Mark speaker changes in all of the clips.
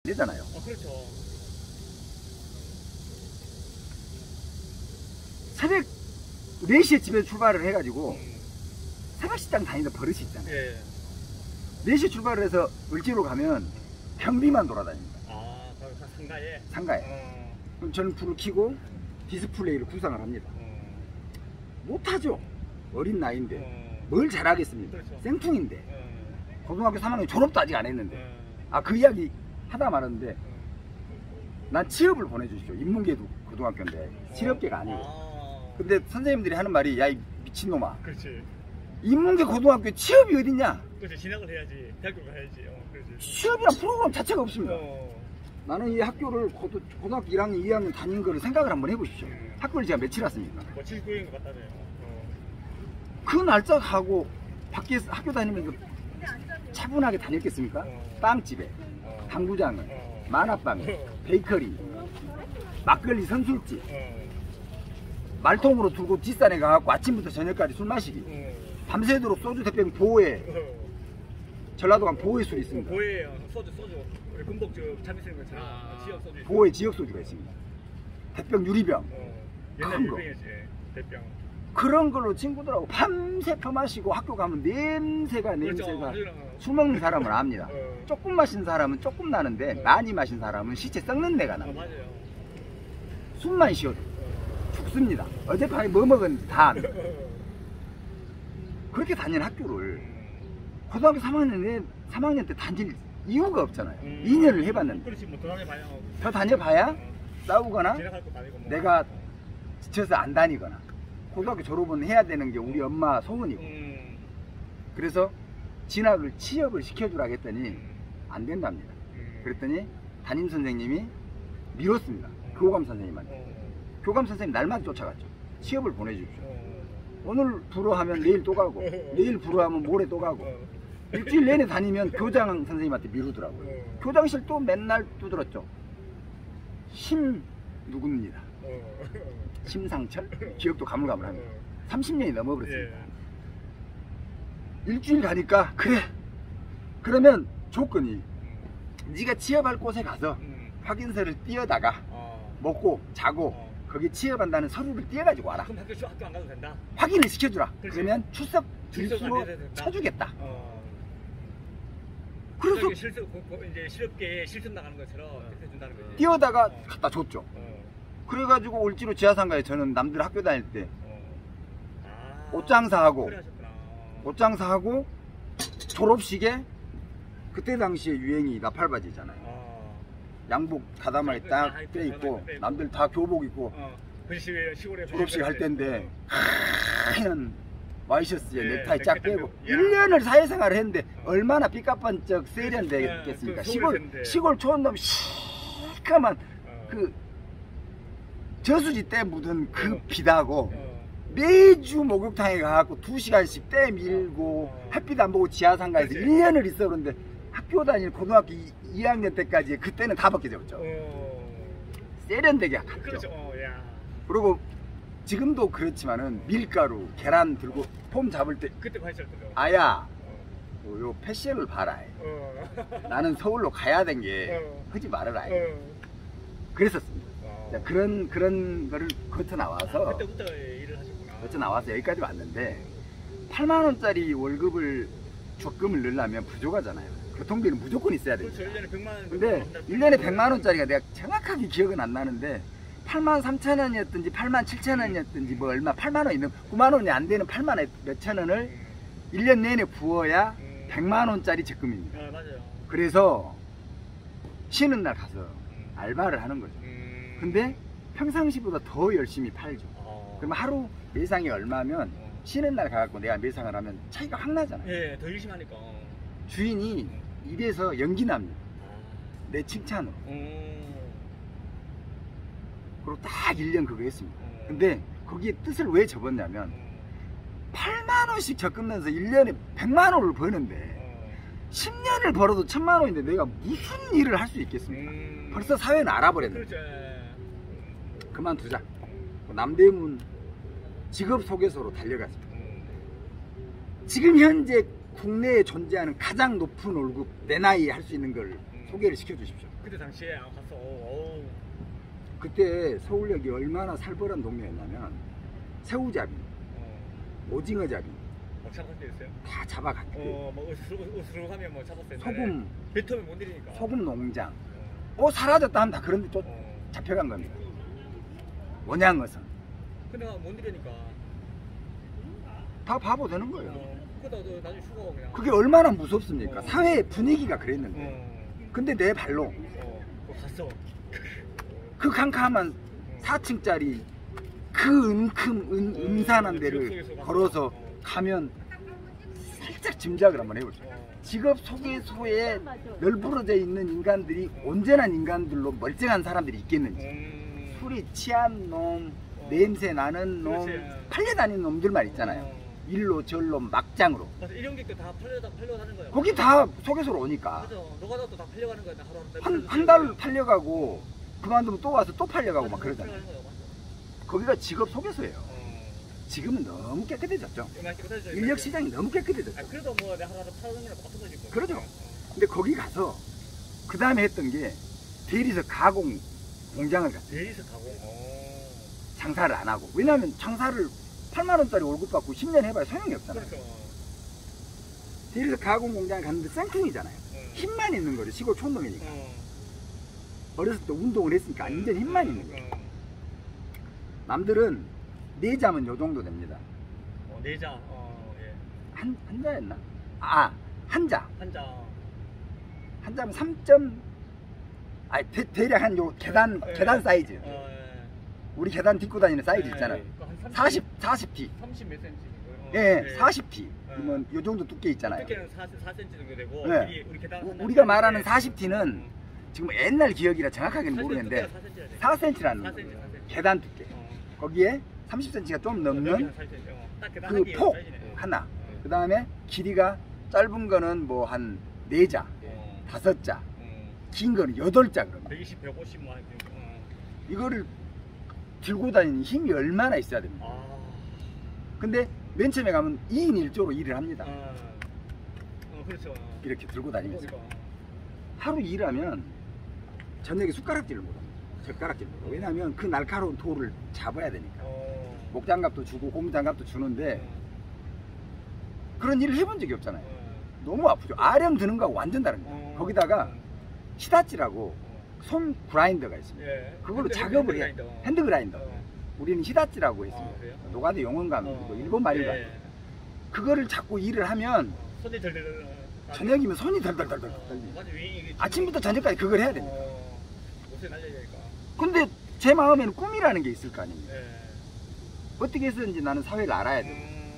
Speaker 1: 되잖아요.
Speaker 2: 그렇죠.
Speaker 1: 새벽 4시에 집에서 출발을 해가지고 새벽 식당 다니는 버릇이 있잖아요.
Speaker 2: 예.
Speaker 1: 4시에 출발을 해서 을지로 가면 경비만 돌아다닙니다.
Speaker 2: 거기 상가에?
Speaker 1: 상가에. 그럼 저는 불을 켜고 디스플레이를 구상을 합니다. 못하죠. 어린 나이인데. 뭘 잘하겠습니까?
Speaker 2: 그렇죠.
Speaker 1: 생뚱인데. 고등학교 3학년 졸업도 아직 안 했는데. 그 이야기 하다 말았는데 난 취업을 보내주십시오. 인문계도 고등학교인데 실업계가 아니고. 근데 선생님들이 하는 말이 야 이 미친놈아,
Speaker 2: 그렇지.
Speaker 1: 인문계 고등학교에 취업이 어딨냐?
Speaker 2: 그렇지. 진학을 해야지. 대학교 가야지. 그렇지.
Speaker 1: 취업이란 프로그램 자체가 없습니다. 나는 이 학교를 고등학교 1학년 2학년 다닌 거를 생각을 한번 해보십시오. 학교를 제가 며칠 왔습니까?
Speaker 2: 뭐 79인 것 같다네요.
Speaker 1: 그 날짜하고 밖에 학교 다니면서 차분하게 다녔겠습니까? 빵집에, 당구장에, 만화방에, 베이커리, 막걸리 선술집, 말통으로 두고 뒷산에 가갖고 아침부터 저녁까지 술 마시기, 밤새도록 소주 대병 보호에, 전라도 가면 보호의 술이 있습니다.
Speaker 2: 보호에 소주 우리 금복 참이슬 것처럼 지역 소주.
Speaker 1: 보호의 지역 소주가 있습니다. 대병 유리병,
Speaker 2: 옛날
Speaker 1: 큰 거.
Speaker 2: 유병이지. 대병.
Speaker 1: 그런 걸로 친구들하고 밤새 퍼마시고 학교 가면 냄새가 술 먹는 사람은 압니다. 조금 마신 사람은 조금 나는데 많이 마신 사람은 시체 썩는 데가 납니다.
Speaker 2: 맞아요.
Speaker 1: 숨만 쉬어도 죽습니다. 어젯밤에 뭐 먹었는지 다 압니다. 그렇게 다니는 학교를 고등학교 3학년 때 다닐 이유가 없잖아요. 2년을 해봤는데.
Speaker 2: 그렇지. 뭐 다녀봐야.
Speaker 1: 더 다녀봐야 싸우거나
Speaker 2: 지나갈 것도 아니고 뭐.
Speaker 1: 내가 지쳐서 안 다니거나. 고등학교 졸업은 해야 되는 게 우리 엄마 소원이고. 그래서 진학을 취업을 시켜주라 했더니 안 된답니다. 그랬더니 담임 선생님이 밀었습니다. 교감 선생님한테. 교감 선생님 날마다 쫓아갔죠. 취업을 보내주십시오. 오늘 불어하면 내일 또 가고, 내일 불어하면 모레 또 가고. 일주일 내내 다니면 교장 선생님한테 미루더라고요. 교장실 또 맨날 두드렸죠. 누굽니다. 심상철? 기억도 가물가물합니다. 30년이 넘어버렸습니다. 일주일 가니까 그래, 그러면 조건이 네가 취업할 곳에 가서 확인서를 띄어다가 먹고 자고 거기 취업한다는 서류를 띄어가지고 와라.
Speaker 2: 그럼 학교 안 가도 된다?
Speaker 1: 확인을 시켜주라.
Speaker 2: 그렇지.
Speaker 1: 그러면 출석 줄수로 쳐주겠다. 그래서
Speaker 2: 이제 실업계에 실습 나가는 것처럼 그렇게 준다는 거지.
Speaker 1: 띄어다가 갖다 줬죠. 그래가지고 을지로 지하상가에 저는 남들 학교 다닐 때 옷장사하고 옷장사하고 졸업식에 그때 당시에 유행이 나팔바지잖아요. 양복 가다마에 딱 떼있고 남들 다 교복 입고 졸업식 할 때인데 하얀 와이셔츠에 넥타이 쫙 빼고 1년을 사회생활을 했는데 얼마나 삐까뻔쩍 세련되겠습니까? 시골 촌놈 시커먼 그 저수지 때 묻은 그 비다고 매주 목욕탕에 가갖고 2시간씩 때 밀고 햇빛 안 보고 지하상가에서 1년을 있어. 그런데 학교 다닐 고등학교 2학년 때까지 그때는 다 벗겨졌죠. 세련되게 갔죠.
Speaker 2: 그렇죠.
Speaker 1: 그리고 지금도 그렇지만은 밀가루, 계란 들고 폼 잡을 때
Speaker 2: 그때 관심 없죠.
Speaker 1: 아야, 요 패션을 봐라. 나는 서울로 가야 된 게 하지 말아라. 그랬었습니다. 그런 거를 거쳐 나와서
Speaker 2: 그때부터 일을 하셨구나.
Speaker 1: 거쳐 나와서 여기까지 왔는데 8만 원짜리 월급을 적금을 넣으려면 부족하잖아요. 교통비는 무조건 있어야 돼요.
Speaker 2: 그렇죠. 1년에 100만 원.
Speaker 1: 근데 1년에 100만 원짜리가 내가 정확하게 기억은 안 나는데 8만 3천 원이었든지 8만 7천 원이었든지 뭐 얼마 8만 원 있는 9만 원이 안 되는 8만 몇천 원을 1년 내내 부어야 100만 원짜리 적금입니다.
Speaker 2: 맞아요.
Speaker 1: 그래서 쉬는 날 가서 알바를 하는 거죠. 근데 평상시보다 더 열심히 팔죠. 그러면 하루 매상이 얼마면 쉬는 날 가갖고 내가 매상을 하면 차이가 확 나잖아요.
Speaker 2: 예, 더 열심히 하니까.
Speaker 1: 주인이 입에서 연기 납니다. 내 칭찬으로. 그리고 딱 1년 그거 했습니다. 근데 거기에 뜻을 왜 접었냐면 8만 원씩 적금 내서 1년에 100만 원을 버는데 10년을 벌어도 1000만 원인데 내가 무슨 일을 할 수 있겠습니까? 벌써 사회는 알아버렸는데.
Speaker 2: 그렇죠.
Speaker 1: 그만두자. 남대문 직업 소개서로 달려갔습니다. 지금 현재 국내에 존재하는 가장 높은 월급 내 나이에 할 수 있는 걸 소개를 시켜 주십시오.
Speaker 2: 그때 당시에 갔어. 오.
Speaker 1: 그때 서울역이 얼마나 살벌한 동네였냐면 새우잡이, 오징어잡이
Speaker 2: 잡았을 때 있어요?
Speaker 1: 다 잡아갔대.
Speaker 2: 뭐 으스스하면 뭐 잡았을 때.
Speaker 1: 소금,
Speaker 2: 뱉으면 못 내리니까.
Speaker 1: 소금 농장. 사라졌다 하면 다 그런데 또 잡혀간 겁니다. 원양어선.
Speaker 2: 근데 못 내리니까.
Speaker 1: 다 바보 되는 거예요.
Speaker 2: 그러다 나중에 죽어 그냥.
Speaker 1: 그게 얼마나 무섭습니까? 사회의 분위기가 그랬는데. 근데 내 발로
Speaker 2: 갔어.
Speaker 1: 그 캄캄한 4층짜리 그 음산한 데를 걸어서 가면 살짝 짐작을 한번 해보죠. 직업 소개소에 널브러져 있는 인간들이 온전한 인간들로 멀쩡한 사람들이 있겠는지. 술이 취한 놈, 냄새 나는 놈, 팔려다니는 놈들만 있잖아요. 일로 절로 막장으로.
Speaker 2: 맞아, 일용직도 다 팔려가는 거야.
Speaker 1: 거기 다 소개소로 오니까.
Speaker 2: 맞아, 노가다도 다 팔려가는 거야.
Speaker 1: 한 달 팔려가고 그만두면 또 와서 또 팔려가고 막 그러잖아요. 거기가 직업 소개소예요. 지금은 너무 깨끗해졌죠. 인력 시장이 너무 깨끗해졌죠.
Speaker 2: 그래도 뭐 내가 하나 팔아는 거랑 똑같은 거지. 뭐.
Speaker 1: 그러죠. 근데 거기 가서 그 다음에 했던 게 대리석 가공 공장을 갔어요.
Speaker 2: 대리석 가공.
Speaker 1: 장사를 안 하고. 왜냐하면 장사를 8만 원짜리 월급 받고 10년 해봐야 소용이 없잖아요.
Speaker 2: 그렇죠.
Speaker 1: 대리석 가공 공장에 갔는데 쌩통이잖아요. 힘만 있는 거죠. 시골 촌놈이니까. 어렸을 때 운동을 했으니까 완전 힘만 있는 거예요. 남들은 내자면 요 정도 됩니다.
Speaker 2: 내자. 예.
Speaker 1: 한자였나? 한자. 한자면 3. 대략 한 요 계단 사이즈. 우리 계단 딛고 다니는 사이즈 있잖아요. 40T.
Speaker 2: 30 몇 센치.
Speaker 1: 예, 40T. 그러면 요 정도 두께 있잖아요.
Speaker 2: 두께는 4cm 정도 되고.
Speaker 1: 네.
Speaker 2: 우리 계단
Speaker 1: 우리가 말하는 40T는 지금 옛날 기억이라 정확하게는 모르겠는데 4cm라는 거예요. 계단 두께. 거기에 30cm가 좀 넘는 그 폭 하나. 그 다음에 길이가 짧은 거는 뭐 한 4자, 5자, 긴 거는 8자 그러면.
Speaker 2: 120, 150 뭐
Speaker 1: 이거를 들고 다니는 힘이 얼마나 있어야 됩니까? 근데 맨 처음에 가면 2인 1조로 일을 합니다.
Speaker 2: 그렇죠.
Speaker 1: 이렇게 들고 다니면서. 하루 일하면 저녁에 숟가락질을 못합니다. 젓가락질 못하고. 왜냐하면 그 날카로운 돌을 잡아야 되니까. 목장갑도 주고 고무장갑도 주는데 그런 일을 해본 적이 없잖아요. 너무 아프죠. 아령 드는 거하고 완전 다른 거예요. 거기다가 히다찌라고 손 그라인더가 있습니다. 그걸로 작업을 해. 핸드 그라인더. 우리는 히다찌라고 했습니다. 노가다 용어인가 일본 말인가. 그거를 잡고 일을 하면
Speaker 2: 손이 덜덜.
Speaker 1: 저녁이면 손이 덜덜덜 떨리죠. 아침부터 저녁까지 그걸 해야 됩니다.
Speaker 2: 옷에 날려야 되니까. 근데
Speaker 1: 제 마음에는 꿈이라는 게 있을 거 아닙니까? 어떻게 해서든지 나는 사회를 알아야 돼.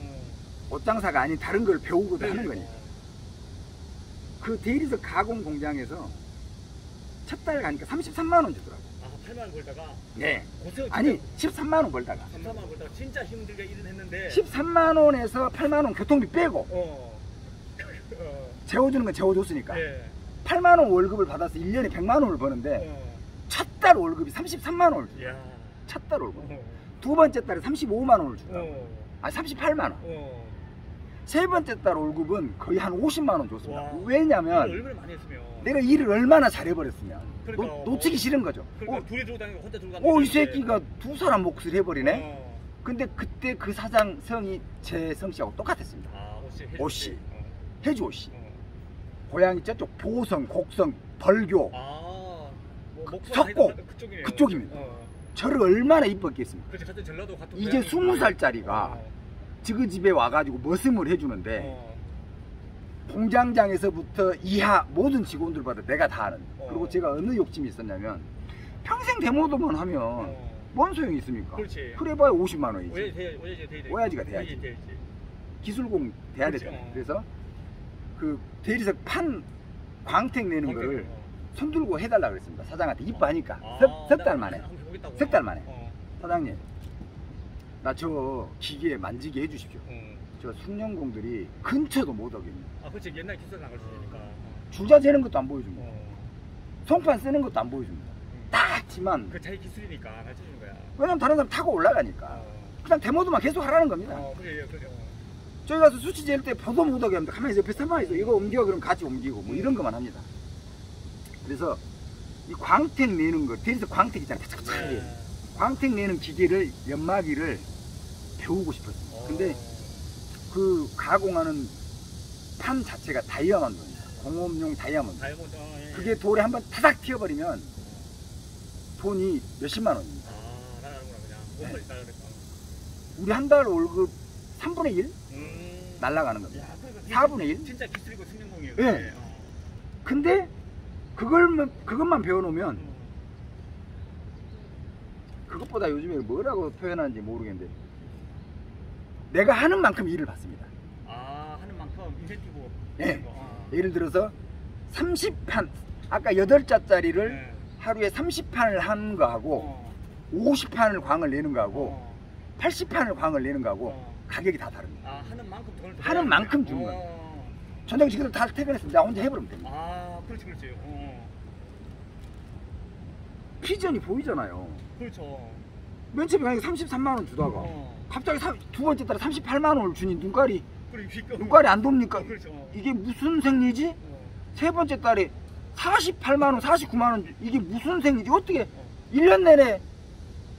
Speaker 1: 옷장사가 아닌 다른 걸 배우고도 하는 거니까. 그 대리석 가공 공장에서 첫 달 가니까 33만 원 주더라고.
Speaker 2: 8만 원 벌다가?
Speaker 1: 네. 아니 13만 원 벌다가.
Speaker 2: 13만 원 벌다가 진짜 힘들게 일은 했는데
Speaker 1: 13만 원에서 8만 원 교통비 빼고 재워주는 건 재워줬으니까 8만 원 월급을 받아서 1년에 100만 원을 버는데 첫 달 월급이 33만 원을 주더라고. 첫 달 월급. 두 번째 달에 35만 원을 주더라고. 아니 38만 원. 세 번째 달 월급은 거의 한 50만 원 줬습니다. 왜냐면
Speaker 2: 얼마나 많이 했으면
Speaker 1: 내가 일을 얼마나 잘해버렸으면
Speaker 2: 그러니까,
Speaker 1: 놓치기 싫은 거죠.
Speaker 2: 그러니까 둘이 들고 다니고 혼자 들고 다니고
Speaker 1: 이 새끼가 두 사람 몫을 해버리네. 근데 그때 그 사장 성이 제 성씨하고 똑같았습니다. 오씨. 해주 오씨. 고향이 저쪽 보성, 곡성, 벌교, 석곡 그쪽입니다. 저를 얼마나 이뻤겠습니까?
Speaker 2: 그렇지, 같은 전라도 같은
Speaker 1: 이제 20살짜리가 그 집에 와가지고 머슴을 해주는데 공장장에서부터 이하 모든 직원들보다 내가 다 아는. 그리고 제가 어느 욕심이 있었냐면 평생 데모도만 하면 뭔 소용이 있습니까?
Speaker 2: 그렇지.
Speaker 1: 그래봐야 50만 원이지. 오야지가
Speaker 2: 돼야지.
Speaker 1: 기술공 돼야 되잖아요. 그래서 그 대리석 판 광택 내는 거를 손들고 해달라 그랬습니다. 사장한테 이뻐하니까. 석 달 만에. 석 달 만에. 사장님, 나 저 기계에 만지게 해주십시오. 저 숙련공들이 근처도 못 오겠네요.
Speaker 2: 그렇지. 옛날 기술 나갈 수 있으니까.
Speaker 1: 주자 재는 것도 안 보여줍니다. 송판 쓰는 것도 안 보여줍니다. 딱 치만.
Speaker 2: 그 자기 기술이니까 가르쳐주는 거야.
Speaker 1: 왜냐면 다른 사람 타고 올라가니까. 그냥 데모도만 계속 하라는 겁니다.
Speaker 2: 그래.
Speaker 1: 저기 가서 수치 잴 때 보도 못하게 합니다. 가만히 있어. 옆에 가만히 있어. 이거 옮겨. 그럼 같이 옮기고 뭐 이런 것만 합니다. 그래서 이 광택 내는 거, 대리석 광택 있잖아.
Speaker 2: 네.
Speaker 1: 광택 내는 기계를, 연마기를 배우고 싶었어요. 근데 그 가공하는 판 자체가 다이아몬드입니다. 공업용 다이아몬드.
Speaker 2: 다이아몬드. 예.
Speaker 1: 그게 돌에 한번 타닥 튀어버리면 돈이 몇십만 원입니다.
Speaker 2: 아, 나가는구나 그냥.
Speaker 1: 네.
Speaker 2: 몸을 나가겠다.
Speaker 1: 우리 한 달 월급 3분의 1 날아가는 겁니다.
Speaker 2: 야, 그러니까
Speaker 1: 4분의 1?
Speaker 2: 진짜 기술이고 승용공이에요.
Speaker 1: 네. 근데 그것만 배워놓으면 그것보다 요즘에 뭐라고 표현하는지 모르겠는데 내가 하는 만큼 일을 받습니다.
Speaker 2: 아, 하는 만큼 인센티브.
Speaker 1: 네.
Speaker 2: 이런 거.
Speaker 1: 예를 들어서 30판, 아까 8자짜리를
Speaker 2: 네.
Speaker 1: 하루에 30판을 하는 거하고 50판을 광을 내는 거하고 80판을 광을 내는 거하고 가격이 다 다릅니다.
Speaker 2: 아, 하는 만큼 돈을
Speaker 1: 하는 만큼 주는 거예요. 저녁 지금 다 퇴근했습니다. 나 혼자 해버리면 됩니다.
Speaker 2: 아, 그렇지.
Speaker 1: 비전이 보이잖아요.
Speaker 2: 그렇죠.
Speaker 1: 맨 처음에 가니까 33만 원 주다가 갑자기 두 번째 달에 38만 원을 주니 눈깔이 안 돕니까?
Speaker 2: 그렇죠.
Speaker 1: 이게 무슨 생리지? 세 번째 달에 48만 원, 49만 원 이게 무슨 생리지? 어떻게 1년 내내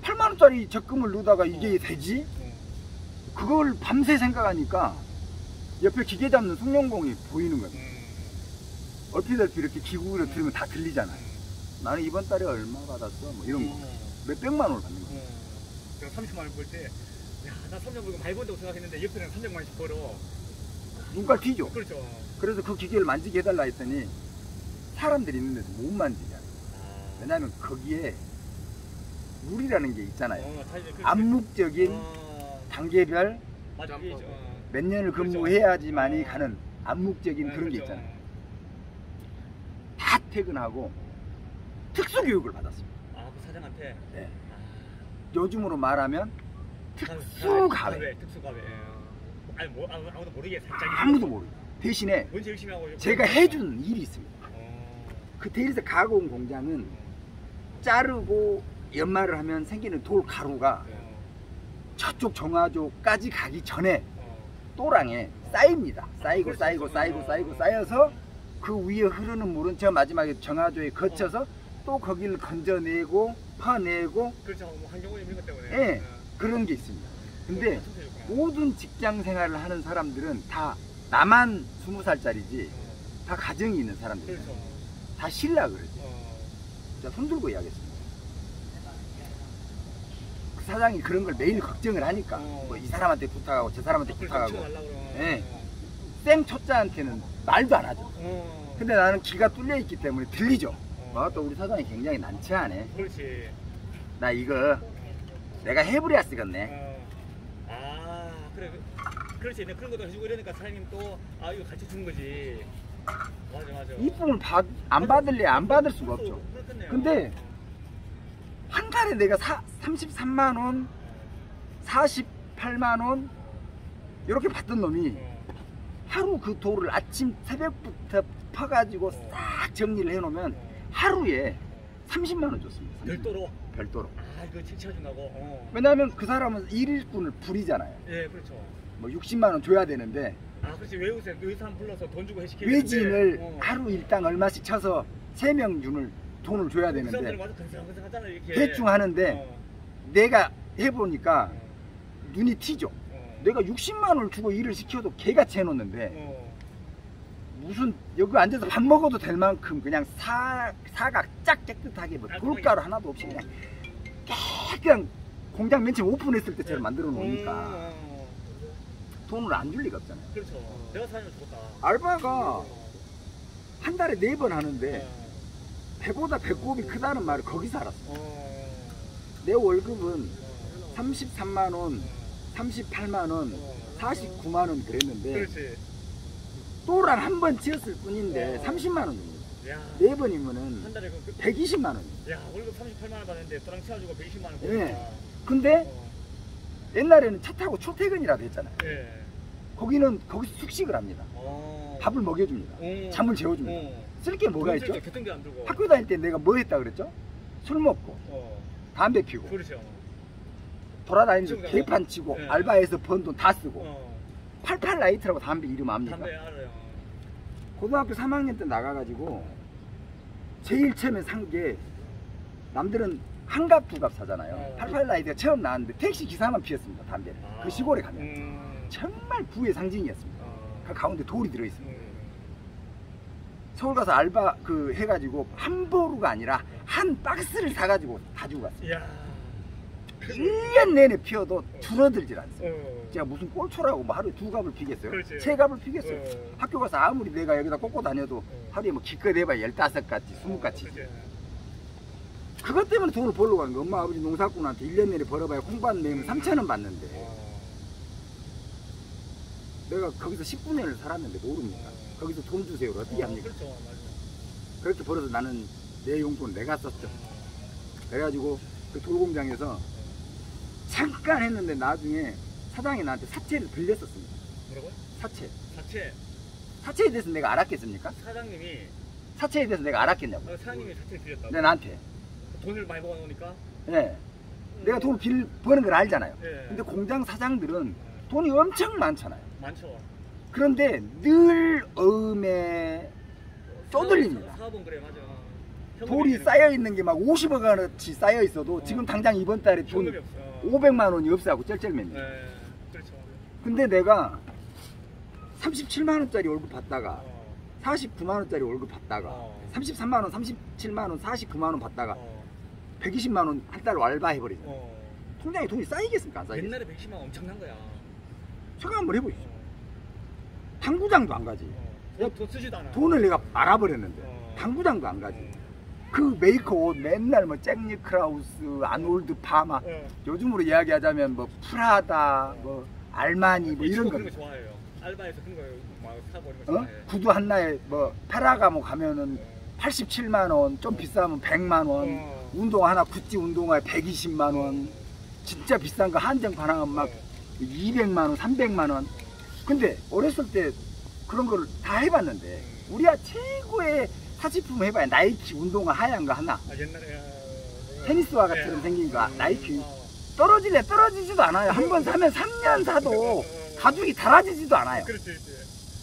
Speaker 1: 8만 원짜리 적금을 넣다가 이게 되지? 그걸 밤새 생각하니까 옆에 기계 잡는 송영공이 보이는 거예요. 얼핏얼핏 이렇게 기구를 들으면 다 들리잖아요. 나는 이번 달에 얼마 받았어? 뭐 이런 거. 몇백만 원을 받는 거예요.
Speaker 2: 제가 30만 원 벌 때, 야, 나 3년 벌고 많이 번다고 생각했는데 옆에는 300만 원씩 벌어.
Speaker 1: 눈깔 튀죠?
Speaker 2: 그렇죠.
Speaker 1: 그래서 그 기계를 만지게 해달라 했더니 사람들이 있는데도 못 만지잖아요. 왜냐하면 거기에 물이라는 게 있잖아요. 암묵적인 단계별
Speaker 2: 맞아,
Speaker 1: 몇 년을 근무해야지만이 가는 암묵적인 그런 게 있잖아요. 다 퇴근하고 특수교육을 받았습니다.
Speaker 2: 아, 그 사장한테?
Speaker 1: 네. 요즘으로 말하면 특수가외.
Speaker 2: 특수가외. 아니, 아무도 모르게 살짝.
Speaker 1: 아무도 모르고. 대신에
Speaker 2: 뭔지 열심히 하고
Speaker 1: 제가 해준 일이 있습니다. 그 대리석 가공 공장은 자르고 연마를 하면 생기는 돌 가루가 저쪽 정화조까지 가기 전에 또랑에 쌓입니다. 쌓이고 쌓여서 그 위에 흐르는 물은 저 마지막에 정화조에 거쳐서 또 거기를 건져내고 퍼내고
Speaker 2: 그렇죠. 뭐 환경오염 이런 것 때문에.
Speaker 1: 예, 그런 게 있습니다. 근데 모든 직장 생활을 하는 사람들은 다 나만 20살짜리지 다 가정이 있는 사람들이에요.
Speaker 2: 그렇죠.
Speaker 1: 다 신라 그러지. 자, 손들고 이야기했습니다. 그 사장이 그런 걸 매일 걱정을 하니까 뭐 이 사람한테 부탁하고 저 사람한테 부탁하고 예. 생초짜한테는 말도 안 하죠. 근데 나는 귀가 뚫려 있기 때문에 들리죠. 또 우리 사장이 굉장히 난처하네.
Speaker 2: 그렇지.
Speaker 1: 나 이거 내가 해버려야 쓰겠네.
Speaker 2: 아, 그래. 그렇지. 내가 그런 것도 해주고 이러니까 사장님 또 아, 이거 같이 주는 거지. 맞아.
Speaker 1: 이쁨을 안 받을래 안 받을 수가 없죠. 근데 한 달에 내가 33만 원, 48만 원 이렇게 받던 놈이 하루 그 돌을 아침 새벽부터 퍼가지고 싹 정리를 해놓으면 하루에 30만 원 줬습니다. 30만. 별도로.
Speaker 2: 아, 이거 칭찬해준다고.
Speaker 1: 왜냐하면 그 사람은 일꾼을 부리잖아요.
Speaker 2: 예, 그렇죠.
Speaker 1: 뭐 60만 원 줘야 되는데
Speaker 2: 아, 그렇지. 외우세 사람 불러서 돈 주고 해시키는
Speaker 1: 외진을 하루 일당 얼마씩 쳐서 3명 준을 돈을 줘야 되는데 대충 하는데 내가 해보니까 눈이 튀죠. 내가 60만 원을 주고 일을 시켜도 개같이 해놓는데 무슨 여기 앉아서 밥 먹어도 될 만큼 그냥 사각 짝 깨끗하게 뭐 돌가루 하나도 없이 그냥 공장 맨 처음 오픈했을 때처럼 만들어 놓으니까 돈을 안 줄 리가 없잖아요.
Speaker 2: 그렇죠. 내가 사장님 죽었다.
Speaker 1: 알바가 한 달에 4번 하는데 배보다 배꼽이 크다는 말을 거기서 알았어. 내 월급은 33만 원, 38만 원, 49만 원 그랬는데
Speaker 2: 그렇지.
Speaker 1: 또랑 한 번 지었을 뿐인데 30만 원 줍니다. 4번이면은
Speaker 2: 한 달에
Speaker 1: 120만 원.
Speaker 2: 야, 월급 38만 원 받는데 또랑 치워주고 120만 원.
Speaker 1: 예. 근데 옛날에는 차 타고 출퇴근이라도 했잖아요.
Speaker 2: 예.
Speaker 1: 거기는 거기서 숙식을 합니다. 밥을 먹여줍니다. 잠을 재워줍니다. 쓸 게 뭐가 있죠?
Speaker 2: 교통비 안 들고.
Speaker 1: 학교 다닐 때 내가 뭐 했다 그랬죠? 술 먹고 담배 피고
Speaker 2: 그렇죠.
Speaker 1: 돌아다니면서 계판 치고
Speaker 2: 네.
Speaker 1: 알바해서 번 돈 다 쓰고 88라이트라고 담배 이름 압니까?
Speaker 2: 담배 알아요.
Speaker 1: 고등학교 3학년 때 나가가지고 제일 처음에 산 게 남들은 한 갑 두 갑 사잖아요. 88 라이드가 처음 나왔는데 택시 기사만 피웠습니다. 담배를. 그 시골에 가면 정말 부의 상징이었습니다. 그 가운데 돌이 들어있습니다. 서울 가서 알바 그 해가지고 한 보루가 아니라 한 박스를 사가지고 다 주고 갔어요. 1년 내내 피워도 줄어들질 않습니다. 제가 무슨 꼴초라고 뭐 하루에 두 갑을 피겠어요?
Speaker 2: 그렇지.
Speaker 1: 세 갑을 피겠어요? 학교 가서 아무리 내가 여기다 꽂고 다녀도 하루에 뭐 기껏 해봐야 15가지, 20가지. 그것 때문에 돈을 벌러 가는 거야. 엄마 아버지 농사꾼한테 1년 내내 벌어봐야 콩밭 내면 3,000원 받는데 내가 거기서 19년을 살았는데 모릅니까? 거기서 돈 주세요를 어떻게 합니까?
Speaker 2: 그렇죠. 맞아요.
Speaker 1: 그렇게 벌어서 나는 내 용돈 내가 썼죠. 그래가지고 그 돌공장에서 잠깐 했는데 나중에 사장이 나한테 사채를 빌렸었습니다.
Speaker 2: 뭐라고요?
Speaker 1: 사채.
Speaker 2: 사채.
Speaker 1: 사채에 대해서 내가 알았겠습니까?
Speaker 2: 사장님이
Speaker 1: 사채에 대해서 내가 알았겠냐고.
Speaker 2: 사장님이 사채를 드렸다고.
Speaker 1: 네, 나한테.
Speaker 2: 돈을 많이 모아놓으니까.
Speaker 1: 네. 내가 돈을 버는 걸 알잖아요.
Speaker 2: 네.
Speaker 1: 근데 공장 사장들은 돈이 엄청 많잖아요.
Speaker 2: 많죠.
Speaker 1: 그런데 늘 어음에 떠들립니다.
Speaker 2: 사업은 그래, 맞아.
Speaker 1: 돌이 쌓여 있는 게 막 50억 원어치 쌓여 있어도 지금 당장 이번 달에 돈
Speaker 2: 현금이 없어.
Speaker 1: 500만 원이 없어하고 쩔쩔맨.
Speaker 2: 네, 그렇죠.
Speaker 1: 근데 내가 37만 원짜리 월급 받다가 49만 원짜리 월급 받다가 33만 원, 37만 원, 49만 원 받다가 120만 원 한 달 알바해버리죠. 통장에 돈이 쌓이겠습니까? 안 쌓이겠습니까?
Speaker 2: 옛날에 110만 원 엄청난 거야.
Speaker 1: 생각 한번 해보시죠. 당구장도 안 가지.
Speaker 2: 돈 쓰지도 않아.
Speaker 1: 돈을 내가 알아버렸는데 당구장도 안 가지. 그 메이커 옷 맨날 뭐 잭니 크라우스, 아놀드 파마, 요즘으로 이야기하자면 뭐 프라다, 뭐 알마니 뭐 이런 거.
Speaker 2: 그런 거 좋아해요. 알바에서 그런 거 사고 이런 거 좋아해.
Speaker 1: 구두 하나에 뭐 페라가모 가면은 87만 원, 좀 비싸면 100만 원. 운동화 하나 구찌 운동화에 120만 원. 진짜 비싼 거 한정판 하면 막 200만 원, 300만 원. 근데 어렸을 때 그런 걸 다 해봤는데 우리가 최고의 사치품 해봐야 나이키 운동화 하얀 거 하나.
Speaker 2: 옛날에
Speaker 1: 테니스화 같처럼 생긴 거 나이키. 떨어질래 떨어지지도 않아요. 한 번 사면 3년 사도 가죽이 달아지지도 않아요.
Speaker 2: 그렇지.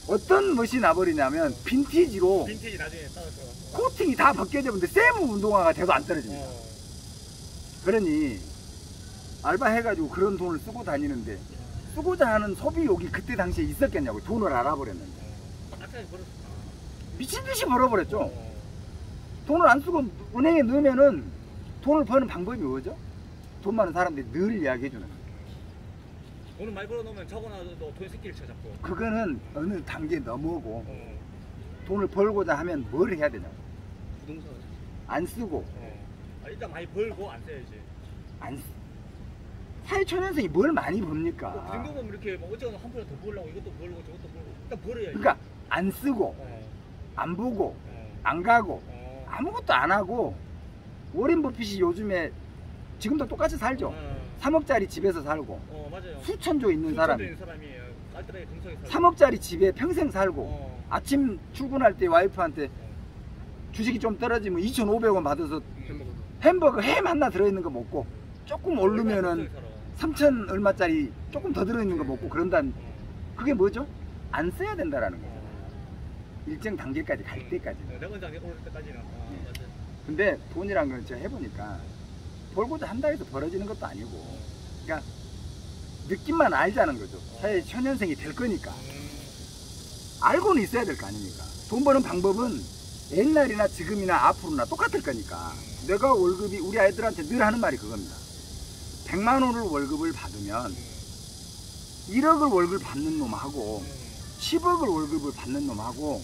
Speaker 1: 어떤 멋이 나버리냐면 빈티지로
Speaker 2: 빈티지 나중에 따라서
Speaker 1: 코팅이 다 벗겨졌는데 세무 운동화가 돼도 안 떨어집니다. 그러니 알바해가지고 그런 돈을 쓰고 다니는데 쓰고자 하는 소비욕이 그때 당시에 있었겠냐고. 돈을 알아버렸는데 미친듯이 벌어버렸죠. 돈을 안 쓰고 은행에 넣으면은 돈을 버는 방법이 뭐죠? 돈 많은 사람들이 늘 이야기해주는 거예요.
Speaker 2: 돈을 많이 벌어놓으면 적어놔도 돈 새끼를 쳐 잡고.
Speaker 1: 그거는 어느 단계 넘어오고 돈을 벌고자 하면 뭘 해야 되냐고.
Speaker 2: 부동산
Speaker 1: 안 쓰고
Speaker 2: 일단 많이 벌고 안 써야지.
Speaker 1: 안 쓰... 사회초년생이 뭘 많이 법니까?
Speaker 2: 그 정도면 이렇게 뭐 어쩌거나 한 푼에 더 벌려고 이것도 벌고 저것도 벌고 일단 벌어야지.
Speaker 1: 그러니까 안 쓰고 안 보고 안 가고 아무것도 안 하고 워렌 버핏이 요즘에 지금도 똑같이 살죠. 3억짜리 집에서 살고
Speaker 2: 맞아요.
Speaker 1: 수천조 있는 사람이
Speaker 2: 있는 사람이에요. 깔끔하게 정성이 살고
Speaker 1: 3억짜리 집에 평생 살고 아침 출근할 때 와이프한테 주식이 좀 떨어지면 2,500원 받아서 햄버거 햄 하나 들어있는 거 먹고 조금 오르면은 3,000 얼마짜리 조금 더 들어있는 거 먹고 그런다는 그게 뭐죠? 안 써야 된다라는 거죠. 일정 단계까지 갈 때까지.
Speaker 2: 내가 단계 오를 때까지는. 맞아요.
Speaker 1: 근데 돈이란 건 제가 해보니까 벌고자 한다 해서 벌어지는 것도 아니고 그러니까 느낌만 알자는 거죠. 사회 초년생이 될 거니까 알고는 있어야 될 거 아닙니까? 돈 버는 방법은 옛날이나 지금이나 앞으로나 똑같을 거니까 내가 월급이 우리 아이들한테 늘 하는 말이 그겁니다. 100만 원을 월급을 받으면 1억을 월급을 받는 놈하고 10억을 월급을 받는 놈하고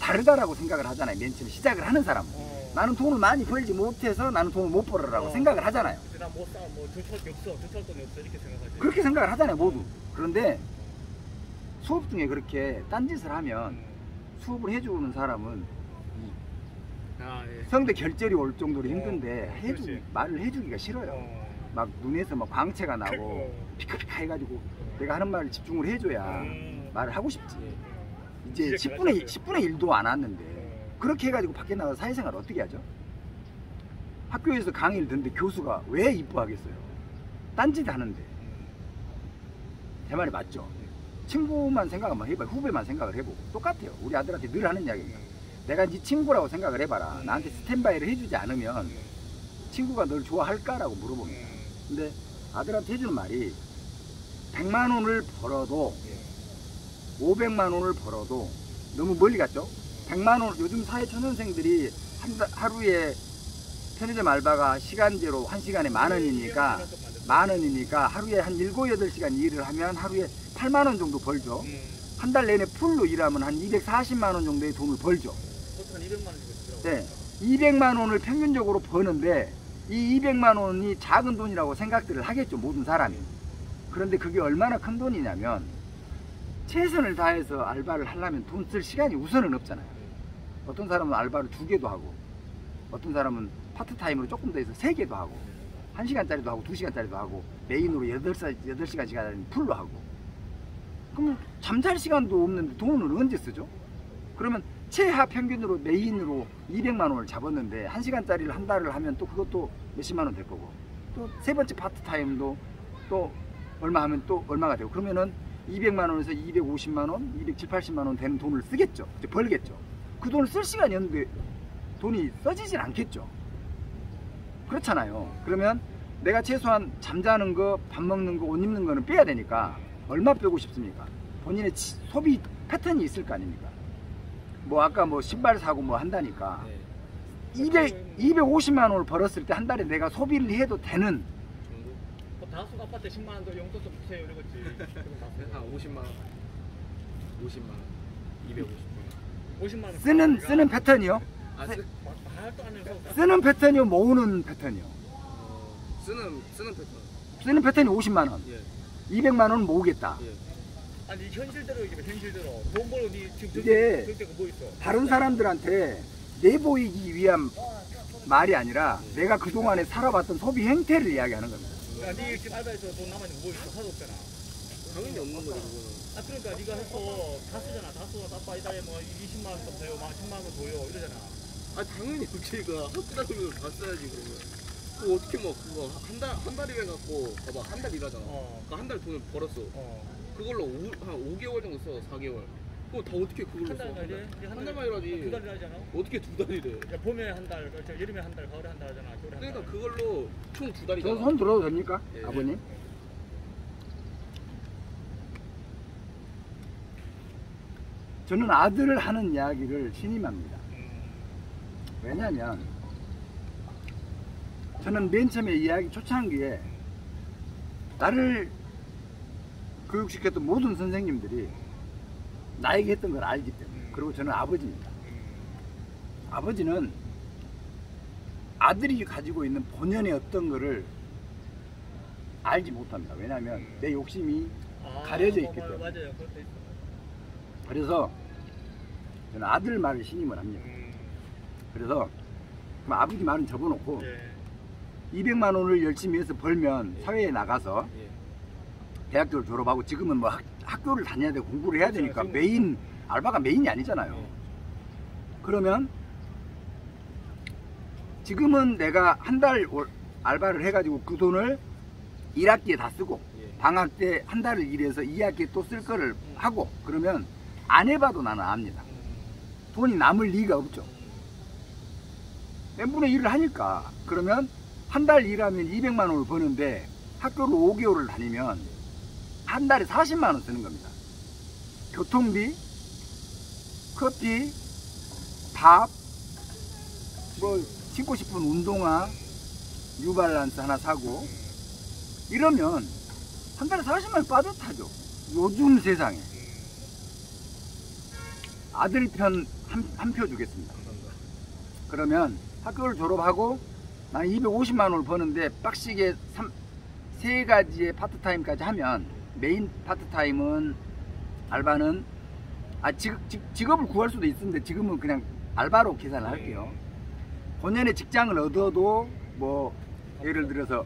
Speaker 1: 다르다라고 생각을 하잖아요. 맨 처음 시작을 하는 사람은. 나는 돈을 많이 벌지 못해서 나는 돈을 못 벌어라고 생각을 하잖아요.
Speaker 2: 난 못 사, 뭐 조철 없어, 조철 돈이 없어 이렇게 생각하지.
Speaker 1: 그렇게 생각을 하잖아요, 모두. 그런데 수업 중에 그렇게 딴짓을 하면 수업을 해주는 사람은 성대 결절이 올 정도로 힘든데 말을 해주기가 싫어요. 막 눈에서 막 광채가 나고 피카피카 해가지고 내가 하는 말을 집중을 해줘야 말을 하고 싶지. 이제 10분의 1도 안 왔는데 그렇게 해가지고 밖에 나가서 사회생활을 어떻게 하죠? 학교에서 강의를 듣는데 교수가 왜 이뻐하겠어요? 딴짓 하는데. 제 말이 맞죠? 친구만 생각 한번 해봐요. 후배만 생각을 해보고 똑같아요. 우리 아들한테 늘 하는 이야기입니다. 내가 네 친구라고 생각을 해봐라. 나한테 스탠바이를 해주지 않으면 친구가 널 좋아할까라고 물어봅니다. 근데 아들한테 해주는 말이 100만 원을 벌어도 500만 원을 벌어도 너무 멀리 갔죠. 100만 원, 요즘 사회초년생들이 하루에 편의점 알바가 시간제로 1시간에 만 원이니까 하루에 한 7, 8시간 일을 하면 하루에 8만 원 정도 벌죠. 한 달 내내 풀로 일하면 한 240만 원 정도의 돈을 벌죠.
Speaker 2: 보통 200만 원 정도 들어요.
Speaker 1: 네, 200만 원을 평균적으로 버는데 이 200만 원이 작은 돈이라고 생각들을 하겠죠, 모든 사람이. 그런데 그게 얼마나 큰 돈이냐면 최선을 다해서 알바를 하려면 돈 쓸 시간이 우선은 없잖아요. 어떤 사람은 알바를 2개도 하고 어떤 사람은 파트타임으로 조금 더 해서 3개도 하고 1시간짜리도 하고 2시간짜리도 하고 메인으로 8시간씩 하는 풀로 하고. 그럼 잠잘 시간도 없는데 돈을 언제 쓰죠? 그러면 최하 평균으로 메인으로 200만 원을 잡았는데 1시간짜리를 한 달을 하면 또 그것도 몇십만 원 될 거고 또 세 번째 파트타임도 또 얼마 하면 또 얼마가 되고 그러면은 200만 원에서 250만 원, 270, 80만 원 되는 돈을 쓰겠죠. 이제 벌겠죠. 그 돈을 쓸 시간이 없는데 돈이 써지진 않겠죠. 그렇잖아요. 그러면 내가 최소한 잠자는 거, 밥 먹는 거, 옷 입는 거는 빼야 되니까 얼마 빼고 싶습니까? 본인의 소비 패턴이 있을 거 아닙니까? 뭐 아까 뭐 신발 사고 뭐 한다니까 250만 원을 벌었을 때 한 달에 내가 소비를 해도 되는
Speaker 2: 다수 아파트 10만 원도 용돈 좀 주세요 이러겠지.
Speaker 3: 한 50만 원, 50만 원, 250만 원.
Speaker 2: 50만 원
Speaker 1: 쓰는 패턴이요?
Speaker 2: 말도 안 해서
Speaker 1: 쓰는 패턴이요? 모으는 패턴이요?
Speaker 3: 쓰는 패턴.
Speaker 1: 쓰는 패턴이 50만 원.
Speaker 3: 예.
Speaker 1: 200만 원은 모으겠다.
Speaker 3: 예.
Speaker 2: 아니 현실대로 얘기해. 현실대로 돈 벌어 니 지금
Speaker 1: 이게
Speaker 2: 저때 뭐 있어?
Speaker 1: 다른 사람들한테 내보이기 위한 말이 아니라 내가 그동안에 살아봤던 소비 행태를 이야기하는 겁니다.
Speaker 2: 야, 니 지금 알바에서 돈 남았는 거 뭐 있어? 하나도 없잖아.
Speaker 3: 당연히 없는 거죠 그거는.
Speaker 2: 아 그러니까 네가 해서 다 쓰잖아. 다 써. 아빠 이달에 뭐 20만 원 더 줘요. 막 10만 원 줘요. 이러잖아.
Speaker 3: 아 당연히 우리가 학교 다니면서 다 써야지 그러면. 그거 어떻게 뭐 그거 한 달이면 갖고 봐봐 한 달 일하잖아. 그 한 달 돈을 벌었어. 그걸로 한 5개월 정도 써 4개월. 그거 다 어떻게 그걸로
Speaker 2: 한
Speaker 3: 써?
Speaker 2: 달만 일해?
Speaker 3: 한 달만 일하지.
Speaker 2: 2달 일하잖아.
Speaker 3: 어떻게 2달이래?
Speaker 2: 야, 봄에 한 달, 여름에 한 달, 가을에 한 달 하잖아. 겨울에 한 달.
Speaker 3: 그러니까 그걸로 총 2달이잖아.
Speaker 1: 저 손 들어도 됩니까?
Speaker 3: 예.
Speaker 1: 아버님? 저는 아들을 하는 이야기를 신임합니다. 왜냐하면 저는 맨 처음에 이야기 초창기에 나를 교육시켰던 모든 선생님들이 나에게 했던 걸 알기 때문에. 그리고 저는 아버지입니다. 아버지는 아들이 가지고 있는 본연의 어떤 거를 알지 못합니다. 왜냐하면 내 욕심이 가려져 있기 때문에.
Speaker 2: 맞아요. 그것도 있어.
Speaker 1: 그래서 저는 아들 말을 신임을 합니다. 그래서 그럼 아버지 말은 접어놓고
Speaker 2: 예.
Speaker 1: 200만 원을 열심히 해서 벌면 사회에 나가서
Speaker 3: 예.
Speaker 1: 대학교를 졸업하고 지금은 뭐 학교를 다녀야 되고 공부를 해야 되니까
Speaker 2: 지금-
Speaker 1: 메인 알바가 메인이 아니잖아요. 그러면 지금은 내가 한 달 알바를 해가지고 그 돈을 1학기에 다 쓰고
Speaker 3: 예.
Speaker 1: 방학 때 한 달을 일해서 2학기에 또 쓸 거를 하고 그러면 안 해봐도 나는 압니다. 돈이 남을 리가 없죠. n분의 1을 하니까. 그러면 한 달 일하면 200만 원을 버는데 학교를 5개월을 다니면 한 달에 40만 원 쓰는 겁니다. 교통비, 커피, 밥, 뭐 신고 싶은 운동화, 뉴발란스 하나 사고 이러면 한 달에 40만 원 빠듯하죠. 요즘 세상에. 아들 편 한 표 주겠습니다. 그러면 학교를 졸업하고 나는 250만 원을 버는데 빡시게 3가지의 파트타임까지 하면 메인 파트타임은 알바는 직업을 구할 수도 있는데 지금은 그냥 알바로 계산을 할게요. 본연의 직장을 얻어도 뭐 예를 들어서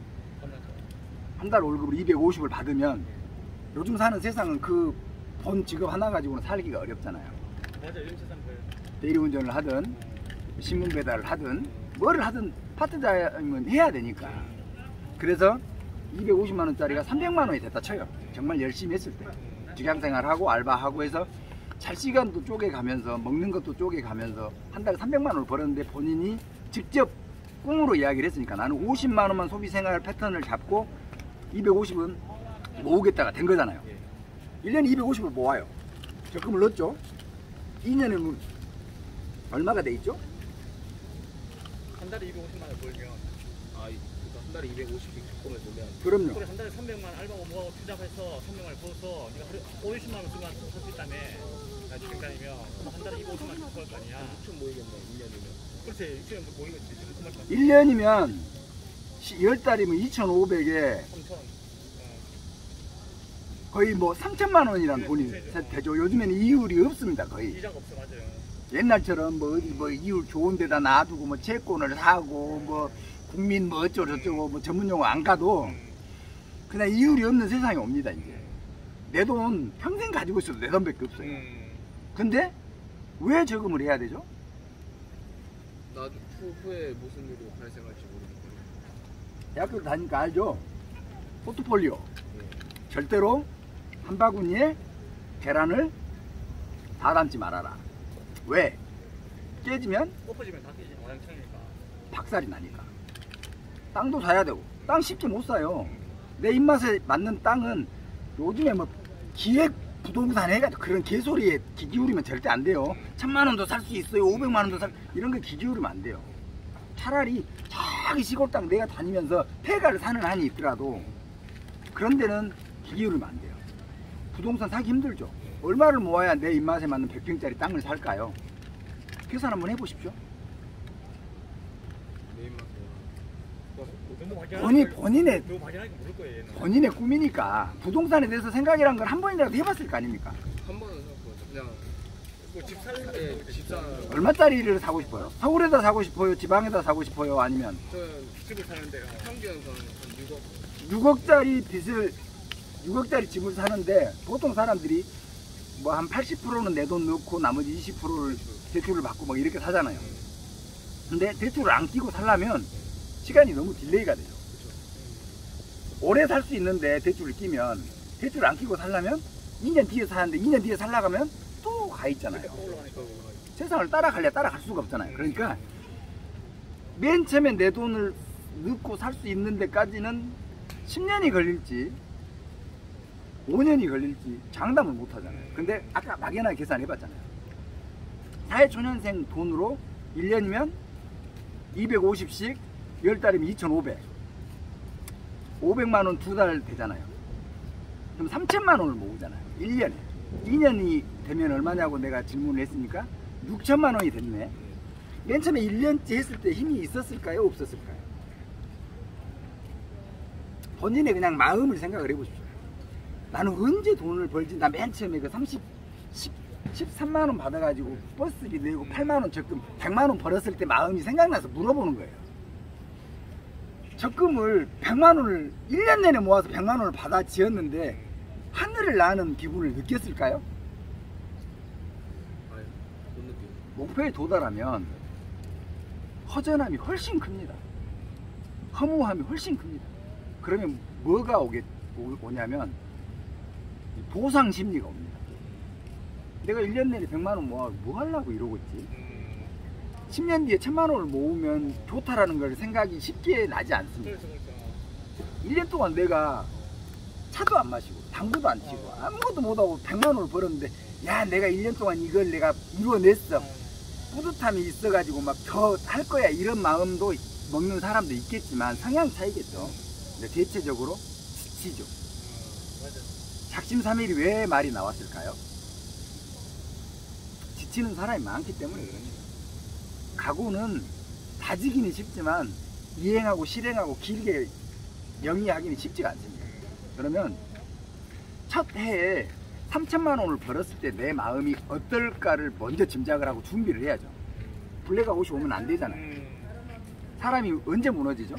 Speaker 1: 한 달 월급을 250을 받으면 요즘 사는 세상은 그 본 직업 하나 가지고는 살기가 어렵잖아요.
Speaker 2: 맞아, 요즘 세상 그래요.
Speaker 1: 대리운전을 하든 신문 배달을 하든 뭐를 하든 파트타임은 해야 되니까. 그래서 250만 원짜리가 300만 원이 됐다 쳐요. 정말 열심히 했을 때 직장생활하고 알바하고 해서 잘 시간도 쪼개가면서 먹는 것도 쪼개가면서 한 달에 300만 원을 벌었는데 본인이 직접 꿈으로 이야기를 했으니까 나는 50만 원만 소비 생활 패턴을 잡고 250은 모으겠다가 된 거잖아요. 1년에 250을 모아요. 적금을 넣었죠. 2년에 얼마가 돼 있죠?
Speaker 2: 한 달에 250만 원 벌면
Speaker 3: 그러니까 한 달에 250씩 적금을 놓으면
Speaker 1: 그럼요.
Speaker 2: 그래 한 달에 300만 원 알바 모아고 투자해서 300만 원 벌어서 네가 하루에 50만 원 쓰면 살 수 있다며. 나 주택단이면 한 달에 250만 원 벌 거 아니야.
Speaker 3: 6천 모이겠네 1년이면.
Speaker 2: 그렇지 6천원 모이겠지. 지금 그 말씀.
Speaker 1: 1년이면 10달이면 2,500에
Speaker 2: 3천.
Speaker 1: 거의 뭐 3천만 원이란 돈이 되죠. 요즘에는 이율이 없습니다. 거의.
Speaker 2: 이자가 없어 맞아요.
Speaker 1: 옛날처럼 뭐 어디 뭐 이율 좋은 데다 놔두고 뭐 채권을 사고 뭐 국민 뭐 어쩌고저쩌고 뭐 전문 용어 안 가도 그냥 이율이 없는 세상이 옵니다. 이제 내 돈 평생 가지고 있어도 내 돈밖에 없어요. 근데 왜 저금을 해야 되죠?
Speaker 3: 나중 후에 무슨 일이 발생할지 모르니까.
Speaker 1: 대학교 다니까 알죠? 포트폴리오 절대로 한 바구니에 계란을 다 담지 말아라. 왜? 깨지면
Speaker 2: 엎어지면 다 깨지. 와장창이니까.
Speaker 1: 박살이 나니까. 땅도 사야 되고 땅 쉽게 못 사요. 내 입맛에 맞는 땅은 요즘에 뭐 기획 부동산 해가지고 그런 개소리에 귀 기울이면 절대 안 돼요. 1,000만 원도 살 수 있어요. 500만 원도 이런 거 귀 기울이면 안 돼요. 차라리 저기 시골 땅 내가 다니면서 폐가를 사는 한이 있더라도 그런 데는 귀 기울이면 안 돼요. 부동산 사기 힘들죠. 얼마를 모아야 내 입맛에 맞는 100평짜리 땅을 살까요? 계산 한번 해보십시오.
Speaker 3: 내 입맛에.
Speaker 2: 너무
Speaker 1: 본인의
Speaker 2: 너무 막연하게 모를 거예요. 얘는.
Speaker 1: 본인의 꿈이니까 부동산에 대해서 생각이란 걸 한 번이라도 해봤을 거 아닙니까?
Speaker 3: 한 번은 생각해보자. 그냥
Speaker 2: 뭐집 살려고
Speaker 3: 집 사는.
Speaker 1: 얼마짜리를 사고 싶어요? 서울에다 사고 싶어요? 지방에다 사고 싶어요? 아니면
Speaker 3: 저는
Speaker 2: 집을 사는데요.
Speaker 3: 평균 한 6억.
Speaker 1: 6억짜리 빚을 6억짜리 집을 사는데 보통 사람들이 뭐 한 80%는 내 돈 넣고 나머지 20%를 대출을 받고 막 이렇게 사잖아요. 근데 대출을 안 끼고 살려면 시간이 너무 딜레이가 되죠. 오래 살 수 있는데 대출을 끼면 대출을 안 끼고 살려면 2년 뒤에 사는데 2년 뒤에 살려가면 또 가 있잖아요. 세상을 따라갈래 따라갈 수가 없잖아요. 그러니까 맨 처음에 내 돈을 넣고 살 수 있는 데까지는 10년이 걸릴지 5년이 걸릴지 장담을 못 하잖아요. 근데 아까 막연하게 계산해 봤잖아요. 사회초년생 돈으로 1년이면 250씩 10달이면 2,500 500만 원 2달 되잖아요. 그럼 3천만 원을 모으잖아요. 1년에 2년이 되면 얼마냐고 내가 질문을 했으니까 6천만 원이 됐네. 맨 처음에 1년째 했을 때 힘이 있었을까요? 없었을까요? 본인의 그냥 마음을 생각을 해보십시오. 나는 언제 돈을 벌지? 나 맨 처음에 그 13만 원 받아가지고 버스비 내고 8만 원 적금 100만 원 벌었을 때 마음이 생각나서 물어보는 거예요. 적금을 100만 원을 1년 내내 모아서 100만 원을 받아 지었는데 하늘을 나는 기분을 느꼈을까요?
Speaker 3: 아니, 못 느껴.
Speaker 1: 목표에 도달하면 허전함이 훨씬 큽니다. 허무함이 훨씬 큽니다. 그러면 뭐가 오냐면 보상 심리가 옵니다. 내가 1년 내내 100만 원 모아 뭐 하려고 이러고 있지? 10년 뒤에 1000만 원을 모으면 좋다라는 걸 생각이 쉽게 나지 않습니다. 1년 동안 내가 차도 안 마시고 당구도 안 치고 아무것도 못하고 100만 원을 벌었는데 야 내가 1년 동안 이걸 내가 이뤄냈어 뿌듯함이 있어가지고 막 더 할 거야 이런 마음도 먹는 사람도 있겠지만 성향 차이겠죠. 근데 대체적으로 지치죠. 작심삼일이 왜 말이 나왔을까요? 지치는 사람이 많기 때문에 그럽니다. 각오는 다지기는 쉽지만 이행하고 실행하고 길게 영위하기는 쉽지가 않습니다. 그러면 첫 해에 3천만 원을 벌었을 때 내 마음이 어떨까를 먼저 짐작을 하고 준비를 해야죠. 블랙아웃이 오면 안 되잖아요. 사람이 언제 무너지죠?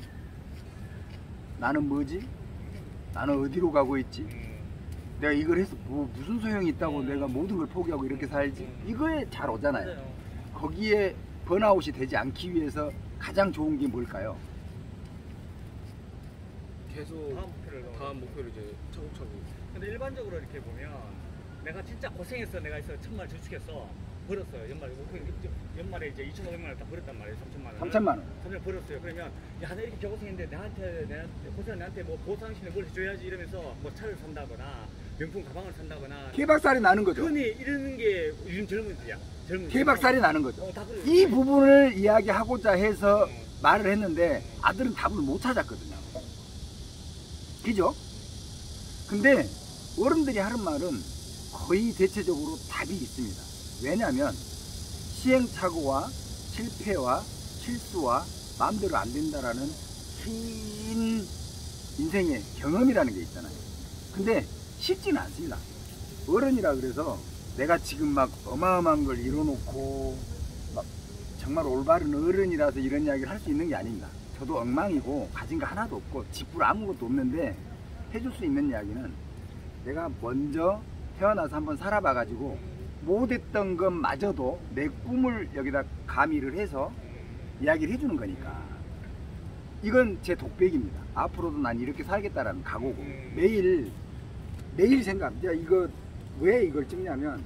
Speaker 1: 나는 뭐지? 나는 어디로 가고 있지? 내가 이걸 해서 무슨 소용이 있다고 내가 모든 걸 포기하고 이렇게 살지? 이거에 잘 오잖아요. 거기에 번아웃이 되지 않기 위해서 가장 좋은 게 뭘까요?
Speaker 3: 계속 다음 목표를 이제 차곡차곡.
Speaker 2: 근데 일반적으로 이렇게 보면 내가 진짜 고생했어. 내가 있어 천만 원 저축했어. 벌었어요. 연말에 이제 2,500만 원을 다 벌었단 말이에요. 3천만 원.
Speaker 1: 3천만 원.
Speaker 2: 3천 벌었어요. 그러면 야, 나 이렇게 겨고생했는데 내한테 고생한 나한테 뭐 보상신에 뭘 해줘야지 이러면서 뭐 차를 산다거나 명품 가방을 산다거나.
Speaker 1: 개박살이 나는 거죠.
Speaker 2: 흔히 이러는 게 요즘 젊은이야.
Speaker 1: 개박살이 나는 거죠.
Speaker 2: 다 그래요.
Speaker 1: 이 부분을 이야기하고자 해서 말을 했는데 아들은 답을 못 찾았거든요. 그죠? 근데 어른들이 하는 말은 거의 대체적으로 답이 있습니다. 왜냐하면 시행착오와 실패와 실수와 마음대로 안 된다라는 긴 인생의 경험이라는 게 있잖아요. 근데 쉽지는 않습니다. 어른이라 그래서 내가 지금 막 어마어마한 걸 이뤄놓고 막 정말 올바른 어른이라서 이런 이야기를 할 수 있는 게 아닙니다. 저도 엉망이고 가진 거 하나도 없고 집불 아무것도 없는데 해줄 수 있는 이야기는 내가 먼저 태어나서 한번 살아봐 가지고 못했던 것마저도 내 꿈을 여기다 가미를 해서 이야기를 해주는 거니까 이건 제 독백입니다. 앞으로도 난 이렇게 살겠다라는 각오고 매일 생각. 이거 왜 이걸 찍냐면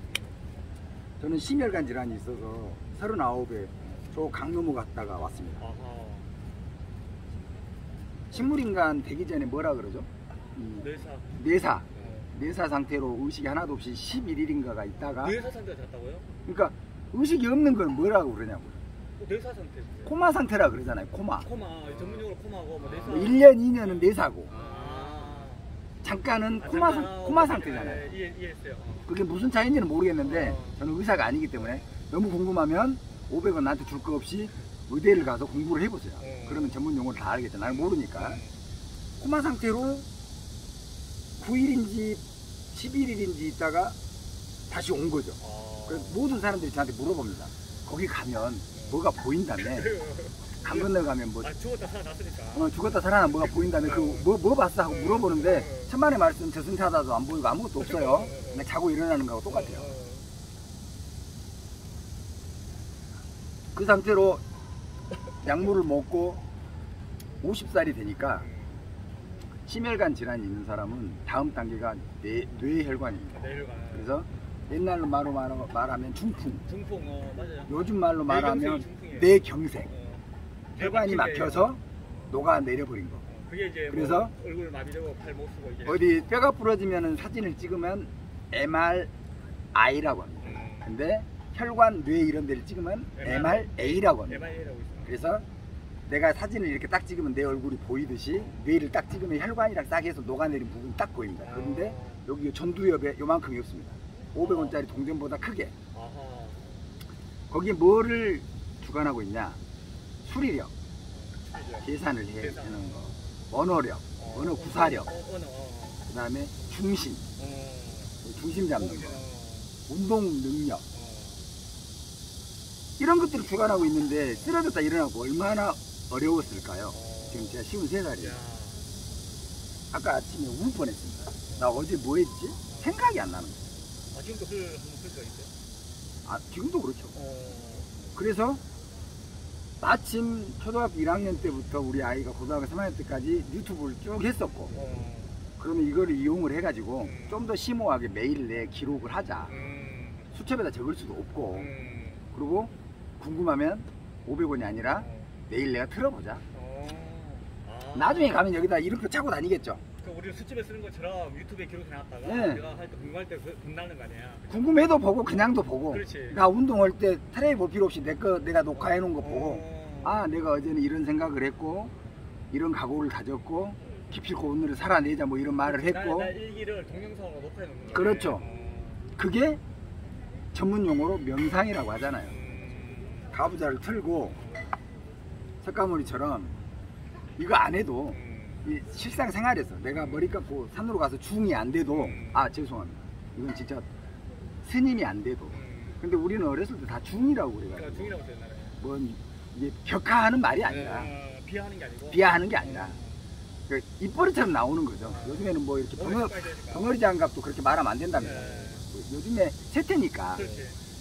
Speaker 1: 저는 심혈관 질환이 있어서 39에 저 강노무 갔다가 왔습니다. 식물인간 되기 전에 뭐라 그러죠? 뇌사 상태로 의식이 하나도 없이 11일인가가 있다가
Speaker 2: 뇌사 상태가 됐다고요?
Speaker 1: 그러니까 의식이 없는 건 뭐라고 그러냐고요?
Speaker 2: 뇌사 상태.
Speaker 1: 코마 상태라 그러잖아요. 코마.
Speaker 2: 전문용어로 코마고 뭐 뇌사.
Speaker 1: 1년 2년은 뇌사고 잠깐은 코마 상태잖아요.
Speaker 2: 이해했어요.
Speaker 1: 그게 무슨 차이인지는 모르겠는데 저는 의사가 아니기 때문에 너무 궁금하면 500원 나한테 줄 거 없이 의대를 가서 공부를 해보세요. 그러면 전문 용어를 다 알겠죠. 나는 모르니까. 코마 상태로 9일인지 11일인지 있다가 다시 온 거죠. 그래서 모든 사람들이 저한테 물어봅니다. 거기 가면 뭐가 보인다며. 강 건너 가면 뭐
Speaker 2: 죽었다 살아났으니까.
Speaker 1: 죽었다 살아나 뭐가 보인다며. 뭐 봤어 하고 물어보는데 천만의 말씀 저승사자도 안 보이고 아무것도 없어요. 그냥 자고 일어나는 거하고 똑같아요. 그 상태로 약물을 먹고 50살이 되니까 심혈관 질환이 있는 사람은 다음 단계가 뇌혈관입니다. 그래서 옛날로 말하면 중풍.
Speaker 2: 맞아요.
Speaker 1: 요즘 말로 말하면 뇌경색. 혈관이 막혀서 녹아 내려버린 거.
Speaker 2: 그게 이제
Speaker 1: 그래서
Speaker 2: 뭐 얼굴 마비되고 팔 못 쓰고 이제
Speaker 1: 어디 뼈가 부러지면 사진을 찍으면 MRI라고 합니다. 근데 혈관, 뇌 이런 데를 찍으면 MRA라고 합니다. 그래서 내가 사진을 이렇게 딱 찍으면 내 얼굴이 보이듯이 뇌를 딱 찍으면 혈관이랑 싹 해서 녹아내린 부분이 딱 보입니다. 그런데 여기 전두엽에 요만큼이 없습니다. 500원짜리 동전보다 크게. 거기에 뭐를 주관하고 있냐? 수리력, 계산을 해내는 거, 언어력, 언어 구사력, 그 다음에 중심, 중심 잡는 거, 운동 능력, 이런 것들을 주관하고 있는데 쓰러졌다 일어나고 얼마나 어려웠을까요? 지금 제가 53살이에요. 아까 아침에 울 뻔했습니다. 나 어제 뭐 했지? 생각이 안 나는 거예요.
Speaker 2: 지금도 한번 쓸 수가 있어요?
Speaker 1: 지금도 그렇죠. 그래서 마침 초등학교 1학년 때부터 우리 아이가 고등학교 3학년 때까지 유튜브를 쭉 했었고 그러면 이거를 이용을 해가지고 좀 더 심오하게 매일 내 기록을 하자. 수첩에다 적을 수도 없고 그리고 궁금하면 500원이 아니라 내일 내가 틀어보자. 나중에 가면 여기다 이렇게 차고 다니겠죠.
Speaker 2: 그러니까 우리 수첩에 쓰는 것처럼 유튜브에 기록해놨다가 내가 할 때 궁금할 때 본다는 거 아니야?
Speaker 1: 궁금해도 보고 그냥도 보고.
Speaker 2: 그렇지.
Speaker 1: 나 운동할 때 트레이 볼 필요 없이 내가 녹화해 놓은 거 보고 내가 어제는 이런 생각을 했고 이런 각오를 다졌고 기필코 오늘을 살아내자 뭐 이런 말을 했고
Speaker 2: 나 일기를 동영상으로 녹화해 놓는 거야.
Speaker 1: 그렇죠. 그게 전문 용어로 명상이라고 하잖아요. 가부좌를 틀고 석가모니처럼 이거 안 해도 이 실상생활에서 내가 머리 감고 산으로 가서 중이 안 돼도 죄송합니다. 이건 진짜 스님이 안 돼도 근데 우리는 어렸을 때 다 중이라고 그래가지고
Speaker 2: 그러니까 중이라고 했잖아요.
Speaker 1: 뭐 이게 격하하는 말이 아니라
Speaker 2: 비하하는 게 아니고
Speaker 1: 비하하는 게 아니라 입버릇처럼 나오는 거죠. 요즘에는 뭐 이렇게 벙어리 장갑도 그렇게 말하면 안 된답니다. 요즘에 세태니까.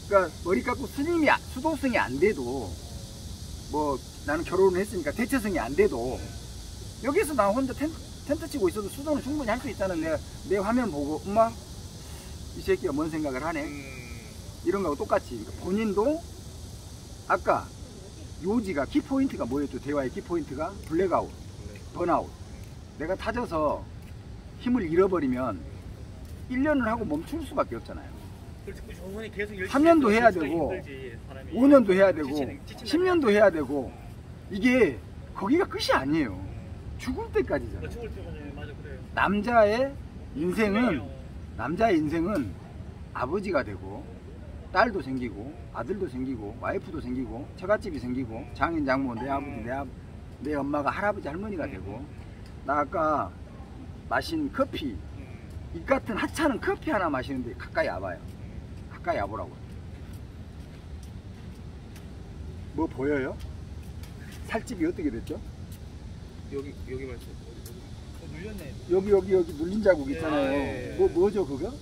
Speaker 1: 그러니까 머리 깎고 스님이 수도승이 안 돼도 뭐 나는 결혼을 했으니까 대체승이 안 돼도 여기서 나 혼자 텐트 치고 있어도 수도는 충분히 할 수 있다는 내 화면 보고 엄마 이 새끼가 뭔 생각을 하네. 이런 거하고 똑같이. 그러니까 본인도 아까 요지가 키포인트가 뭐였죠? 대화의 키포인트가 블랙아웃, 번아웃. 내가 타져서 힘을 잃어버리면 1년을 하고 멈출 수밖에 없잖아요. 3년도 해야 되고 5년도 해야 되고 10년도 해야 되고 이게 거기가 끝이 아니에요. 죽을 때까지잖아요. 남자의 인생은 아버지가 되고 딸도 생기고 아들도 생기고 와이프도 생기고 처갓집이 생기고 장인 장모 내 아버지 내 엄마가 할아버지 할머니가 되고 나 아까 마신 커피 이 같은 하찮은 커피 하나 마시는데 가까이 와봐요. 가까이 와보라고. 뭐 보여요? 살집이 어떻게 됐죠?
Speaker 3: 여기 말씀.
Speaker 2: 눌렸네.
Speaker 1: 여기 눌린 자국 있잖아요.
Speaker 3: 예.
Speaker 1: 뭐죠 그거?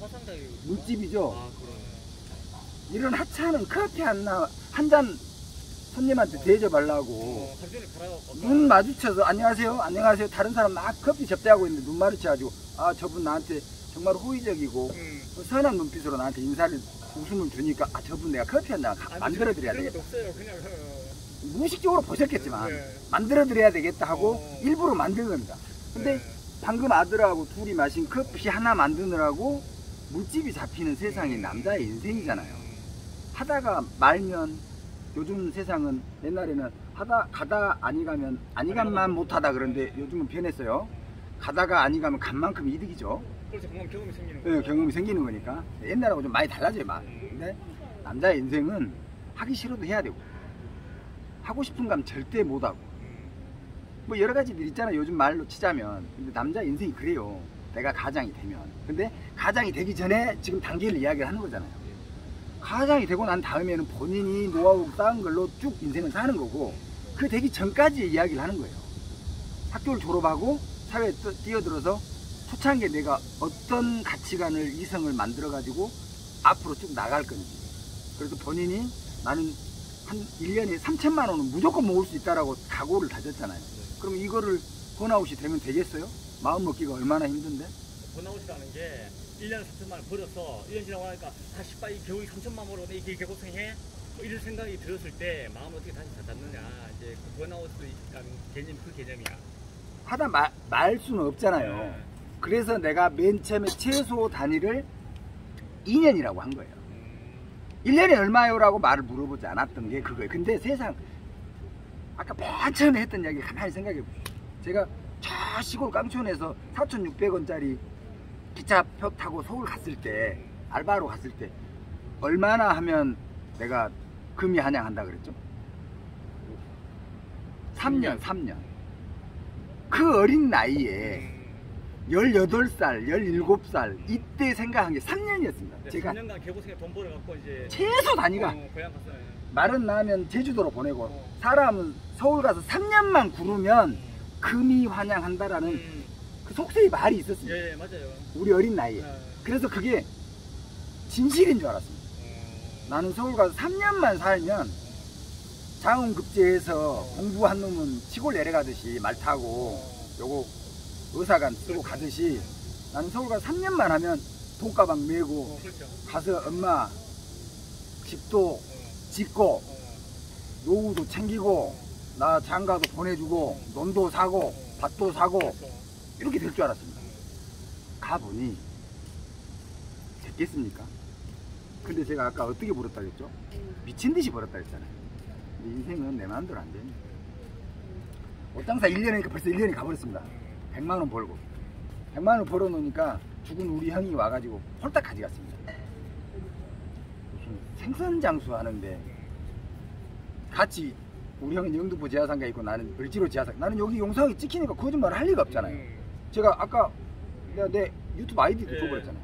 Speaker 2: 화상당이
Speaker 1: 물집이죠.
Speaker 3: 아 그럼.
Speaker 1: 이런 하찮은 커피 한 잔 손님한테 대접하려고 눈 마주쳐서 안녕하세요 다른 사람 막 커피 접대하고 있는데 눈 마주쳐가지고 아 저분 나한테 정말 호의적이고 선한 눈빛으로 나한테 웃음을 주니까 아 저분 내가 커피 한 잔 만들어 드려야 되겠다. 무의식적으로 보셨겠지만 만들어 드려야 되겠다 하고 일부러 만든 겁니다. 근데 방금 아들하고 둘이 마신 커피 하나 만드느라고 물집이 잡히는 세상이 남자의 인생이잖아요. 하다가 말면 요즘 세상은 옛날에는 가다 아니 가면 못하다 그런데 요즘은 변했어요. 가다가 아니 가면 간 만큼 이득이죠.
Speaker 2: 그래서 경험이 생기는
Speaker 1: 거예요. 네, 경험이 생기는 거니까. 옛날하고 좀 많이 달라져요. 근데 남자의 인생은 하기 싫어도 해야 되고 하고 싶은 감 절대 못하고 뭐 여러 가지들 있잖아요. 요즘 말로 치자면. 근데 남자 인생이 그래요. 내가 가장이 되면. 근데 가장이 되기 전에 지금 단계를 이야기를 하는 거잖아요. 가장이 되고 난 다음에는 본인이 노하우 쌓은 걸로 쭉 인생을 사는 거고 그 되기 전까지 이야기를 하는 거예요. 학교를 졸업하고 사회에 뛰어들어서 초창기에 내가 어떤 가치관을 이성을 만들어 가지고 앞으로 쭉 나갈 건지. 그래서 본인이 나는 한 1년에 3천만 원은 무조건 모을 수 있다라고 각오를 다졌잖아요. 그럼 이거를 번아웃이 되면 되겠어요? 마음 먹기가 얼마나 힘든데?
Speaker 2: 번아웃이라는 게 1년에 3천만 원 벌었어. 1년 지나고 나니까 다시 빨리 겨울에 3천만 원 벌어. 이게 고생해? 뭐 이런 생각이 들었을 때 마음을 어떻게 다시 다잡느냐. 이제 그 번아웃도 있다는 개념, 그 개념이야.
Speaker 1: 하다 말 수는 없잖아요. 그래서 내가 맨 처음에 최소 단위를 2년이라고 한 거예요. 1년에 얼마요? 라고 말을 물어보지 않았던 게 그거예요. 근데 세상 아까 맨 처음에 했던 이야기 가만히 생각해 보십시오. 제가 저 시골 깡촌에서 4,600원짜리 기차표 타고 서울 갔을 때 알바로 갔을 때 얼마나 하면 내가 금이 한양한다 그랬죠? 3년. 그 어린 나이에 18살, 17살 이때 생각한 게 3년이었습니다. 제가
Speaker 2: 3년간 개고생에 돈 벌어갖고 이제
Speaker 1: 최소 단위가
Speaker 2: 고향 갔어요.
Speaker 1: 말은 나면 제주도로 보내고 사람은 서울 가서 3년만 구르면 금이 환양한다라는 그 속세의 말이 있었습니다.
Speaker 2: 예, 맞아요.
Speaker 1: 우리 어린 나이에. 그래서 그게 진실인 줄 알았습니다. 나는 서울 가서 3년만 살면 장원급제해서 공부한 놈은 시골 내려가듯이 말 타고 요거 의사관 쓰고 가듯이 나는 서울 가서 3년만 하면 돈가방 메고
Speaker 2: 그렇죠.
Speaker 1: 가서 엄마 집도 짓고 노후도 챙기고 나 장가도 보내주고 논도 사고 밭도 사고
Speaker 2: 그렇죠.
Speaker 1: 이렇게 될 줄 알았습니다. 가보니 됐겠습니까? 근데 제가 아까 어떻게 벌었다 그랬죠? 미친듯이 벌었다 그랬잖아요. 근데 인생은 내 마음대로 안 됩니다. 옷장사 1년이니까 벌써 1년이 가버렸습니다. 100만원 벌고 100만원 벌어놓으니까 죽은 우리 형이 와가지고 홀딱 가져갔습니다. 무슨 생선장수 하는데 같이 우리 형은 영등포 지하상가에 있고 나는 을지로 지하상가. 나는 여기 용상이 찍히니까 거짓말을 할 리가 없잖아요. 제가 아까 내가 내 유튜브 아이디도 줘버렸잖아요.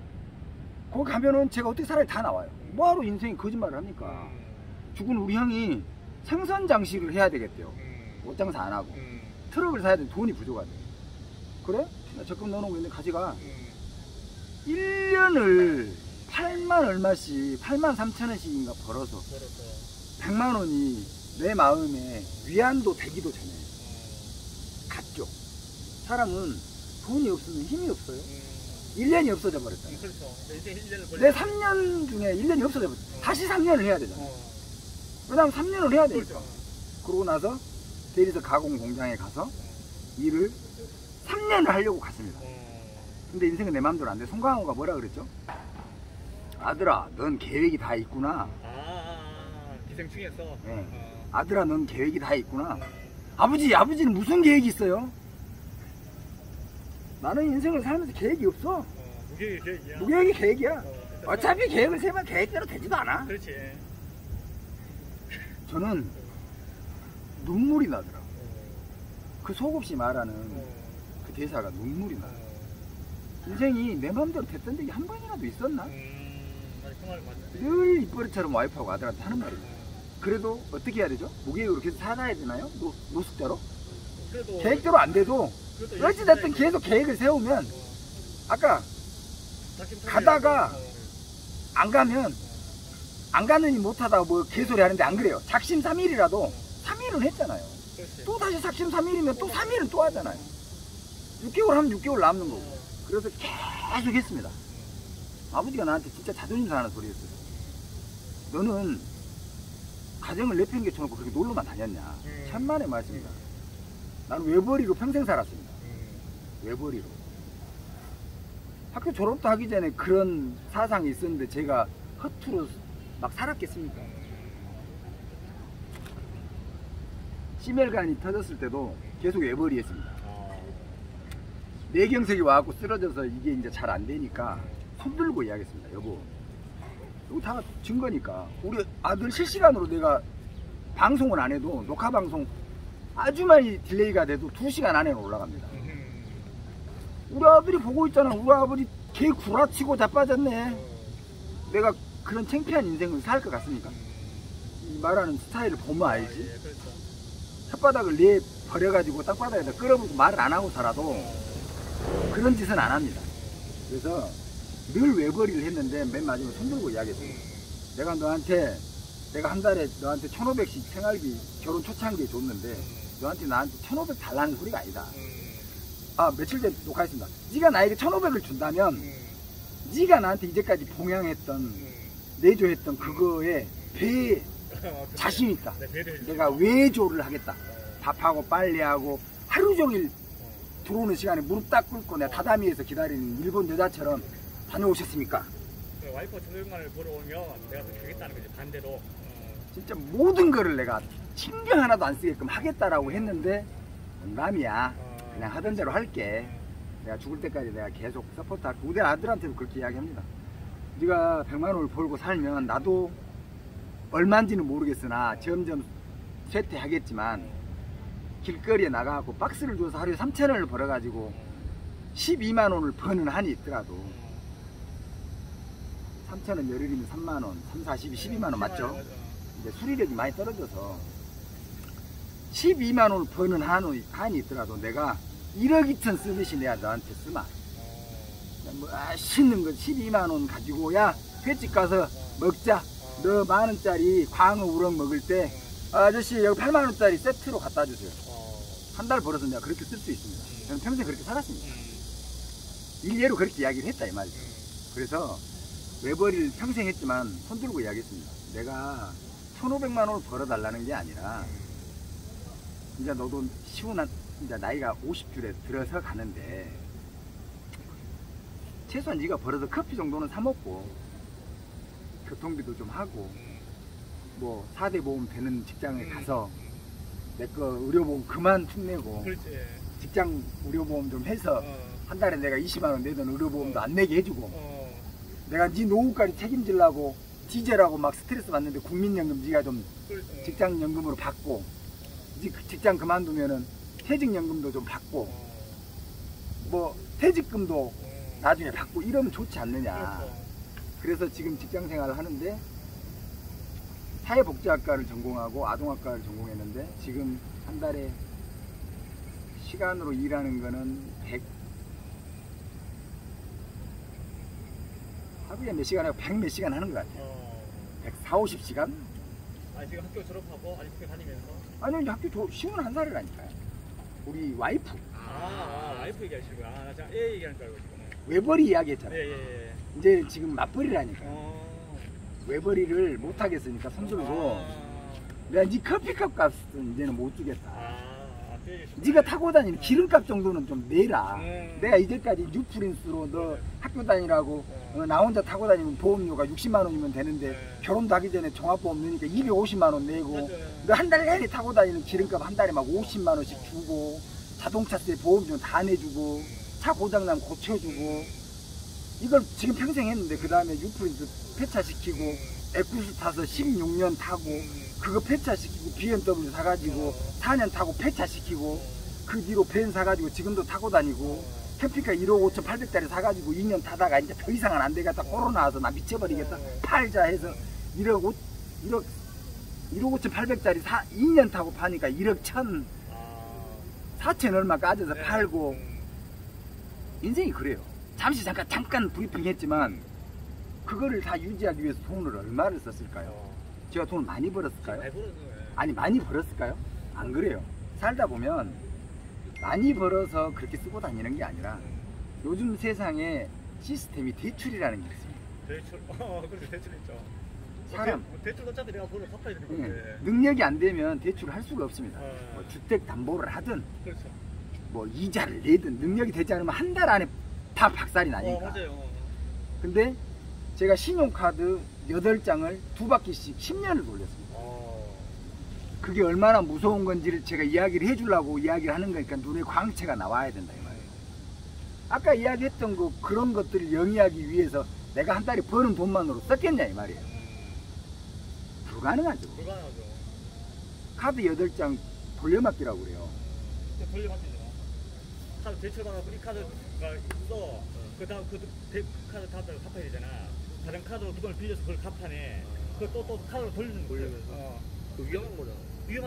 Speaker 1: 거기 가면은 제가 어떻게 살아야 다 나와요. 뭐하러 인생이 거짓말을 합니까? 죽은 우리 형이 생선 장식을 해야 되겠대요. 옷장사 안 하고 트럭을 사야 돼. 돈이 부족하대. 그래? 나 적금 넣어놓고 있는데 가지가 1년을 8만 얼마씩 8만 3천원씩인가 벌어서 100만원이 내 마음에 위안도 되기도 전에 갔죠. 사람은 돈이 없으면 힘이 없어요. 1년이 없어져 버렸잖아.
Speaker 2: 그렇죠. 인생 1년을
Speaker 1: 내 3년 중에 1년이 없어져 버렸어. 다시 3년을 해야 되잖아. 왜냐면 3년을 해야 되니까.
Speaker 2: 그렇죠.
Speaker 1: 그러고 나서 대리석 가공 공장에 가서 일을 3년을 하려고 갔습니다. 근데 인생은 내 마음대로 안 돼. 송강호가 뭐라 그랬죠? 아들아, 넌 계획이 다 있구나.
Speaker 2: 기생충에서.
Speaker 1: 네. 아들아, 넌 계획이 다 있구나. 아버지는 무슨 계획이 있어요? 나는 인생을 살면서 계획이 없어.
Speaker 2: 무계획이 계획이야.
Speaker 1: 무계획이 계획이야. 어차피 계획을 세면 계획대로 되지도 않아.
Speaker 2: 그렇지.
Speaker 1: 저는 눈물이 나더라고. 그 속없이 말하는 그 대사가 눈물이 나. 인생이 내 마음대로 됐던 적이 한 번이라도 있었나? 늘 입버릇처럼 와이프하고 아들한테 하는 말이야. 그래도 어떻게 해야 되죠? 무계획으로 계속 살아야 되나요? 노숙대로? 계획대로 안 돼도 어찌됐든 계속 계획을 세우면 아까 가다가 안 가면 안 가느니 못하다 뭐 개소리 하는데 안 그래요. 작심삼일이라도 3일은 했잖아요. 또 다시 작심삼일이면 또 3일은 또 하잖아요. 6개월 하면 6개월 남는 거고. 그래서 계속 했습니다. 아버지가 나한테 진짜 자존심 상하는 소리였어요. 너는 가정을 내팽개쳐놓고 그렇게 놀러만 다녔냐. 천만의 말씀이다. 나는 외벌이로 평생 살았습니다. 외벌이로. 학교 졸업도 하기 전에 그런 사상이 있었는데 제가 허투루 막 살았겠습니까? 심혈관이 터졌을 때도 계속 외벌이 했습니다. 뇌경색이 와갖고 쓰러져서 이게 이제 잘 안 되니까 손들고 이야기했습니다. 여보, 이거 다 증거니까 우리 아들 실시간으로 내가 방송을 안 해도 녹화 방송 아주 많이 딜레이가 돼도 2시간 안에는 올라갑니다. 우리 아들이 보고 있잖아. 우리 아버지 개 구라치고 자빠졌네. 내가 그런 창피한 인생을 살 것 같습니까? 이 말하는 스타일을 보면 알지. 혓바닥을 내 버려가지고 땅바닥에다 끌어붙고 말을 안 하고 살아도 그런 짓은 안 합니다. 그래서 늘 외벌이를 했는데 맨 마지막에 손들고 이야기했습니다. 내가 한 달에 너한테 1,500씩 생활비 결혼 초창기에 줬는데 너한테 나한테 1,500 달라는 소리가 아니다. 며칠 전에 녹화했습니다. 네가 나에게 1,500을 준다면 네가 나한테 이제까지 봉양했던 내조했던 그거에 배에 자신 있다. 내가 외조를 하겠다. 밥하고 빨래하고 하루 종일 들어오는 시간에 무릎 딱 꿇고 내가 다다미에서 기다리는 일본 여자처럼 다녀오셨습니까?
Speaker 2: 와이프가 1,500만을 벌어오면 내가 그렇게 하겠다는 거지. 반대로.
Speaker 1: 진짜 모든 거를 내가 신경 하나도 안 쓰게끔 하겠다라고 했는데 농담이야. 그냥 하던 대로 할게. 내가 죽을 때까지 내가 계속 서포트할게. 우리 아들한테도 그렇게 이야기합니다. 네가 100만 원을 벌고 살면 나도 얼마인지는 모르겠으나 점점 쇠퇴하겠지만 길거리에 나가고 박스를 줘서 하루에 3,000원을 벌어가지고 12만 원을 버는 한이 있더라도 3,000원 열흘이면 3만 원, 3, 40이 12만 원 맞죠? 이제 수리력이 많이 떨어져서 12만 원을 버는 한이 있더라도 내가 1억 2천 쓰듯이 내가 너한테 쓰마. 뭐 맛있는 거 12만 원 가지고야 횟집 가서 먹자. 너 만 원짜리 광어 우럭 먹을 때 아저씨 여기 8만 원짜리 세트로 갖다 주세요. 한 달 벌어서 내가 그렇게 쓸 수 있습니다. 저는 평생 그렇게 살았습니다. 일례로 그렇게 이야기를 했다 이 말이죠. 그래서 외벌이를 평생 했지만 손들고 이야기했습니다. 내가 1,500만 원을 벌어달라는 게 아니라 이제 너도 시원한 이제 나이가 50줄에 들어서 가는데 최소한 네가 벌어서 커피 정도는 사 먹고 교통비도 좀 하고 뭐 4대 보험 되는 직장에 가서 내 거 의료보험 그만 툭내고 직장 의료보험 좀 해서 한 달에 내가 20만 원 내던 의료보험도 안 내게 해주고 내가 네 노후까지 책임지려고 디젤하고 막 스트레스 받는데 국민연금 네가 좀 직장연금으로 받고 네 직장 그만두면은 퇴직연금도 좀 받고 뭐 퇴직금도 나중에 받고 이러면 좋지 않느냐. 그래서 지금 직장생활을 하는데 사회복지학과를 전공하고 아동학과를 전공했는데 지금 한 달에 시간으로 일하는 거는 하루에 몇 시간 하고 100 몇 시간 하는 것 같아요. 140, 50시간?
Speaker 2: 지금 학교 졸업하고 아직 학교 다니면서?
Speaker 1: 아니요, 이제 학교 51살이라니까요. 우리 와이프.
Speaker 2: 와이프 얘기하시고요. 나 지금 애 얘기하는 줄 알고 지금.
Speaker 1: 외벌이 이야기했잖아요.
Speaker 2: 예.
Speaker 1: 이제 지금 맞벌이라니까. 외벌이를 못 하겠으니까 손들고 내가 네 커피값 값은 이제는 못 주겠다. 네가 타고 다니는 기름값 정도는 좀 내라. 내가 이제까지 뉴프린스로 너 학교 다니라고 나 혼자 타고 다니면 보험료가 60만 원이면 되는데 결혼도 하기 전에 종합보험 넣으니까 250만 원 내고 너 한 달 내내 타고 다니는 기름값 한 달에 막 50만 원씩 주고 자동차세 보험료 다 내주고 차 고장나면 고쳐주고 이걸 지금 평생 했는데 그 다음에 뉴프린스 폐차시키고 에쿠스 타서 16년 타고 그거 폐차시키고 BMW 사가지고 4년 타고 폐차시키고 그 뒤로 벤 사가지고 지금도 타고 다니고 캠핑카 1억 5,800짜리 사가지고 2년 타다가 이제 더 이상은 안 되겠다 코로나 와서 나 미쳐버리겠다 팔자 해서 1억 5,800짜리 2년 타고 파니까 1억 4천 얼마 까져서 팔고 인생이 그래요. 잠시 잠깐 브리핑 했지만 그거를 다 유지하기 위해서 돈을 얼마를 썼을까요? 제가 돈을 많이 벌었을까요? 아니 많이 벌었을까요? 안 그래요. 살다 보면 많이 벌어서 그렇게 쓰고 다니는 게 아니라 요즘 세상에 시스템이 대출이라는 게 있습니다.
Speaker 2: 대출? 그렇죠. 대출 있죠.
Speaker 1: 사람
Speaker 2: 대출 어차피 내가 돈을 갚아야 되는 건데
Speaker 1: 능력이 안 되면 대출을 할 수가 없습니다. 뭐 주택 담보를 하든
Speaker 2: 그렇죠.
Speaker 1: 뭐 이자를 내든 능력이 되지 않으면 한 달 안에 다 박살이 나니까.
Speaker 2: 맞아요.
Speaker 1: 근데 제가 신용카드 8장을 2바퀴씩 10년을 돌렸습니다. 그게 얼마나 무서운 건지를 제가 이야기를 해주려고 이야기를 하는 거니까 눈에 광채가 나와야 된다 이 말이에요. 아까 이야기했던 그런 것들을 영위하기 위해서 내가 한 달에 버는 돈만으로 썼겠냐 이 말이에요. 불가능하죠. 카드 8장 돌려막기라고 그래요.
Speaker 2: 돌려막기죠. 카드 대출 받아서 이 카드가 있어. 그 다음 그 카드 다음에 갚아야 되잖아. 다른 카드로 그 돈을 빌려서 그걸 갚아내. 그걸 또 카드로 돌리는 거예요.
Speaker 3: 그 위험한 거잖아.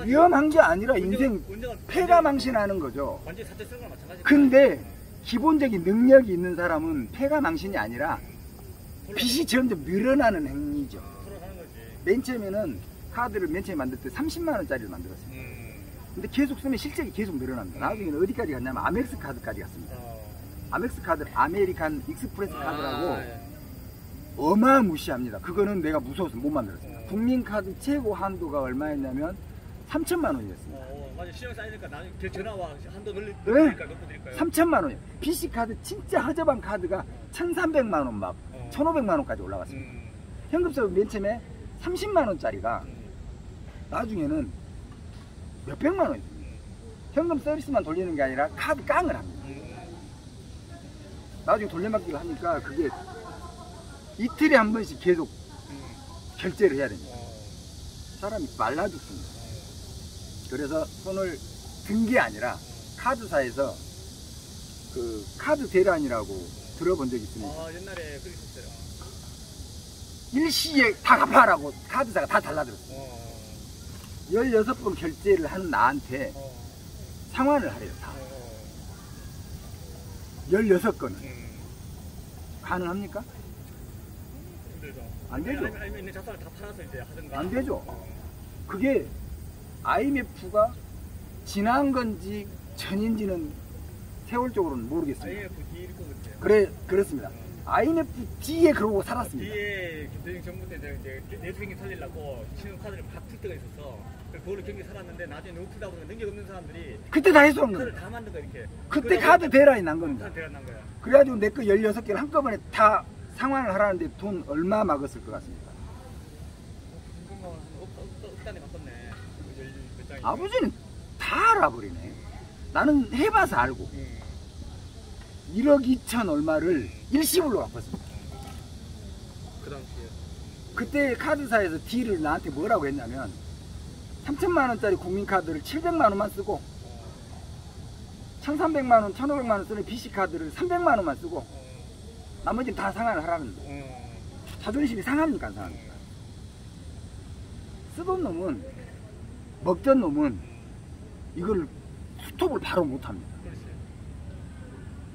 Speaker 1: 위험한 게 아니라 인생 폐가 망신하는 거죠.
Speaker 2: 완전히 사태 쓰는 거랑 마찬가지죠.
Speaker 1: 근데 기본적인 능력이 있는 사람은 폐가 망신이 아니라 빚이 점점 늘어나는 행위죠. 맨 처음에는 카드를 맨 처음에 만들 때 30만 원짜리를 만들었어요. 근데 계속 쓰면 실적이 계속 늘어납니다. 나중에는 어디까지 갔냐면 아멕스 카드까지 갔습니다. 아멕스 카드, 아메리칸 익스프레스 카드라고 어마무시합니다. 그거는 내가 무서워서 못 만들었습니다. 국민카드 최고 한도가 얼마였냐면 3천만 원이었습니다.
Speaker 2: 맞아. 신용 쌓이니까 나중에 전화와 한도 늘리니까 넣고 드릴까요?
Speaker 1: 3천만 원이요. BC카드 진짜 허접한 카드가 1,300만 원 막 1,500만 원까지 올라갔습니다. 현금성 맨 처음에 30만 원짜리가 나중에는 몇백만 원입니다. 현금 서비스만 돌리는 게 아니라 카드 깡을 합니다. 나중에 돌려막기를 하니까 그게 이틀에 한 번씩 계속 결제를 해야 됩니다. 사람이 말라 죽습니다. 그래서 손을 든 게 아니라 카드사에서 그 카드 대란이라고 들어본 적 있습니다.
Speaker 2: 옛날에 그게 있었어요.
Speaker 1: 일시에 다 갚아라고 카드사가 다 달라들었어요. 16번 결제를 하는 나한테 상환을 하래요. 다 16건을 가능합니까? 안 되죠.
Speaker 2: 아니면 있는 자산을 다 팔아서 이제 하든가.
Speaker 1: 안 되죠. 그게 IMF가 지난 건지 전인지는 세월적으로는 모르겠습니다.
Speaker 2: IMF 뒤일 것 같아요.
Speaker 1: 그렇습니다. IMF 뒤에 그러고 살았습니다.
Speaker 2: 뒤에 김대중 정부 때 이제 내수경기 살리려고 신용카드를 막 풀 때가 있었어. 그걸로 경기 살았는데 나중에 너무 풀다 보면 능력 없는 사람들이
Speaker 1: 그때 다 해소한 거예요.
Speaker 2: 카드를 다 만든 거야 이렇게.
Speaker 1: 그때 카드 대란이 난 겁니다.
Speaker 2: 카드 대란 난 거야.
Speaker 1: 그래가지고 내 거 16개를 한꺼번에 다 상환을 하라는데 돈 얼마 막았을 것 같습니까?
Speaker 2: 억단에 바꿨네.
Speaker 1: 아버지는 다 알아버리네. 나는 해봐서 알고 1억 2천 얼마를 일시불로 갚았습니다.
Speaker 3: 그 당시에
Speaker 1: 그때 카드사에서 딜을 나한테 뭐라고 했냐면 3천만 원짜리 국민카드를 700만 원만 쓰고 1,300만 원, 1,500만 원 쓰는 BC카드를 300만 원만 쓰고 나머지는 다 상환을 하라는 거예요. 자존심이 상합니까 안 상합니까? 쓰던 놈은 먹던 놈은 이걸 스톱을 바로 못합니다.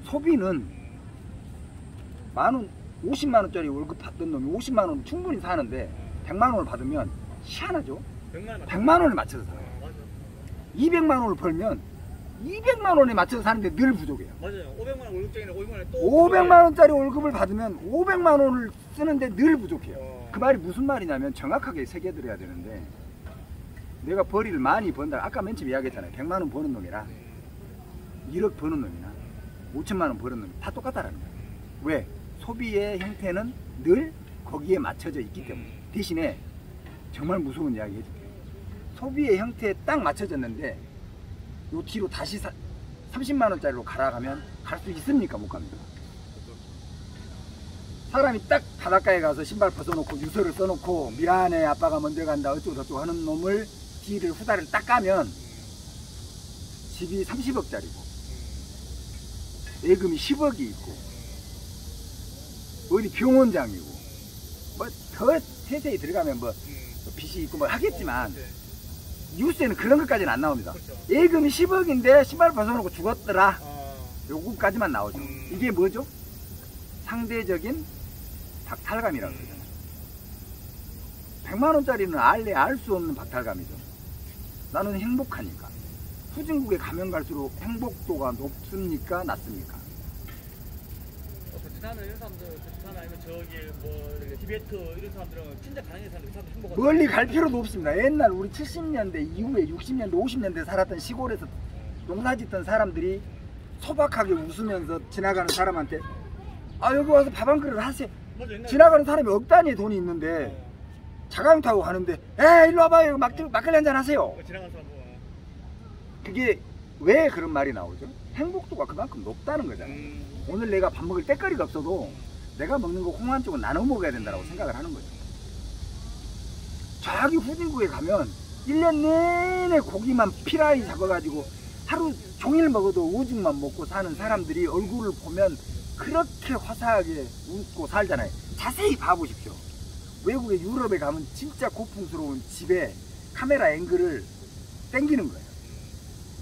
Speaker 1: 소비는 만원 50만 원짜리 월급 받던 놈이 50만 원 충분히 사는데 100만 원을 받으면 희한하죠. 100만 원을 맞춰서 살아요. 200만 원을 벌면 200만 원에 맞춰서 사는데 늘 부족해요.
Speaker 2: 맞아요. 500만 원 월급쟁이는 500만 원 또
Speaker 1: 500만 원짜리 월급을 받으면 500만 원을 쓰는데 늘 부족해요.
Speaker 2: 어.
Speaker 1: 그 말이 무슨 말이냐면 정확하게 새겨드려야 되는데, 내가 벌이를 많이 번다. 아까 맨 처음 이야기했잖아요. 100만 원 버는 놈이랑 1억 버는 놈이나 5천만 원 버는 놈이 다 똑같다라는 거예요. 왜? 소비의 형태는 늘 거기에 맞춰져 있기 때문에. 대신에 정말 무서운 이야기 해줄게요. 소비의 형태에 딱 맞춰졌는데 요 뒤로 다시 30만 원짜리로 가라가면 갈 수 있습니까? 못 갑니다. 사람이 딱 바닷가에 가서 신발 벗어놓고 유서를 써놓고 미안해 아빠가 먼저 간다 어쩌고 저쩌고 하는 놈을 뒤를 후다리를 딱 까면 집이 30억짜리고 예금이 10억이 있고 어디 병원장이고 뭐 더 세세히 들어가면 뭐 빚이 있고 뭐 하겠지만 뉴스에는 그런 것까지는 안 나옵니다.
Speaker 2: 그렇죠.
Speaker 1: 예금이 10억인데 신발 벗어놓고 죽었더라. 요거까지만 나오죠. 이게 뭐죠? 상대적인 박탈감이라고 그러잖아요. 100만 원짜리는 알래 알 수 없는 박탈감이죠. 나는 행복하니까. 후진국에 가면 갈수록 행복도가 높습니까? 낮습니까?
Speaker 2: 베트남은 이런 사람들, 베트남 아니면 저기 뭐 티베트 이런 사람들은 진짜 가난한 사람들, 그 사람들 행복하다.
Speaker 1: 멀리 갈 필요도 없습니다. 옛날 우리 70년대 이후에 60년대, 50년대 살았던 시골에서 농사 짓던 사람들이 소박하게 웃으면서 지나가는 사람한테 아 여기 와서 밥 한 그릇 하세요.
Speaker 2: 맞아, 옛날에
Speaker 1: 지나가는 사람이 억 단위의 돈이 있는데 자가용 타고 가는데 에 일로 와봐요. 막걸리 한잔 하세요.
Speaker 2: 지나가는 사람 보면
Speaker 1: 그게 왜 그런 말이 나오죠? 행복도가 그만큼 높다는 거잖아요. 오늘 내가 밥 먹을 때거리가 없어도 내가 먹는 거 홍한 쪽은 나눠 먹어야 된다고 생각을 하는 거죠. 저기 후진국에 가면 1년 내내 고기만 피라이 잡아가지고 하루 종일 먹어도 오줌만 먹고 사는 사람들이 얼굴을 보면 그렇게 화사하게 웃고 살잖아요. 자세히 봐보십시오. 외국에 유럽에 가면 진짜 고풍스러운 집에 카메라 앵글을 땡기는 거예요.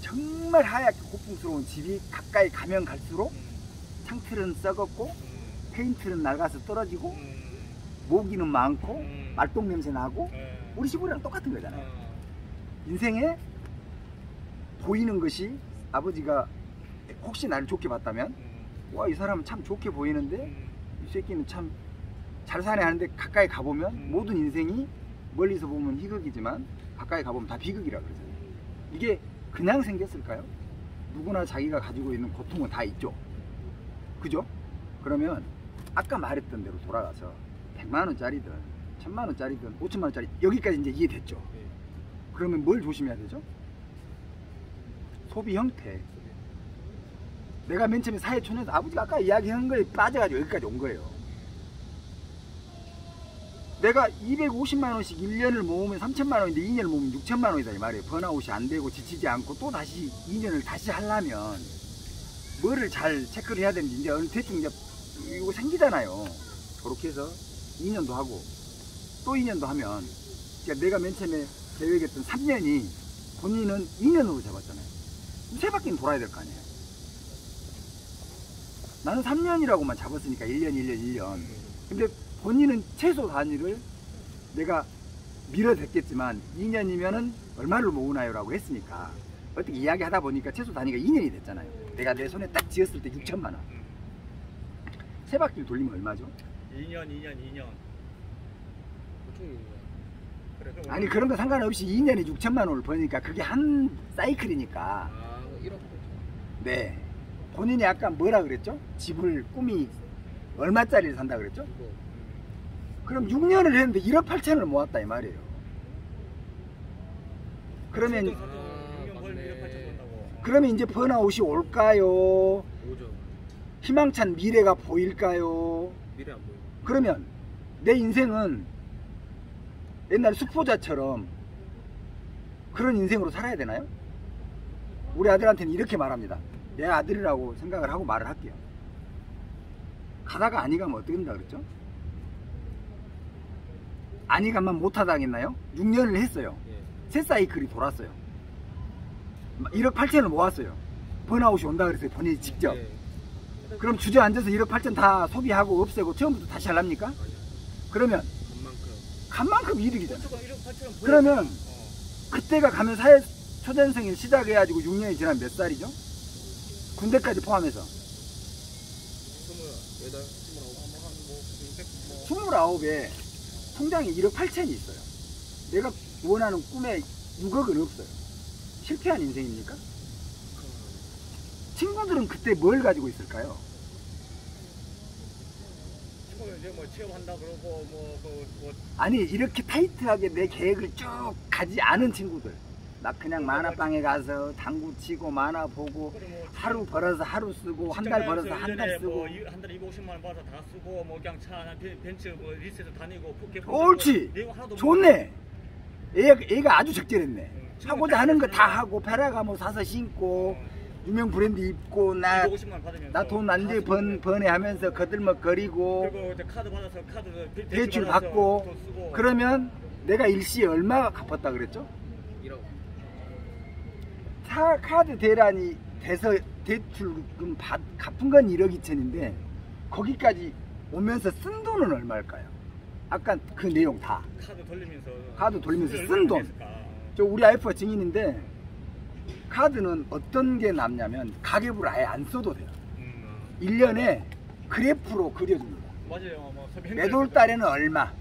Speaker 1: 정말 하얗게 고풍스러운 집이 가까이 가면 갈수록 창틀은 썩었고 페인트는 낡아서 떨어지고 모기는 많고 말똥 냄새 나고 우리 시골이랑 똑같은 거잖아요. 인생에 보이는 것이 아버지가 혹시 나를 좋게 봤다면 와 이 사람은 참 좋게 보이는데 이 새끼는 참 잘 사네 하는데 가까이 가보면 모든 인생이 멀리서 보면 희극이지만 가까이 가보면 다 비극이라 그러잖아요. 이게 그냥 생겼을까요? 누구나 자기가 가지고 있는 고통은 다 있죠. 그죠? 그러면 아까 말했던 대로 돌아가서 100만 원짜리든 1000만 원짜리든 5천만 원짜리 여기까지 이제 이해됐죠. 그러면 뭘 조심해야 되죠? 소비 형태. 내가 맨 처음에 사회초년에서 아버지가 아까 이야기한 거에 빠져가지고 여기까지 온 거예요. 내가 250만 원씩 1년을 모으면 3천만 원인데 2년을 모으면 6천만 원이다 이 말이에요. 번아웃이 안 되고 지치지 않고 또 다시 2년을 다시 하려면 뭐를 잘 체크를 해야 되는지 이제 어느 대충 이제 이거 생기잖아요. 그렇게 해서 2년도 하고 또 2년도 하면 그러니까 내가 맨 처음에 계획했던 3년이 본인은 2년으로 잡았잖아요. 세 바퀴는 돌아야 될 거 아니에요. 나는 3년이라고만 잡았으니까 1년 1년 근데 본인은 최소 단위를 내가 밀어댔겠지만 2년이면은 얼마를 모으나요? 라고 했으니까 어떻게 이야기하다 보니까 최소 단위가 2년이 됐잖아요. 내가 내 손에 딱 쥐었을 때 6천만 원. 세 바퀴를 돌리면 얼마죠?
Speaker 2: 2년. 그래,
Speaker 1: 아니 그런 거 상관없이 2년에 6천만 원을 버니까 그게 한 사이클이니까.
Speaker 3: 아 1억.
Speaker 1: 네. 본인이 아까 뭐라 그랬죠? 집을 꿈이 얼마짜리를 산다 그랬죠? 그럼 6년을 했는데 1억 8천을 모았다 이 말이에요. 그러면 그러면 이제 번아웃이 올까요?
Speaker 3: 오죠.
Speaker 1: 희망찬 미래가 보일까요?
Speaker 3: 미래 안 보여.
Speaker 1: 그러면 내 인생은 옛날 수포자처럼 그런 인생으로 살아야 되나요? 우리 아들한테는 이렇게 말합니다. 내 아들이라고 생각을 하고 말을 할게요. 가다가 아니 가면 어떻게 된다 그랬죠? 아니 가면 못하다 하겠나요? 6년을 했어요. 새 사이클이 돌았어요. 1억 8천을 모았어요. 번아웃이 온다 그랬어요. 본인이 직접. 그럼 주저앉아서 1억 8천 다 소비하고 없애고 처음부터 다시 하랍니까? 그러면 간 만큼 이득이잖아요. 그러면 그때가 가면 초전생일 시작해가지고 6년이 지난 몇 살이죠? 군대까지 포함해서 29에 통장에 1억 8천이 있어요. 내가 원하는 꿈에 6억은 없어요. 실패한 인생입니까? 친구들은 그때 뭘 가지고 있을까요?
Speaker 2: 친구는 이제 뭐 취업한다 그러고
Speaker 1: 아니 이렇게 타이트하게 내 계획을 쭉 가지 않은 친구들, 나 그냥 만화방에 가서 당구 치고 만화 보고 하루 벌어서 하루 쓰고 한 달 벌어서 한 달 쓰고
Speaker 2: 한 달에 250만 원 벌어서 다 쓰고 뭐 그냥 차 하나 벤츠 뭐 리스에서 다니고
Speaker 1: 옳지 좋네. 애가 아주 적절했네. 하고자 하는 거 다 하고 페라가모 사서 신고 유명 브랜드 입고 나 돈 완전히 번에 하면서 거들먹거리고
Speaker 2: 카드 받아서 카드
Speaker 1: 대출 받고 그러면 내가 일시에 얼마 갚았다 그랬죠?
Speaker 3: 1억.
Speaker 1: 카드 대란이 돼서 대출금 갚은 건 1억 2천인데 거기까지 오면서 쓴 돈은 얼마일까요? 아까 그 내용 다 카드 돌리면서 쓴 돈. 저 우리 와이프가 증인인데 카드는 어떤 게 남냐면 가계부를 아예 안 써도 돼요. 1년에 그래프로 그려줍니다.
Speaker 2: 맞아요.
Speaker 1: 매돌 달에는 얼마,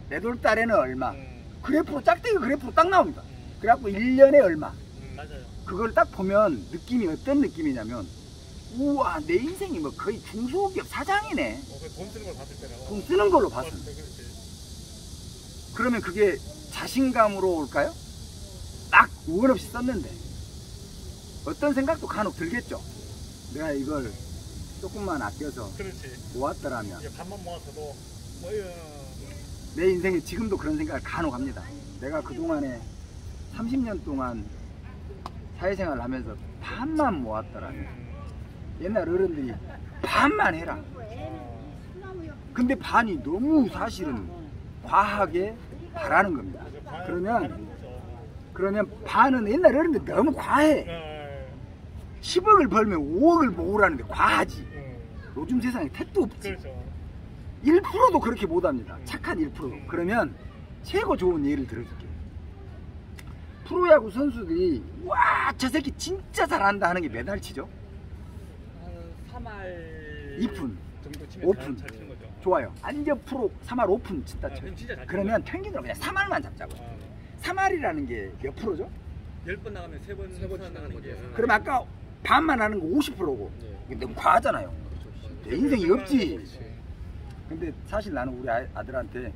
Speaker 1: 매돌 달에는 얼마. 그래프로 짝대기 그래프로 딱 나옵니다. 그래갖고 1년에 얼마.
Speaker 2: 맞아요.
Speaker 1: 그걸 딱 보면 느낌이 어떤 느낌이냐면 우와 내 인생이 뭐 거의 중소기업 사장이네.
Speaker 2: 돈 쓰는 걸 봤을 때라고.
Speaker 1: 돈 쓰는 걸로 봤을 때. 그러면 그게 자신감으로 올까요? 딱 원 없이 썼는데 어떤 생각도 간혹 들겠죠. 내가 이걸 조금만 아껴서 모았더라면
Speaker 2: 반만 모았어도
Speaker 1: 내 인생에 지금도 그런 생각을 간혹 합니다. 내가 그동안에 30년 동안 사회생활을 하면서 반만 모았더라면 옛날 어른들이 반만 해라. 근데 반이 너무 사실은 과하게 바라는 겁니다. 그러면 반은 옛날 어른들 너무 과해. 10억을 벌면 5억을 모으라는데 과하지. 요즘 세상에 택도 없지. 1%도 그렇게 못합니다. 착한 1%. 그러면 최고 좋은 예를 들어줄게요. 프로야구 선수들이 와 저 새끼 진짜 잘한다 하는 게 몇 알 치죠?
Speaker 2: 한 3할
Speaker 1: 2푼
Speaker 2: 정도 치면
Speaker 1: 5푼
Speaker 2: 잘 치는 거죠.
Speaker 1: 좋아요. 완전 프로 3할 5푼 친다 쳐요. 그러면 평균으로 그냥 3할만 잡자고. 3할이라는 게 몇 프로죠?
Speaker 2: 10번 나가면 3번 나가는 거죠.
Speaker 1: 그럼 아까 반만 하는 거 50%고 이게 너무 과하잖아요. 내 인생이 없지. 근데 사실 나는 우리 아들한테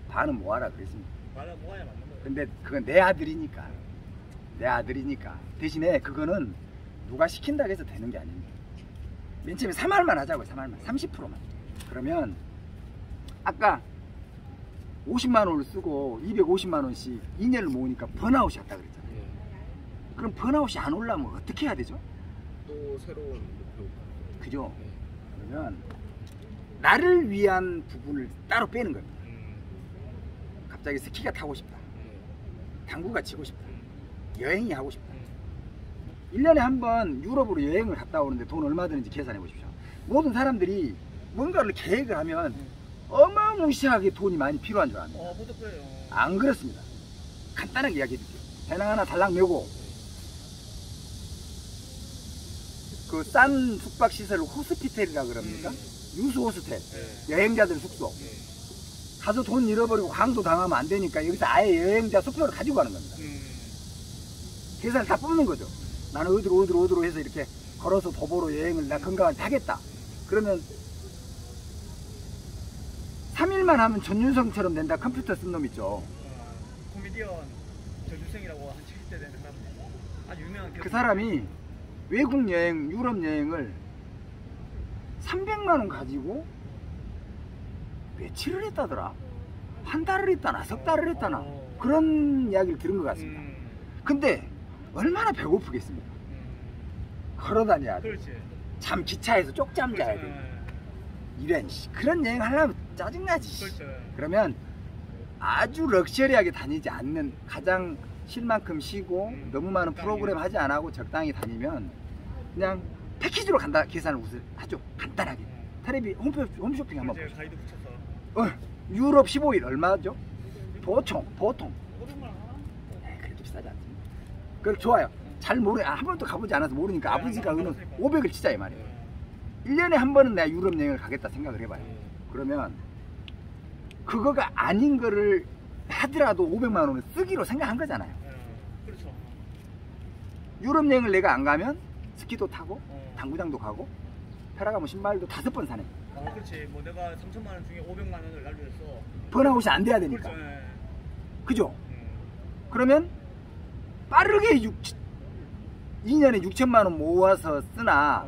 Speaker 1: 반은 모아라 그랬습니다.
Speaker 2: 모아야 맞는 거예요.
Speaker 1: 근데 그건 내 아들이니까 대신에 그거는 누가 시킨다고 해서 되는 게 아닙니다. 맨 처음에 3할만 하자고요. 3할만 30%만. 그러면 아까 50만 원을 쓰고 250만 원씩 2년을 모으니까 번아웃이 왔다 그랬잖아요. 그럼 번아웃이 안 올라면 어떻게 해야 되죠?
Speaker 3: 또 새로운 목표.
Speaker 1: 그죠? 그러면 나를 위한 부분을 따로 빼는 겁니다. 갑자기 스키가 타고 싶다. 당구가 치고 싶다. 여행이 하고 싶다. 1년에 한 번 유럽으로 여행을 갔다 오는데 돈 얼마 드는지 계산해 보십시오. 모든 사람들이 뭔가를 계획을 하면 어마무시하게 돈이 많이 필요한 줄 압니다. 안 그렇습니다. 간단하게 이야기해 드릴게요. 배낭 하나 달랑 메고 그 싼 숙박시설을 호스피텔이라 그럽니까? 유수 호스텔, 여행자들 숙소. 가서 돈 잃어버리고 강도 당하면 안 되니까 여기서 아예 여행자 숙소를 가지고 가는 겁니다. 계산을 다 뽑는 거죠. 나는 어디로 해서 이렇게 걸어서 도보로 여행을 나 건강하게 하겠다. 그러면 3일만 하면 전윤성처럼 된다. 컴퓨터 쓴 놈 있죠.
Speaker 2: 코미디언 전윤성이라고 한 70대 되는 사람 아주 유명한
Speaker 1: 그 사람이 외국 여행, 유럽 여행을 300만 원 가지고 며칠을 했다더라. 한 달을 했다나 석 달을 했다나 그런 이야기를 들은 것 같습니다. 근데 얼마나 배고프겠습니까? 걸어다녀야 돼. 잠 기차에서 쪽잠 자야 돼. 이런 그런 여행 하려면 짜증나지. 그러면 아주 럭셔리하게 다니지 않는, 가장 쉴 만큼 쉬고 너무 많은 프로그램 하지 안 하고 적당히 다니면 그냥 패키지로 간다 계산을 하죠. 간단하게. 텔레비 홈쇼핑 한번 보세요.
Speaker 2: 가이드 붙여서.
Speaker 1: 유럽 15일 얼마죠? 보통 그렇게 비싸지 않습니다. 그래 좋아요. 잘 한 번도 가보지 않아서 모르니까 아버지가 그는 500을 치자 이 말이에요. 1년에 한 번은 내가 유럽 여행을 가겠다 생각을 해봐요. 그러면 그거가 아닌 거를 하더라도 500만 원을 쓰기로 생각한 거잖아요.
Speaker 2: 그렇죠.
Speaker 1: 유럽 여행을 내가 안 가면 스키도 타고 당구장도 가고 페라가모 신발도 5번 사네.
Speaker 2: 그렇지. 뭐 내가 3천만 원 중에 500만 원을 날려서
Speaker 1: 번아웃이 안 돼야 되니까.
Speaker 2: 그렇죠.
Speaker 1: 그죠? 그러면 빠르게 2년에 6천만 원 모아서 쓰나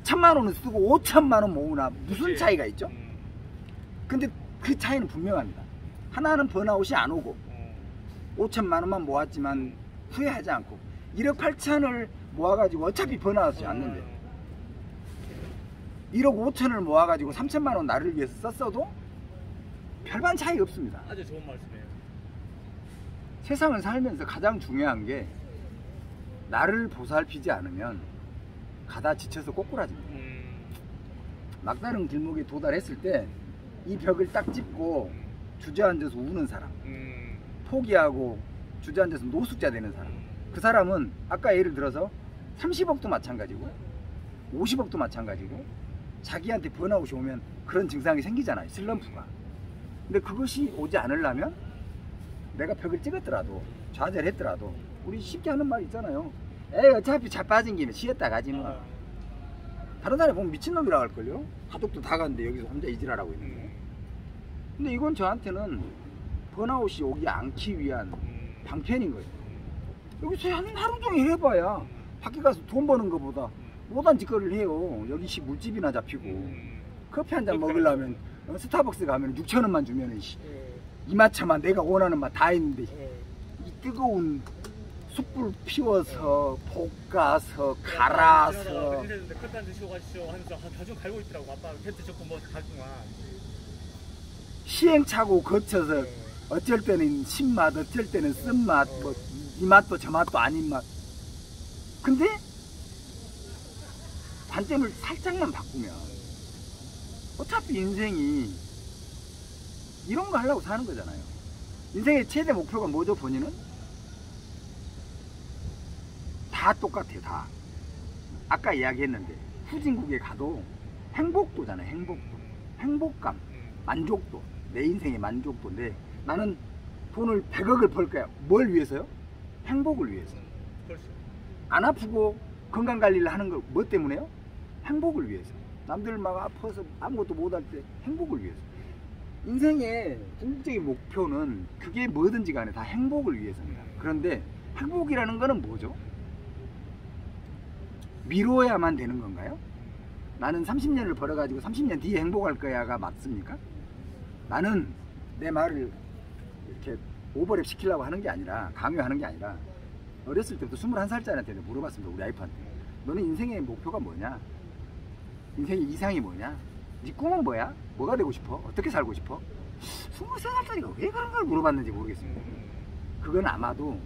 Speaker 1: 1,000만 원을 쓰고 5천만 원 모으나 무슨
Speaker 2: 그치.
Speaker 1: 차이가 있죠? 근데 그 차이는 분명합니다. 하나는 번아웃이 안 오고 5천만 원만 모았지만 후회하지 않고 1억 8천을 모아가지고 어차피 번아웃이 않는데 1억 5천을 모아가지고 3천만 원 나를 위해서 썼어도 별반 차이 없습니다.
Speaker 2: 아주 좋은 말씀이에요.
Speaker 1: 세상을 살면서 가장 중요한 게 나를 보살피지 않으면 가다 지쳐서 꼬꾸라집니다. 막다른 길목에 도달했을 때 이 벽을 딱 짚고 주저앉아서 우는 사람, 포기하고 주저앉아서 노숙자 되는 사람, 그 사람은 아까 예를 들어서 30억도 마찬가지고 50억도 마찬가지고 자기한테 번아웃이 오면 그런 증상이 생기잖아요. 슬럼프가. 근데 그것이 오지 않으려면 내가 벽을 찍었더라도 좌절했더라도 우리 쉽게 하는 말 있잖아요. 에이 어차피 차 빠진 김에 쉬었다 가지 뭐. 다른 사람이 보면 미친놈이라고 할걸요. 가족도 다 갔는데 여기서 혼자 이질하라고 있는데. 근데 이건 저한테는 번아웃이 오지 않기 위한 방편인 거예요. 여기서 하루 종일 해봐야 밖에 가서 돈 버는 것보다 못한 짓거리를 해요. 여기시 물집이나 잡히고 커피 한 잔 먹으려면 스타벅스 가면 6,000원만 주면 이마차만 내가 원하는 맛 다 있는데 이 뜨거운 숯불 피워서 볶아서 갈아서
Speaker 2: 커피 한 잔 드시고 가시죠 하면서 다중 갈고 있더라고. 아빠 텐트 쳤고 뭐 다중아
Speaker 1: 시행착오 거쳐서 어쩔 때는 신맛 어쩔 때는 쓴맛 뭐 이 맛도 저 맛도 아닌 맛. 근데 관점을 살짝만 바꾸면 어차피 인생이 이런 거 하려고 사는 거잖아요. 인생의 최대 목표가 뭐죠? 본인은? 다 똑같아요. 다. 아까 이야기했는데 후진국에 가도 행복도잖아요. 행복도. 행복감, 만족도. 내 인생의 만족도인데 나는 돈을 100억을 벌 거야. 뭘 위해서요? 행복을 위해서. 안 아프고 건강관리를 하는 거 뭐 때문에요? 행복을 위해서. 남들 막 아파서 아무것도 못할 때 행복을 위해서. 인생의 궁극적인 목표는 그게 뭐든지 간에 다 행복을 위해서입니다. 그런데 행복이라는 거는 뭐죠? 미뤄야만 되는 건가요? 나는 30년을 벌어가지고 30년 뒤에 행복할 거야가 맞습니까? 나는 내 말을 이렇게 오버랩 시키려고 하는 게 아니라 강요하는 게 아니라 어렸을 때부터 21살짜리한테 물어봤습니다. 우리 와이프한테. 너는 인생의 목표가 뭐냐? 인생의 이상이 뭐냐? 네 꿈은 뭐야? 뭐가 되고 싶어? 어떻게 살고 싶어? 23살짜리가 왜 그런 걸 물어봤는지 모르겠습니다. 그건 아마도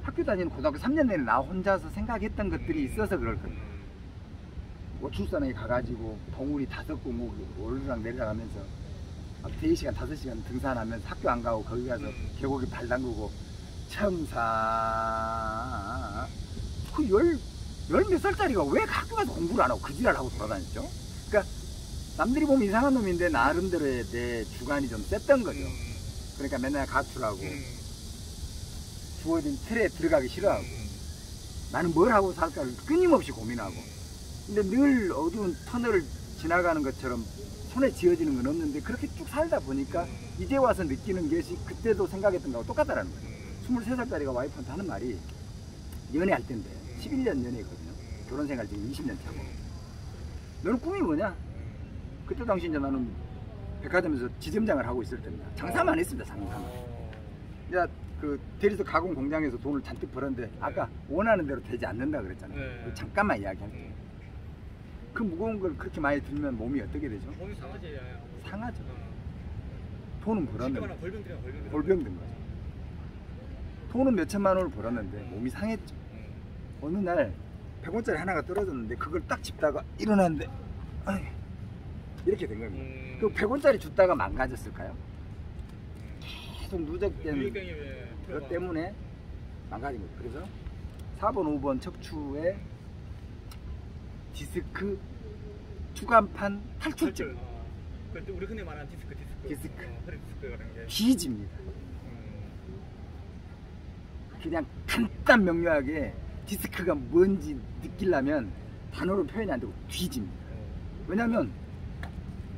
Speaker 1: 학교 다니는 고등학교 3년 내내 나 혼자서 생각했던 것들이 있어서 그럴 겁니다. 오출산에 가가지고 봉우리 5곳 오르락 내리락 하면서 4시간 5시간 등산하면서 학교 안 가고 거기 가서 계곡에 발 담그고 첨사 그 열 몇 살짜리가 왜 학교 가서 공부를 안 하고 그 지랄 하고 돌아다녔죠? 그러니까 남들이 보면 이상한 놈인데 나름대로의 내 주관이 좀 셌던 거죠. 그러니까 맨날 가출하고 주어진 틀에 들어가기 싫어하고 나는 뭘 하고 살까를 끊임없이 고민하고 근데 늘 어두운 터널을 지나가는 것처럼 손에 쥐어지는 건 없는데 그렇게 쭉 살다 보니까 이제 와서 느끼는 것이 그때도 생각했던 거하고 똑같다라는 거예요. 23살짜리가 와이프한테 하는 말이 연애할 때인데 11년 연애했거든요. 결혼생활 지금 20년 차고 너는 꿈이 뭐냐? 그때 당시 이제 나는 백화점에서 지점장을 하고 있을 때입니다. 장사만 했습니다. 장사만. 이제 그 대리석 가공 공장에서 돈을 잔뜩 벌었는데 아까 원하는 대로 되지 않는다 그랬잖아요. 잠깐만 이야기할게요. 그 무거운 걸 그렇게 많이 들면 몸이 어떻게 되죠?
Speaker 2: 몸이 상하지.
Speaker 1: 상하죠. 돈은 벌었는데 골병 든 거죠. 돈은 몇 천만 원을 벌었는데 몸이 상했죠. 어느 날 100원짜리 하나가 떨어졌는데 그걸 딱 짚다가 일어났는데 이렇게 된 겁니다. 그 100원짜리 줬다가 망가졌을까요? 계속 누적된 것 때문에 망가진 거죠. 그래서 4번, 5번 척추에 디스크 추간판 탈출증.
Speaker 2: 우리 흔히 말하는 디스크. 허리 디스크 그런 게.
Speaker 1: 뒤집니다. 그냥 간단 명료하게 디스크가 뭔지 느끼려면 단어로 표현이 안 되고 뒤집니다. 왜냐면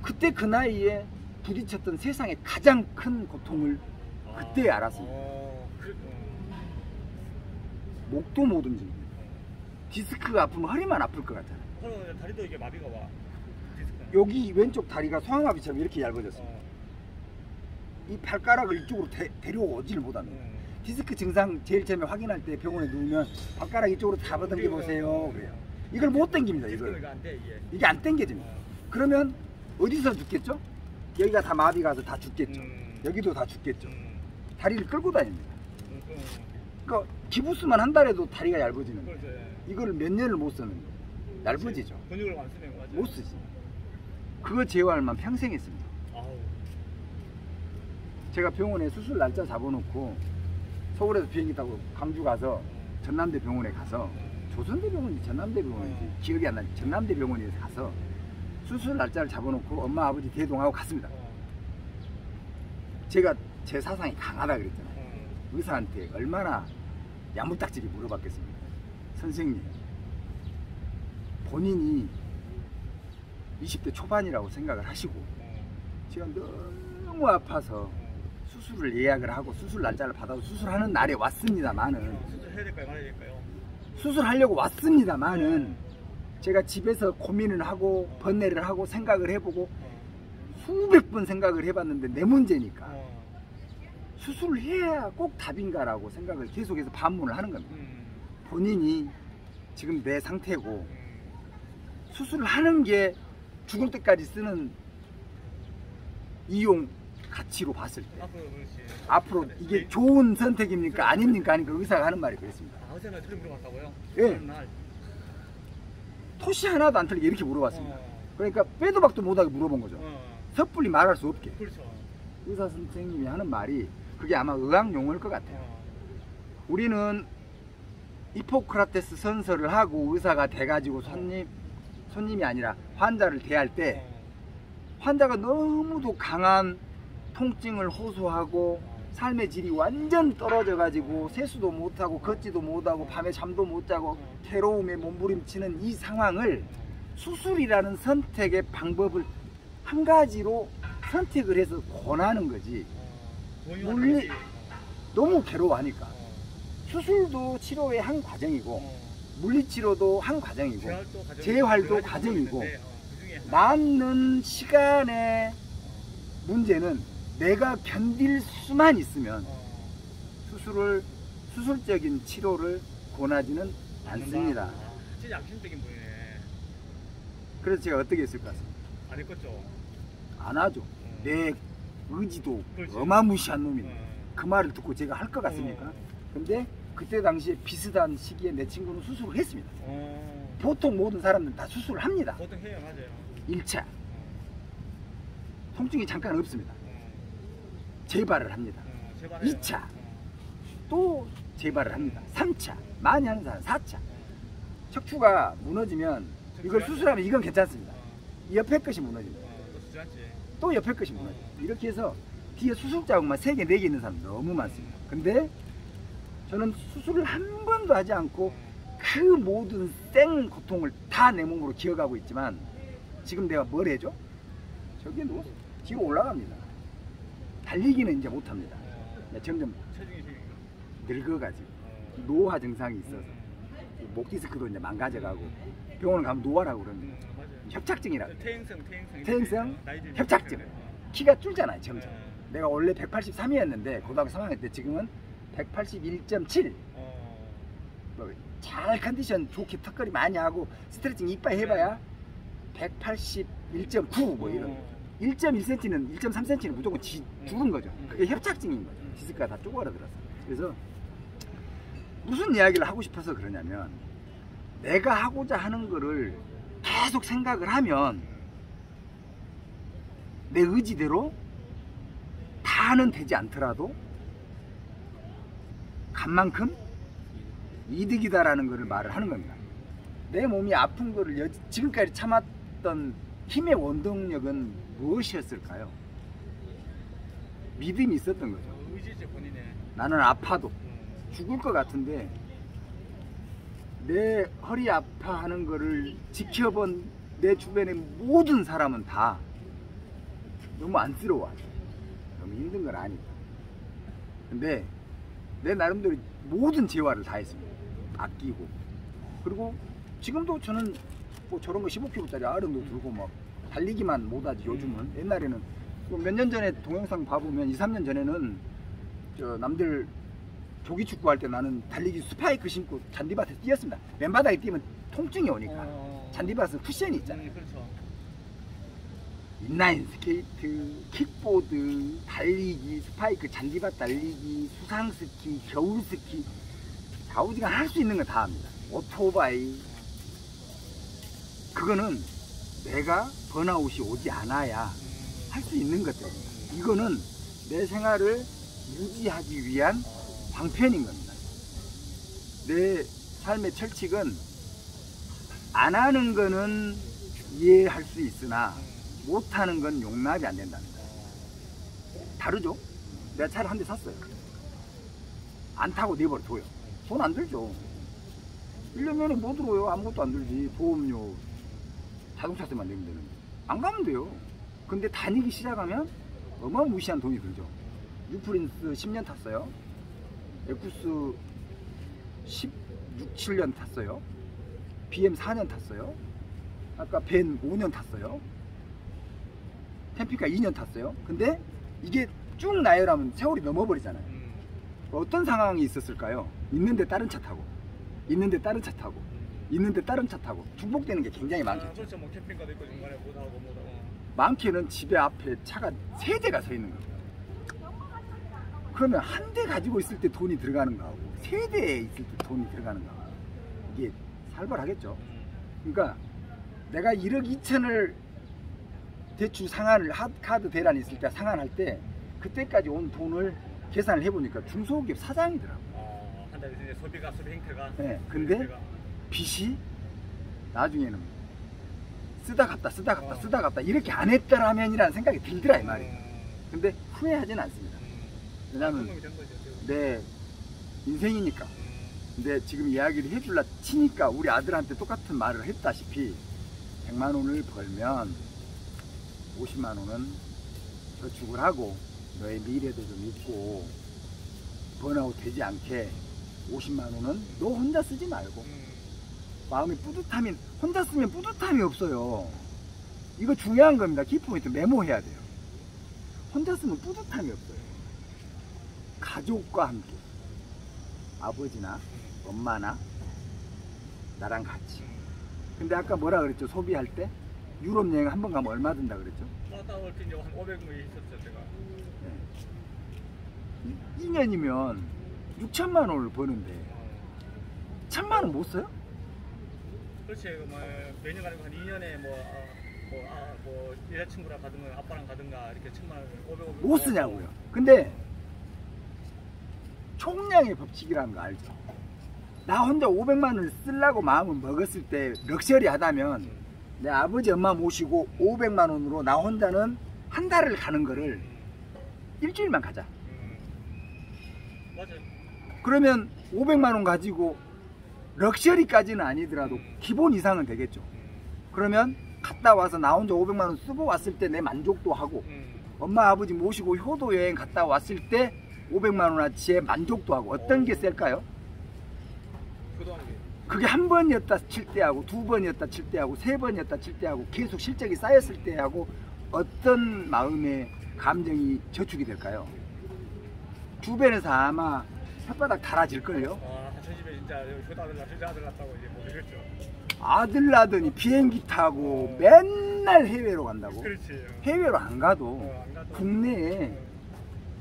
Speaker 1: 그때 그 나이에 부딪혔던 세상의 가장 큰 고통을 그때 알았습니다. 목도 못 움직입니다. 디스크가 아프면 허리만 아플 것 같잖아요.
Speaker 2: 다리도 이게 마비가 와.
Speaker 1: 여기 왼쪽 다리가 소화마비처럼 이렇게 얇아졌습니다. 이 발가락을 이쪽으로 데려오지를 못합니다. 디스크 증상 제일 처음에 확인할 때 병원에 누우면 발가락 이쪽으로 잡아당겨 보세요 그래요. 이걸 못 당깁니다. 이게 안 당겨집니다. 그러면 어디서 죽겠죠? 여기가 다 마비 가서 다 죽겠죠. 여기도 다 죽겠죠. 다리를 끌고 다닙니다. 그러니까 기부스만 한 달에도 다리가 얇아지는 거예요. 이걸 몇 년을 못 쓰는 거예요. 얇아지죠.
Speaker 2: 근육을 안 쓰면 맞아요.
Speaker 1: 못 쓰지. 그거 제어할만 평생 했습니다. 제가 병원에 수술 날짜 잡아놓고 서울에서 비행기 타고 광주 가서 전남대 병원에 가서 조선대 병원이 전남대 병원인지 기억이 안 나지. 전남대 병원에 가서 수술 날짜를 잡아놓고 엄마 아버지 대동하고 갔습니다. 제가 제 사상이 강하다 그랬잖아요. 의사한테 얼마나 야무딱지게 물어봤겠습니까? 선생님, 본인이 20대 초반이라고 생각을 하시고 제가 너무 아파서 수술을 예약을 하고 수술 날짜를 받아서 수술하는 날에 왔습니다만은
Speaker 2: 수술해야 될까요? 말아야 될까요?
Speaker 1: 수술하려고 왔습니다만은 제가 집에서 고민을 하고 번뇌를 하고 생각을 해보고 수백 번 생각을 해봤는데 내 문제니까 수술을 해야 꼭 답인가라고 생각을 계속해서 반문을 하는 겁니다. 본인이 지금 내 상태고 수술을 하는 게 죽을 때까지 쓰는 이용 가치로 봤을 때 앞으로 이게 좋은 선택입니까 아닙니까 하니까 의사가 하는 말이 그랬습니다.
Speaker 2: 어제는 틀린 물어봤다고요?
Speaker 1: 예. 토시 하나도 안 틀리게 이렇게 물어봤습니다. 그러니까 빼도 박도 못하게 물어본 거죠. 섣불리 말할 수 없게.
Speaker 2: 그렇죠.
Speaker 1: 의사 선생님이 하는 말이 그게 아마 의학 용어일 것 같아요. 우리는 히포크라테스 선서를 하고 의사가 돼가지고 손님이 아니라 환자를 대할 때 환자가 너무도 강한 통증을 호소하고 삶의 질이 완전 떨어져 가지고 세수도 못하고 걷지도 못하고 밤에 잠도 못 자고 괴로움에 몸부림치는 이 상황을 수술이라는 선택의 방법을 한 가지로 선택을 해서 권하는 거지. 물리 너무 괴로워하니까 수술도 치료의 한 과정이고 물리치료도 한 과정이고 재활도 과정이고 낫는 시간의 문제는 내가 견딜 수만 있으면 수술적인 치료를 권하지는 않습니다.
Speaker 2: 진짜 양심적인 분이네.
Speaker 1: 그래서 제가 어떻게 했을 것 같습니다.
Speaker 2: 안 했겠죠?
Speaker 1: 안 하죠. 내 의지도
Speaker 2: 그렇지.
Speaker 1: 어마무시한 놈이네. 그 말을 듣고 제가 할 것 같습니까? 근데 그때 당시에 비슷한 시기에 내 친구는 수술을 했습니다. 보통 모든 사람들은 다 수술을 합니다.
Speaker 2: 보통 해요, 맞아요.
Speaker 1: 1차 통증이 잠깐 없습니다. 재발을 합니다. 2차 또 재발을 합니다. 3차 많이 하는 사람 4차 척추가 무너지면 이걸 수술하면 이건 괜찮습니다. 옆에 것이 무너집니다. 또 옆에 것이 무너집니다. 이렇게 해서 뒤에 수술 자국만 3개, 4개 있는 사람 너무 많습니다. 근데 저는 수술을 한 번도 하지 않고 그 모든 생 고통을 다 내 몸으로 기억하고 있지만 지금 내가 뭘 해줘? 저기에 누워서 뒤로 올라갑니다. 달리기는 이제 못합니다. 점점 늙어가지고 노화 증상이 있어서 목 디스크도 이제 망가져가고 병원 가면 노화라고 그럽니다. 협착증이라고. 퇴행성 협착증. 키가 줄잖아요 점점. 내가 원래 183이었는데 고등학교 3학년 때 지금은 181.7. 잘 컨디션 좋게 턱걸이 많이 하고 스트레칭 이빠이 해봐야 181.9 뭐 이런 1.1cm는 1.3cm는 무조건 줄은 거죠. 그게 협착증인 거죠. 디스크가 다 쪼그라들어서. 그래서 무슨 이야기를 하고 싶어서 그러냐면 내가 하고자 하는 거를 계속 생각을 하면 내 의지대로 다는 되지 않더라도 간 만큼 이득이다라는 것을 말을 하는 겁니다. 내 몸이 아픈 거를 지금까지 참았던 힘의 원동력은 무엇이었을까요? 믿음이 있었던 거죠.
Speaker 2: 의지지 본인의.
Speaker 1: 나는 아파도 죽을 것 같은데 내 허리 아파하는 거를 지켜본 내 주변의 모든 사람은 다 너무 안쓰러워. 너무 힘든 걸 아니까. 근데 내 나름대로 모든 재화를 다 했습니다. 아끼고. 그리고 지금도 저는 뭐 저런 거 15kg짜리 아른도 들고 막 달리기만 못하지 요즘은. 옛날에는 몇 년 전에 동영상 봐보면 2, 3년 전에는 저 남들 조기 축구할 때 나는 달리기 스파이크 신고 잔디밭에 뛰었습니다. 맨바닥에 뛰면 통증이 오니까. 잔디밭은 쿠션이 있잖아요.
Speaker 2: 그렇죠.
Speaker 1: 인라인 스케이트, 킥보드, 달리기, 스파이크, 잔디밭 달리기, 수상스키, 겨울스키 좌우지간 할 수 있는 거 다 합니다. 오토바이. 그거는 내가 번아웃이 오지 않아야 할 수 있는 것들입니다. 이거는 내 생활을 유지하기 위한 방편인 겁니다. 내 삶의 철칙은 안 하는 거는 이해할 수 있으나 못하는 건 용납이 안 된다는 거예요. 다르죠? 내가 차를 한 대 샀어요. 안 타고 내버려 둬요. 돈 안 들죠. 1년 내내 뭐 들어요? 아무것도 안 들지. 보험료, 자동차세만 내면 되는데. 안 가면 돼요. 근데 다니기 시작하면 어마무시한 돈이 들죠. 뉴프린스 10년 탔어요. 에쿠스 16, 7년 탔어요. BM 4년 탔어요. 아까 벤 5년 탔어요. 캠핑카 2년 탔어요. 근데 이게 쭉 나열하면 세월이 넘어버리잖아요. 어떤 상황이 있었을까요? 있는데 다른 차 타고, 있는데 다른 차 타고, 있는데 다른 차 타고 중복되는 게 굉장히 많겠죠.
Speaker 2: 그렇죠. 뭐 캠핑카도 있고 중간에 못하고.
Speaker 1: 많게는 집에 앞에 차가 3대가 서 있는 거예요. 그러면 한 대 가지고 있을 때 돈이 들어가는 거하고 3대에 있을 때 돈이 들어가는 거하고 이게 살벌하겠죠. 그러니까 내가 1억 2천을 대출 상환을 카드 대란이 있을 때 상환할 때 그때까지 온 돈을 계산을 해보니까 중소기업 사장이더라고요.
Speaker 2: 한 달에 이제 소비 행태가.
Speaker 1: 네, 근데 빚이 나중에는 쓰다 갚다 이렇게 안 했더라면이라는 생각이 들더라 이 말이에요. 근데 후회하진 않습니다. 왜냐면 내 인생이니까. 근데 지금 이야기를 해줄라 치니까 우리 아들한테 똑같은 말을 했다시피 100만 원을 벌면 50만 원은 저축을 하고 너의 미래도 좀 있고 번아웃 되지 않게 50만 원은 너 혼자 쓰지 말고 마음이 뿌듯함이, 혼자 쓰면 뿌듯함이 없어요. 이거 중요한 겁니다. 키포인트 메모해야 돼요. 혼자 쓰면 뿌듯함이 없어요. 가족과 함께 아버지나 엄마나 나랑 같이. 근데 아까 뭐라 그랬죠? 소비할 때 유럽 여행 한 번 가면 얼마 든다 그랬죠?
Speaker 2: 갔다 올 때 이제 한 500만 있었죠 제가.
Speaker 1: 네. 2년이면 6천만 원을 버는데 1,000만 원 못 써요?
Speaker 2: 그렇지. 뭐 매년 가는 한 2년에 뭐 여자친구랑 가든가 아빠랑 가든가 이렇게 1,000만 원 500원
Speaker 1: 못 쓰냐고요. 근데 총량의 법칙이라는 거 알죠? 나 혼자 500만 원을 쓰려고 마음을 먹었을 때 럭셔리하다면 내 아버지 엄마 모시고 500만 원으로 나 혼자는 한 달을 가는 거를 일주일만 가자.
Speaker 2: 맞아요.
Speaker 1: 그러면 500만 원 가지고 럭셔리까지는 아니더라도 기본 이상은 되겠죠. 그러면 갔다 와서 나 혼자 500만 원 쓰고 왔을 때 내 만족도 하고 엄마 아버지 모시고 효도 여행 갔다 왔을 때 500만 원어치의 만족도 하고 어떤 게 셀까요? 그게 한 번이었다 칠 때하고 두 번이었다 칠 때하고 세 번이었다 칠 때하고 계속 실적이 쌓였을 때하고 어떤 마음의 감정이 저축이 될까요? 주변에서 아마 혓바닥 달아질걸요?
Speaker 2: 저 집에 진짜 효도 아들 낳았다고 이제 뭐 이랬죠.
Speaker 1: 아들 낳더니 비행기 타고 맨날 해외로 간다고?
Speaker 2: 그렇지.
Speaker 1: 해외로 안 가도
Speaker 2: 안 가도.
Speaker 1: 국내에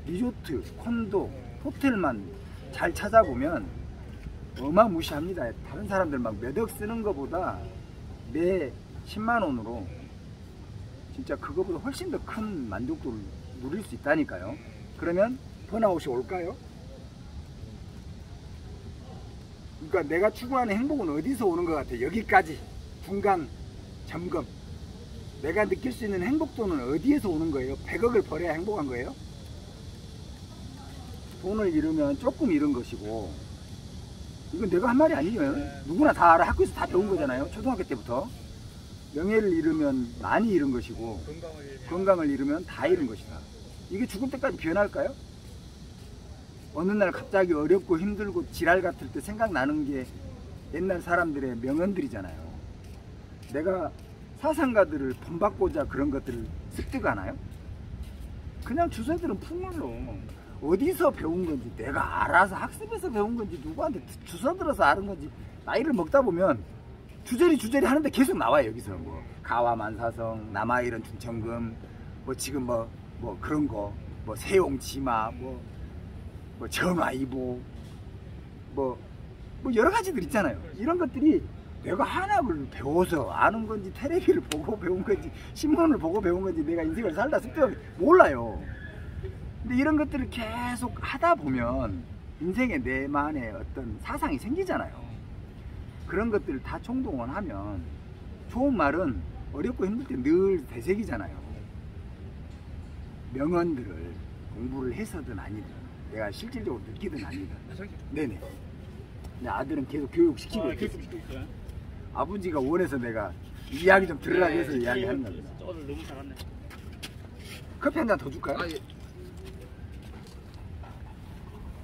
Speaker 1: 리조트, 콘도, 호텔만 잘 찾아보면 어마무시합니다. 다른 사람들 막 몇 억 쓰는 것보다 매 10만 원으로 진짜 그거보다 훨씬 더 큰 만족도를 누릴 수 있다니까요. 그러면 번아웃이 올까요? 그러니까 내가 추구하는 행복은 어디서 오는 것 같아? 여기까지 중간 점검. 내가 느낄 수 있는 행복도는 어디에서 오는 거예요? 100억을 벌어야 행복한 거예요? 돈을 잃으면 조금 잃은 것이고, 이건 내가 한 말이 아니에요. 누구나 다 알아. 학교에서 다 배운 거잖아요. 초등학교 때부터. 명예를 잃으면 많이 잃은 것이고, 건강을 잃으면 다 잃은 것이다. 이게 죽을 때까지 변할까요? 어느 날 갑자기 어렵고 힘들고 지랄 같을 때 생각나는 게 옛날 사람들의 명언들이잖아요. 내가 사상가들을 본받고자 그런 것들을 습득하나요? 그냥 주제들은 풍물로 어디서 배운 건지, 내가 알아서 학습해서 배운 건지, 누구한테 주워 들어서 아는 건지, 나이를 먹다 보면 주저리 하는데 계속 나와요. 여기서 뭐 가와만사성, 남아일은 중천금, 뭐 지금 뭐 그런 거, 뭐 세용치마, 뭐 정화이보, 뭐 여러 가지들 있잖아요. 이런 것들이 내가 한학을 배워서 아는 건지, 테레비를 보고 배운 건지, 신문을 보고 배운 건지, 내가 인생을 살다 습득하면 몰라요. 근데 이런 것들을 계속 하다 보면 인생에 내만의 어떤 사상이 생기잖아요. 그런 것들을 다 총동원하면, 좋은 말은 어렵고 힘들 때 늘 되새기잖아요. 명언들을 공부를 해서든 아니든, 내가 실질적으로 느끼든 아니든. 네네. 근데 아들은 계속 교육시키고 있어요. 아버지가 원해서 내가 이야기 좀 들으라고 해서 이야기하는 겁니다.
Speaker 2: 오늘 너무 잘했네.
Speaker 1: 커피 한 잔 더 줄까요?
Speaker 3: 아, 예.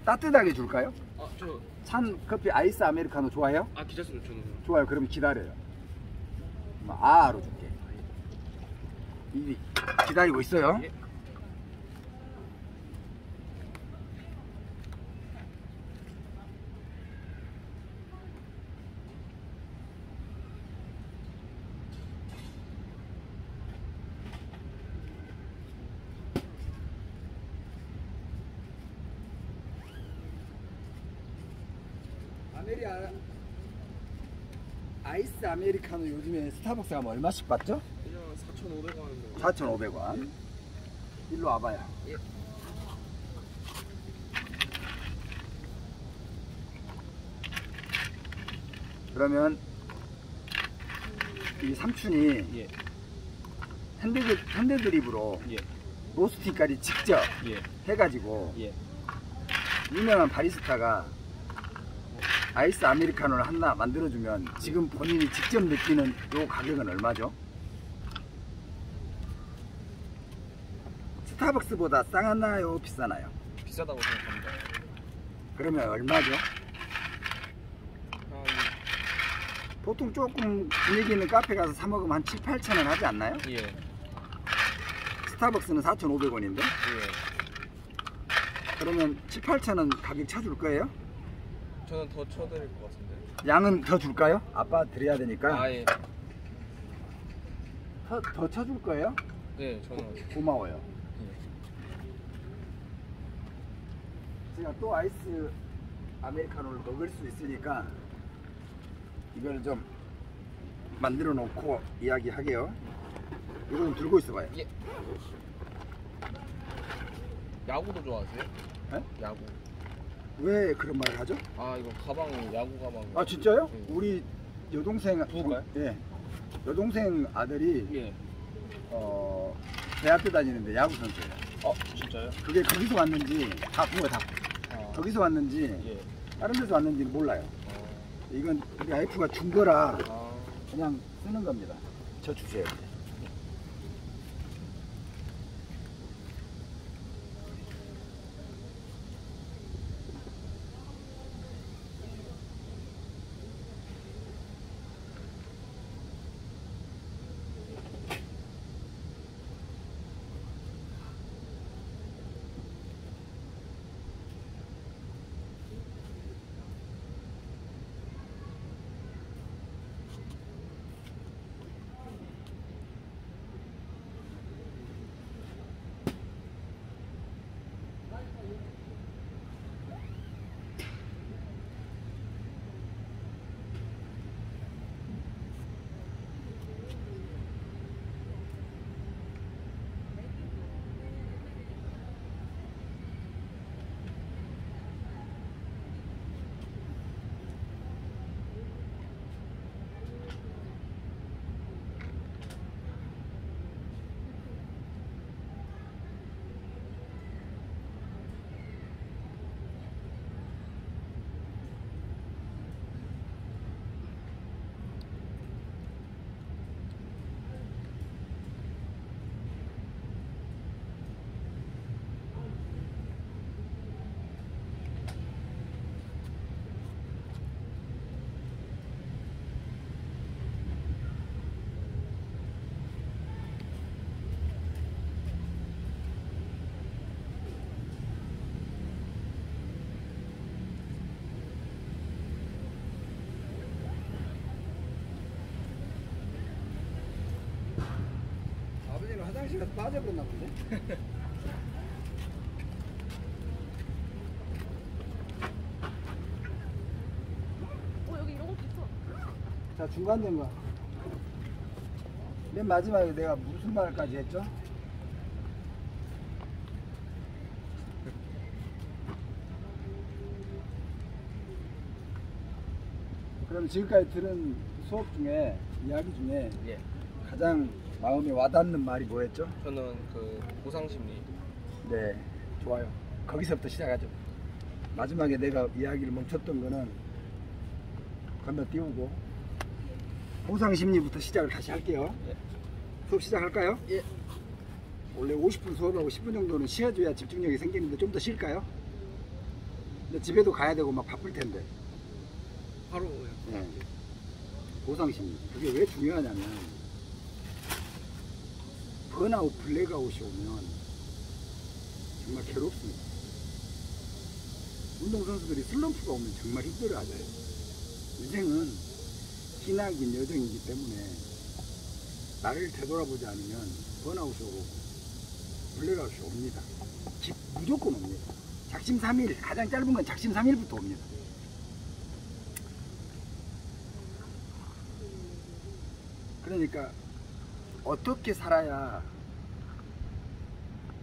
Speaker 1: 따뜻하게 줄까요?
Speaker 3: 아, 저.
Speaker 1: 찬 커피 아이스 아메리카노 좋아해요?
Speaker 3: 아, 괜찮습니다. 저는.
Speaker 1: 좋아요. 그러면 기다려요. 아로 줄게. 이 기다리고 있어요.
Speaker 3: 예.
Speaker 1: 아이스 아메리카노 요즘에 스타벅스 가면 얼마씩 받죠?
Speaker 3: 그냥 4,500원.
Speaker 1: 4,500원. 일로 와봐요.
Speaker 3: 예.
Speaker 1: 그러면 이 삼촌이
Speaker 3: 예.
Speaker 1: 핸드드립으로
Speaker 3: 예.
Speaker 1: 로스팅까지 직접
Speaker 3: 예.
Speaker 1: 해가지고
Speaker 3: 예.
Speaker 1: 유명한 바리스타가 아이스 아메리카노를 하나 만들어주면 지금 본인이 직접 느끼는 요 가격은 얼마죠? 스타벅스보다 싸나요? 비싸나요?
Speaker 3: 비싸다고 생각합니다.
Speaker 1: 그러면 얼마죠?
Speaker 3: 한,
Speaker 1: 보통 조금 분위기 있는 카페 가서 사 먹으면 한 7, 8천 원 하지 않나요?
Speaker 3: 예.
Speaker 1: 스타벅스는 4,500원인데
Speaker 3: 예.
Speaker 1: 그러면 7, 8천 원 가격 쳐줄 거예요?
Speaker 3: 저는 더 쳐드릴 것 같은데.
Speaker 1: 양은 더 줄까요? 아빠 드려야 되니까.
Speaker 3: 아, 예.
Speaker 1: 더 쳐줄 거예요?
Speaker 3: 네, 저는.
Speaker 1: 고마워요. 제가 또 아이스 아메리카노를 먹을 수 있으니까 이걸 좀 만들어 놓고 이야기하게요. 이거 좀 들고 있어봐요.
Speaker 3: 예. 야구도 좋아하세요?
Speaker 1: 네?
Speaker 3: 야구.
Speaker 1: 왜 그런 말을 하죠?
Speaker 3: 아, 이거 가방, 야구 가방.
Speaker 1: 아 진짜요?
Speaker 3: 네.
Speaker 1: 우리 여동생
Speaker 3: 누굴까요?
Speaker 1: 예, 여동생 아들이
Speaker 3: 예.
Speaker 1: 대학교 다니는데 야구 선수예요.
Speaker 3: 진짜요?
Speaker 1: 그게 거기서 왔는지 다 부모가 다
Speaker 3: 아.
Speaker 1: 거기서 왔는지
Speaker 3: 예.
Speaker 1: 다른 데서 왔는지 몰라요.
Speaker 3: 어.
Speaker 1: 이건 우리 와이프가 준 거라
Speaker 3: 아.
Speaker 1: 그냥 쓰는 겁니다. 저 주세요. 화장실 가서 빠져버렸나 본데?
Speaker 4: 여기 이런 것도 있어.
Speaker 1: 자, 중간된 거. 맨 마지막에 내가 무슨 말까지 했죠? 그럼 지금까지 들은 수업 중에, 이야기 중에
Speaker 3: 예.
Speaker 1: 가장 마음에 와닿는 말이 뭐였죠?
Speaker 3: 저는 그 보상심리.
Speaker 1: 네, 좋아요. 거기서부터 시작하죠. 마지막에 내가 이야기를 멈췄던 거는 건너뛰우고 보상심리부터 시작을 다시 할게요.
Speaker 3: 예.
Speaker 1: 수업 시작할까요?
Speaker 3: 예.
Speaker 1: 원래 50분 수업하고 10분 정도는 쉬어줘야 집중력이 생기는데 좀 더 쉴까요? 근데 집에도 가야 되고 막 바쁠 텐데.
Speaker 3: 바로.
Speaker 1: 네. 보상심리. 그게 왜 중요하냐면 번아웃, 블랙아웃이 오면 정말 괴롭습니다. 운동선수들이 슬럼프가 오면 정말 힘들어하죠. 인생은 기나긴 여정이기 때문에 나를 되돌아보지 않으면 번아웃이 오고 블랙아웃이 옵니다. 무조건 옵니다. 작심삼일, 가장 짧은 건 작심삼일부터 옵니다. 그러니까 어떻게 살아야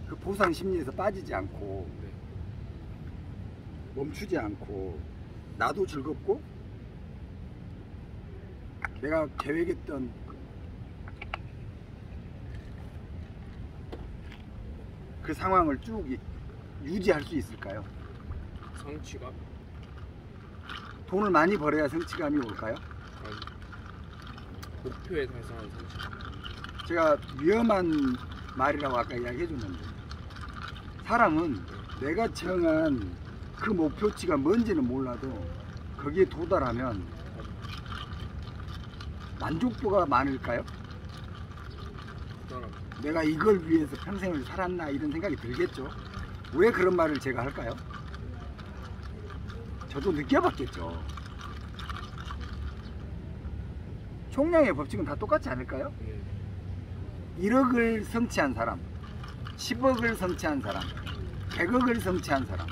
Speaker 1: 그 보상 심리에서 빠지지 않고 멈추지 않고 나도 즐겁고 내가 계획했던 그 상황을 쭉 유지할 수 있을까요?
Speaker 3: 성취감?
Speaker 1: 돈을 많이 벌어야 성취감이 올까요?
Speaker 3: 아니, 목표에 달성한 성취감.
Speaker 1: 제가 위험한 말이라고 아까 이야기해 줬는데 사람은 내가 정한 그 목표치가 뭔지는 몰라도 거기에 도달하면 만족도가 많을까요?
Speaker 3: 그다음
Speaker 1: 내가 이걸 위해서 평생을 살았나 이런 생각이 들겠죠. 왜 그런 말을 제가 할까요? 저도 느껴봤겠죠. 총량의 법칙은 다 똑같지 않을까요? 1억을 성취한 사람, 10억을 성취한 사람, 100억을 성취한 사람,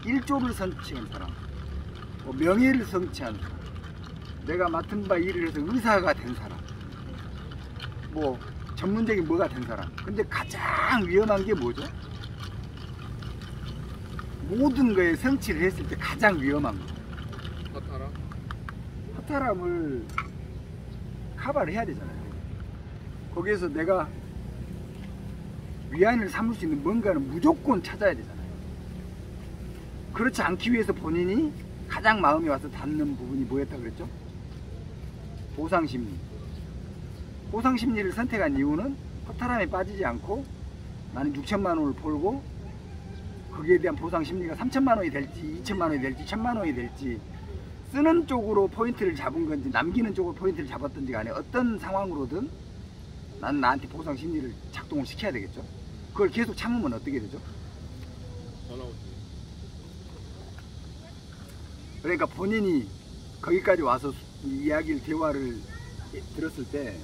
Speaker 1: 1조를 성취한 사람, 명예를 성취한 사람, 내가 맡은 바 일을 해서 의사가 된 사람, 뭐 전문적인 뭐가 된 사람. 근데 가장 위험한 게 뭐죠? 모든 거에 성취를 했을 때 가장 위험한 거.
Speaker 3: 허탈함?
Speaker 1: 허탈함을 커버를 해야 되잖아요. 거기에서 내가 위안을 삼을 수 있는 뭔가는 무조건 찾아야 되잖아요. 그렇지 않기 위해서 본인이 가장 마음에 와서 닿는 부분이 뭐였다 그랬죠? 보상심리. 보상심리를 선택한 이유는 허탈함에 빠지지 않고 나는 6천만 원을 벌고 거기에 대한 보상심리가 3천만 원이 될지 2천만 원이 될지 1천만 원이 될지 쓰는 쪽으로 포인트를 잡은 건지 남기는 쪽으로 포인트를 잡았든지 간에 어떤 상황으로든 나는 나한테 보상심리를 작동을 시켜야 되겠죠. 그걸 계속 참으면 어떻게 되죠?
Speaker 3: 번아웃.
Speaker 1: 그러니까 본인이 거기까지 와서 이야기를 대화를 들었을 때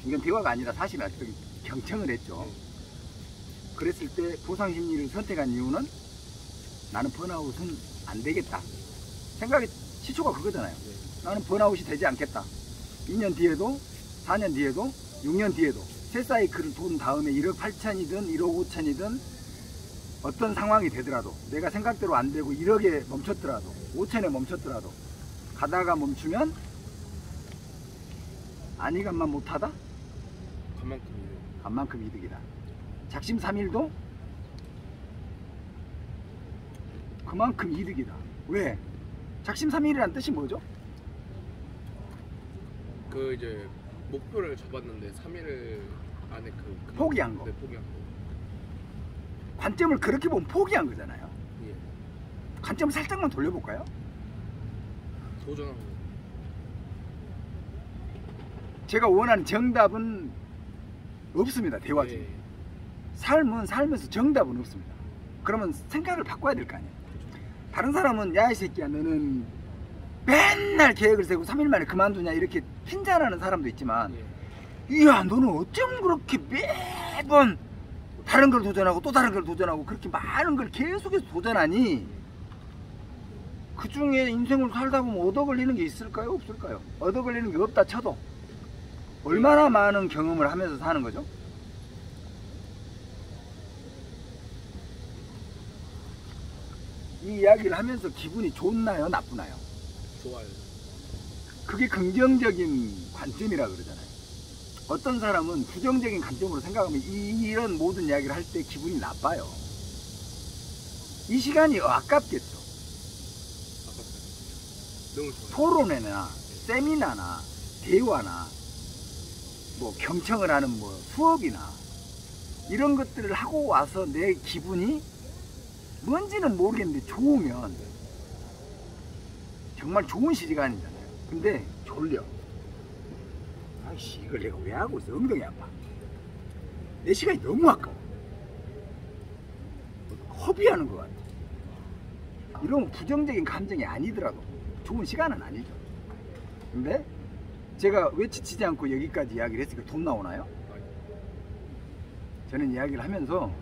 Speaker 1: 이건 대화가 아니라 사실 어떤 경청을 했죠. 그랬을 때 보상심리를 선택한 이유는 나는 번아웃은 안 되겠다. 생각이 시초가 그거잖아요. 나는 번아웃이 되지 않겠다. 2년 뒤에도 4년 뒤에도 6년 뒤에도 세 사이클을 돈 다음에 1억 8천이든 1억 5천이든 어떤 상황이 되더라도 내가 생각대로 안 되고 1억에 멈췄더라도 5천에 멈췄더라도 가다가 멈추면 안일감만 못하다? 간만큼 이득이다. 작심삼일도 그만큼 이득이다. 왜? 작심삼일이란 뜻이 뭐죠?
Speaker 3: 그 이제 목표를 잡았는데 3일 안에
Speaker 1: 포기한 거.
Speaker 3: 네, 포기한 거.
Speaker 1: 관점을 그렇게 보면 포기한 거잖아요.
Speaker 3: 예.
Speaker 1: 관점을 살짝만 돌려볼까요?
Speaker 3: 도전한 거.
Speaker 1: 제가 원하는 정답은 없습니다. 대화 중에.
Speaker 3: 예.
Speaker 1: 삶은 살면서 정답은 없습니다. 그러면 생각을 바꿔야 될 거 아니에요. 다른 사람은 야 이 새끼야 너는 맨날 계획을 세고 3일 만에 그만두냐 이렇게 핀잔하는 사람도 있지만
Speaker 3: 예.
Speaker 1: 이야 너는 어쩜 그렇게 매번 다른 걸 도전하고 또 다른 걸 도전하고 그렇게 많은 걸 계속해서 도전하니? 그 중에 인생을 살다 보면 얻어 걸리는 게 있을까요? 없을까요? 얻어 걸리는 게 없다 쳐도 얼마나 많은 경험을 하면서 사는 거죠? 이 이야기를 하면서 기분이 좋나요? 나쁘나요?
Speaker 3: 좋아요.
Speaker 1: 그게 긍정적인 관점이라 그러잖아요. 어떤 사람은 부정적인 관점으로 생각하면 이런 모든 이야기를 할 때 기분이 나빠요. 이 시간이 아깝겠죠.
Speaker 3: 너무 좋아요.
Speaker 1: 토론회나 세미나나 대화나 뭐 경청을 하는 뭐 수업이나 이런 것들을 하고 와서 내 기분이 뭔지는 모르겠는데 좋으면 정말 좋은 시간이잖아요. 근데 졸려. 아이씨 이걸 내가 왜 하고 있어? 엉덩이 아파. 내 시간이 너무 아까워. 허비하는 것 같아. 이런 부정적인 감정이 아니더라도 좋은 시간은 아니죠. 근데 제가 왜 지치지 않고 여기까지 이야기를 했으니까 돈 나오나요? 저는 이야기를 하면서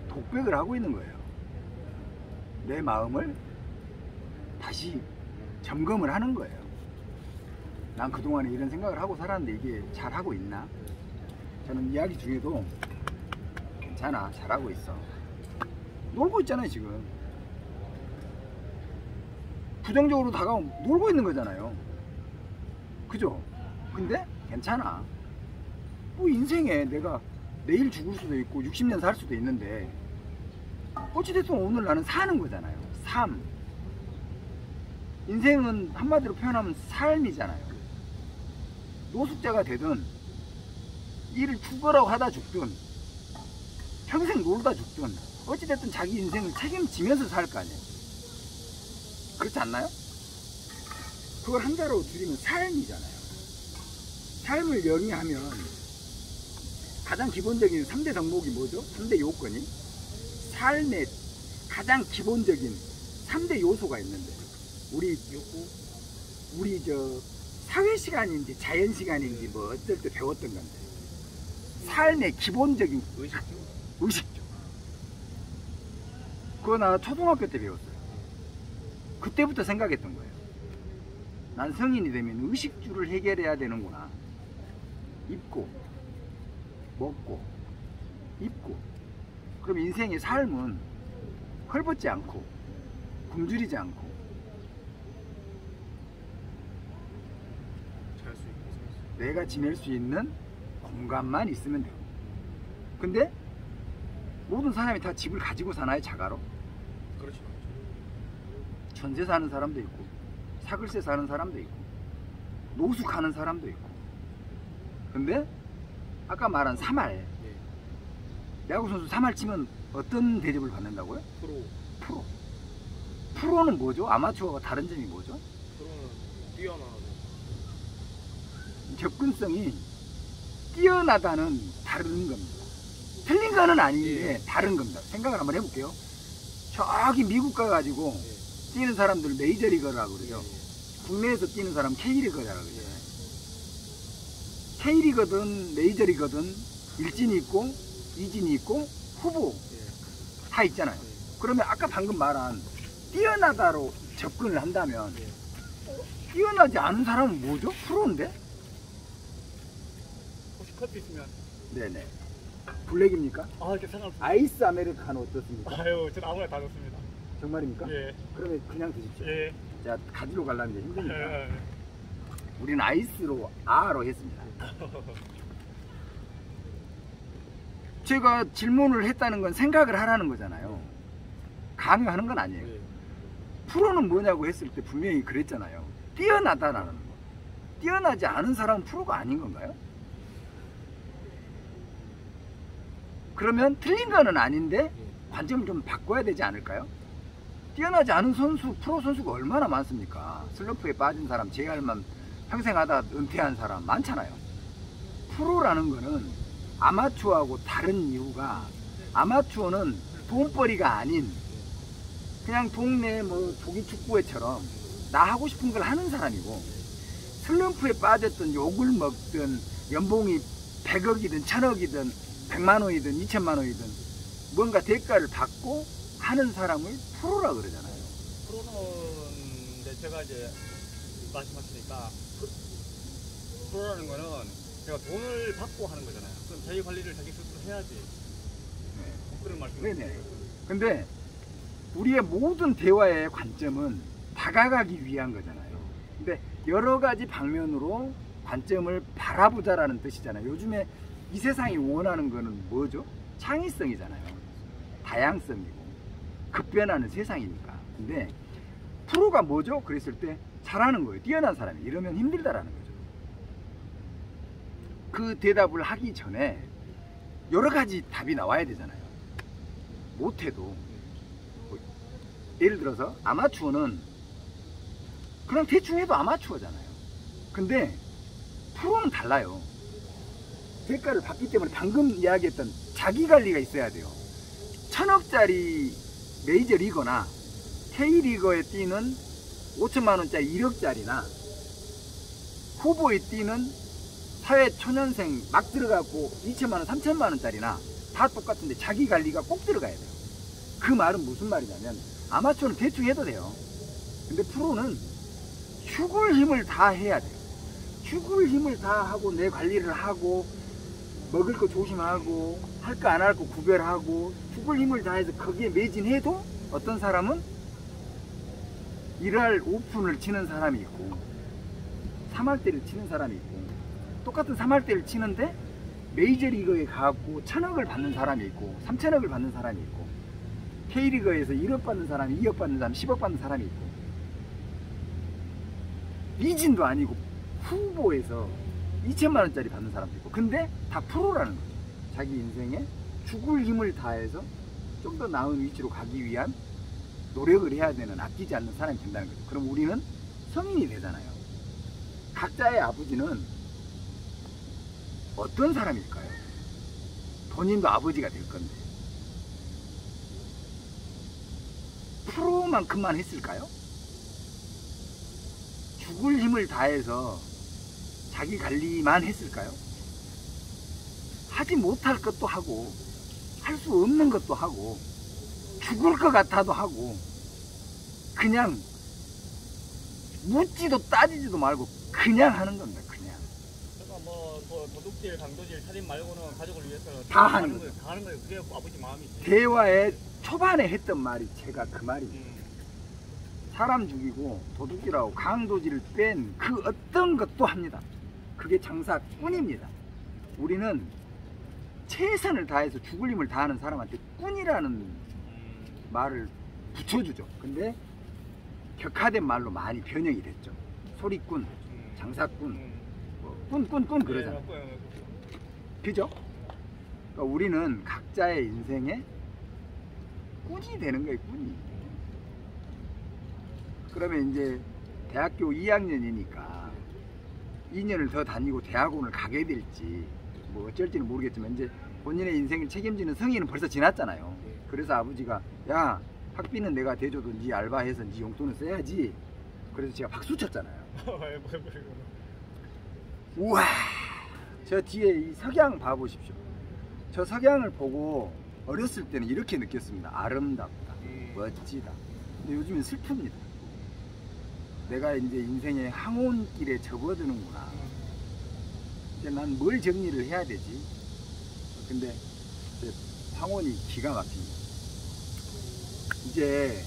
Speaker 1: 독백을 하고 있는 거예요. 내 마음을 다시 점검을 하는 거예요. 난 그동안에 이런 생각을 하고 살았는데 이게 잘하고 있나? 저는 이야기 중에도 괜찮아, 잘하고 있어. 놀고 있잖아요 지금. 부정적으로 다가오면 놀고 있는 거잖아요. 그죠? 근데 괜찮아. 뭐 인생에 내가 내일 죽을 수도 있고 60년 살 수도 있는데 어찌됐든 오늘 나는 사는 거잖아요. 삶. 인생은 한마디로 표현하면 삶이잖아요. 노숙자가 되든 일을 죽으라고 하다 죽든 평생 놀다 죽든 어찌됐든 자기 인생을 책임지면서 살 거 아니에요. 그렇지 않나요? 그걸 한자로 줄이면 삶이잖아요. 삶을 영위하면 가장 기본적인 3대 덕목이 뭐죠? 3대 요건이 삶의 가장 기본적인 3대 요소가 있는데 우리 저 사회 시간인지 자연 시간인지 뭐 어쩔 때 배웠던 건데 삶의 기본적인 의식주. 그거 나 초등학교 때 배웠어요. 그때부터 생각했던 거예요. 난 성인이 되면 의식주를 해결해야 되는구나. 입고 먹고 입고. 그럼 인생의 삶은 헐벗지 않고 굶주리지 않고 내가 지낼 수 있는 공간만 있으면 돼요. 근데 모든 사람이 다 집을 가지고 사나요? 자가로?
Speaker 3: 그렇죠.
Speaker 1: 전세 사는 사람도 있고 사글세 사는 사람도 있고 노숙하는 사람도 있고. 근데 아까 말한 3할
Speaker 3: 네.
Speaker 1: 야구 선수 3할 치면 어떤 대접을 받는다고요?
Speaker 3: 프로.
Speaker 1: 프로는 뭐죠? 아마추어가 다른 점이 뭐죠?
Speaker 3: 프로는 뛰어나고
Speaker 1: 접근성이 뛰어나다는 다른 겁니다. 틀린 거는 아닌데 다른 겁니다. 생각을 한번 해볼게요. 저기 미국 가가지고 뛰는 사람들 메이저리거라고 그러죠. 국내에서 뛰는 사람 K리거라고 그러죠. K리거든 메이저리거든 일진이 있고 이진이 있고 후보 다 있잖아요. 그러면 아까 방금 말한 뛰어나다로 접근을 한다면 뛰어나지 않은 사람은 뭐죠? 프로인데?
Speaker 2: 혹시 커피 있으면?
Speaker 1: 네네. 블랙입니까?
Speaker 2: 아, 이렇게 상관없습니다.
Speaker 1: 아이스 아메리카노 어떻습니까?
Speaker 2: 아유, 저는 아무나 다 좋습니다.
Speaker 1: 정말입니까?
Speaker 2: 예.
Speaker 1: 그러면 그냥 드십시오.
Speaker 2: 예.
Speaker 1: 제가 가지러 가려는데 힘드니까.
Speaker 2: 예.
Speaker 1: 우리는 아이스로 아로 했습니다. 제가 질문을 했다는 건 생각을 하라는 거잖아요. 강요하는 건 아니에요. 프로는 뭐냐고 했을 때 분명히 그랬잖아요. 뛰어나다라는 거. 뛰어나지 않은 사람은 프로가 아닌 건가요? 그러면 틀린 거는 아닌데 관점을 좀 바꿔야 되지 않을까요? 뛰어나지 않은 선수, 프로 선수가 얼마나 많습니까? 슬럼프에 빠진 사람, JR만 평생 하다 은퇴한 사람 많잖아요. 프로라는 거는 아마추어하고 다른 이유가 아마추어는 돈벌이가 아닌 그냥 동네 뭐 조기 축구회처럼 나 하고 싶은 걸 하는 사람이고 슬럼프에 빠졌던 욕을 먹든 연봉이 100억이든 1000억이든 100만 원이든 2천만 원이든 뭔가 대가를 받고 하는 사람을 프로라 그러잖아요.
Speaker 2: 프로는 이제 제가 이제 말씀하시니까 프로라는 거는 제가 돈을 받고 하는 거잖아요. 그럼 자기 관리를 자기 스스로 해야지.
Speaker 1: 네.
Speaker 2: 그런 말씀.
Speaker 1: 네네. 근데 우리의 모든 대화의 관점은 다가가기 위한 거잖아요. 근데 여러 가지 방면으로 관점을 바라보자라는 뜻이잖아요. 요즘에 이 세상이 원하는 거는 뭐죠? 창의성이잖아요. 다양성이고 급변하는 세상이니까. 근데 프로가 뭐죠? 그랬을 때 잘하는 거예요. 뛰어난 사람이. 이러면 힘들다라는 거죠. 그 대답을 하기 전에 여러 가지 답이 나와야 되잖아요. 못해도. 예를 들어서 아마추어는 그냥 대충 해도 아마추어잖아요. 근데 프로는 달라요. 대가를 받기 때문에 방금 이야기했던 자기관리가 있어야 돼요. 1000억짜리 메이저리거나 K리거에 뛰는 5천만원짜리 1억짜리나 후보에 뛰는 사회초년생 막 들어가고 2천만원 3천만원짜리나 다 똑같은데 자기관리가 꼭 들어가야 돼요. 그 말은 무슨 말이냐면 아마추어는 대충 해도 돼요. 근데 프로는 죽을 힘을 다 해야 돼요. 죽을 힘을 다 하고 내 관리를 하고 먹을 거 조심하고 할 거 안 할 거 구별하고 죽을 힘을 다해서 거기에 매진해도 어떤 사람은 1할 오픈을 치는 사람이 있고 3할대를 치는 사람이 있고 똑같은 3할대를 치는데 메이저리그에 가고 1000억을 받는 사람이 있고 3000억을 받는 사람이 있고 K리그에서 1억 받는 사람이 2억 받는 사람이 10억 받는 사람이 있고 미진도 아니고 후보에서 2천만원짜리 받는 사람도 있고 근데 다 프로라는 거죠. 자기 인생에 죽을 힘을 다해서 좀 더 나은 위치로 가기 위한 노력을 해야 되는 아끼지 않는 사람이 된다는 거죠. 그럼 우리는 성인이 되잖아요. 각자의 아버지는 어떤 사람일까요? 본인도 아버지가 될 건데 프로만큼만 했을까요? 죽을 힘을 다해서 자기 관리만 했을까요? 하지 못할 것도 하고 할 수 없는 것도 하고 죽을 것 같아도 하고 그냥 묻지도 따지지도 말고 그냥 하는 겁니다. 그냥
Speaker 2: 그러니까 뭐 도둑질, 강도질, 살인 말고는 가족을 위해서
Speaker 1: 다 하는 거예요.
Speaker 2: 다 하는 거예요. 그게 아버지 마음이지.
Speaker 1: 대화의 초반에 했던 말이 제가 그 말이에요. 사람 죽이고 도둑질하고 강도질을 뺀 그 어떤 것도 합니다. 그게 장사꾼입니다. 우리는 최선을 다해서 죽을 힘을 다하는 사람한테 꾼이라는 말을 붙여주죠. 근데 격화된 말로 많이 변형이 됐죠. 소리꾼, 장사꾼, 꾼 그러잖아요. 그죠? 그러니까 우리는 각자의 인생에 꾼이 되는 거예요. 꾼이. 그러면 이제 대학교 2학년이니까 2년을 더 다니고 대학원을 가게 될지 뭐 어쩔지는 모르겠지만 이제 본인의 인생을 책임지는 성인은 벌써 지났잖아요. 그래서 아버지가 야 학비는 내가 대줘도 네 알바해서 네 용돈을 써야지. 그래서 제가 박수 쳤잖아요. 우와, 저 뒤에 이 석양 봐보십시오. 저 석양을 보고 어렸을 때는 이렇게 느꼈습니다. 아름답다, 멋지다. 근데 요즘은 슬픕니다. 내가 이제 인생의 항온길에 접어드는구나. 이제 난 뭘 정리를 해야 되지? 근데 황혼이 기가 막힙니다. 이제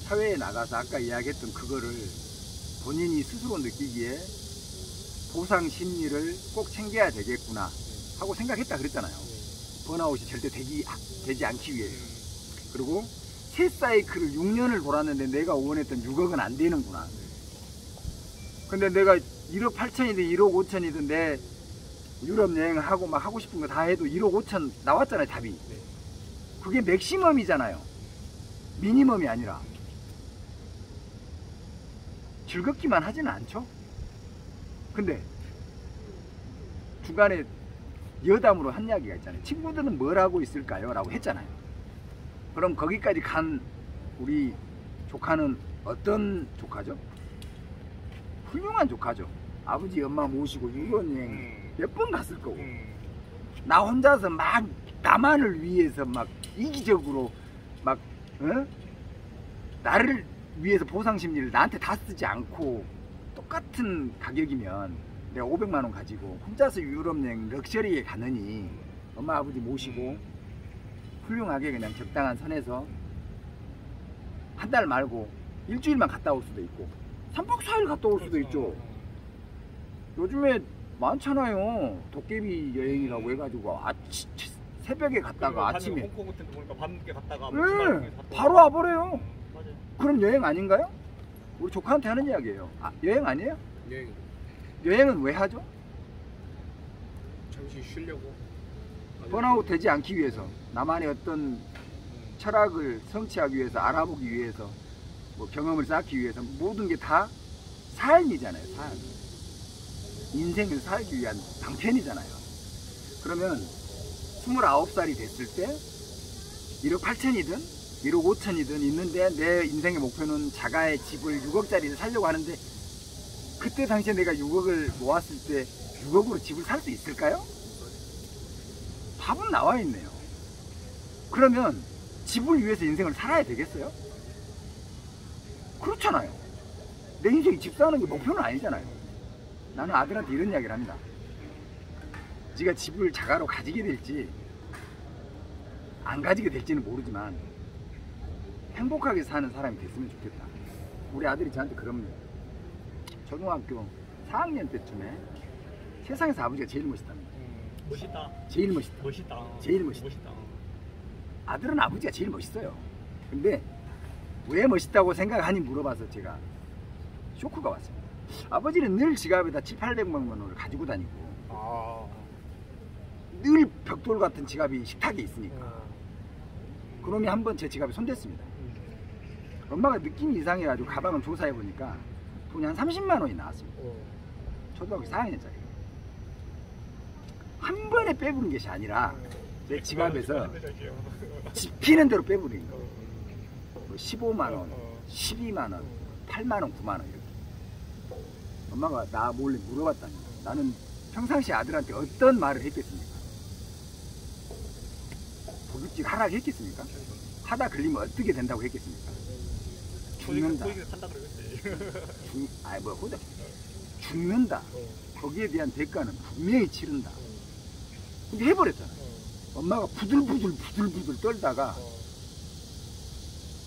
Speaker 1: 사회에 나가서 아까 이야기했던 그거를 본인이 스스로 느끼기에 보상 심리를 꼭 챙겨야 되겠구나 하고 생각했다 그랬잖아요. 번아웃이 절대 되지 않기 위해서. 그리고 새 사이클을 6년을 돌았는데 내가 원했던 6억은 안 되는구나. 근데 내가 1억 8천이든 1억 5천이든 내 유럽 여행을 하고 막 하고 싶은 거 다 해도 1억 5천 나왔잖아요, 답이. 그게 맥시멈이잖아요. 미니멈이 아니라. 즐겁기만 하지는 않죠. 근데 중간에 여담으로 한 이야기가 있잖아요. 친구들은 뭘 하고 있을까요? 라고 했잖아요. 그럼 거기까지 간 우리 조카는 어떤 조카죠? 훌륭한 조카죠. 아버지 엄마 모시고 유럽 여행 몇 번 갔을 거고 나 혼자서 막 나만을 위해서 막 이기적으로 막 나를 위해서 보상심리를 나한테 다 쓰지 않고 똑같은 가격이면 내가 500만 원 가지고 혼자서 유럽 여행 럭셔리에 가느니 엄마 아버지 모시고 훌륭하게 그냥 적당한 선에서 한 달 말고 일주일만 갔다 올 수도 있고 3박 4일 갔다 올 수도 있죠. 요즘에 많잖아요. 도깨비 여행이라고 해가지고 새벽에 갔다가 아침에
Speaker 2: 홍콩 같은 데 보니까 밤늦게 갔다가
Speaker 1: 네, 바로 와버려요.
Speaker 2: 맞아요.
Speaker 1: 그럼 여행 아닌가요? 우리 조카한테 하는 이야기예요. 여행 아니에요?
Speaker 3: 여행
Speaker 1: 여행은 왜 하죠?
Speaker 3: 잠시 쉬려고.
Speaker 1: 번아웃 되지 않기 위해서, 나만의 어떤 철학을 성취하기 위해서, 알아보기 위해서, 뭐 경험을 쌓기 위해서, 모든 게 다 삶이잖아요. 삶. 인생을 살기 위한 방편이잖아요. 그러면 29살이 됐을 때 1억 8천이든 1억 5천이든 있는데 내 인생의 목표는 자가의 집을 6억짜리를 살려고 하는데, 그때 당시에 내가 6억을 모았을 때 6억으로 집을 살 수 있을까요? 답은 나와 있네요. 그러면 집을 위해서 인생을 살아야 되겠어요? 그렇잖아요. 내 인생이 집 사는 게 목표는 아니잖아요. 나는 아들한테 이런 이야기를 합니다. 네가 집을 자가로 가지게 될지 안 가지게 될지는 모르지만 행복하게 사는 사람이 됐으면 좋겠다. 우리 아들이 저한테 그럽니다. 초등학교 4학년 때쯤에 세상에서 아버지가 제일 멋있답니다.
Speaker 2: 멋있다.
Speaker 1: 제일 멋있다.
Speaker 2: 멋있다.
Speaker 1: 제일 멋있다.
Speaker 2: 멋있다.
Speaker 1: 아들은 아버지가 제일 멋있어요. 근데 왜 멋있다고 생각하니 물어봐서 제가 쇼크가 왔습니다. 아버지는 늘 지갑에다 700~800만 원을 가지고 다니고 늘 벽돌 같은 지갑이 식탁에 있으니까 그놈이 한번 제 지갑에 손댔습니다. 엄마가 느낌이 이상해가지고 가방을 조사해보니까 돈이 한 30만 원이 나왔습니다. 초등학교 4학년짜리. 한 번에 빼부른 것이 아니라 내 지갑에서 집히는 대로 빼부린 거. 15만 원, 12만 원, 8만 원, 9만 원 이렇게. 엄마가 나 몰래 물어봤다니. 나는 평상시 아들한테 어떤 말을 했겠습니까? 보급직 하라고 했겠습니까? 하다 걸리면 어떻게 된다고 했겠습니까? 죽는다. 죽는다. 거기에 대한 대가는 분명히 치른다. 근데 해버렸잖아요. 엄마가 부들부들 떨다가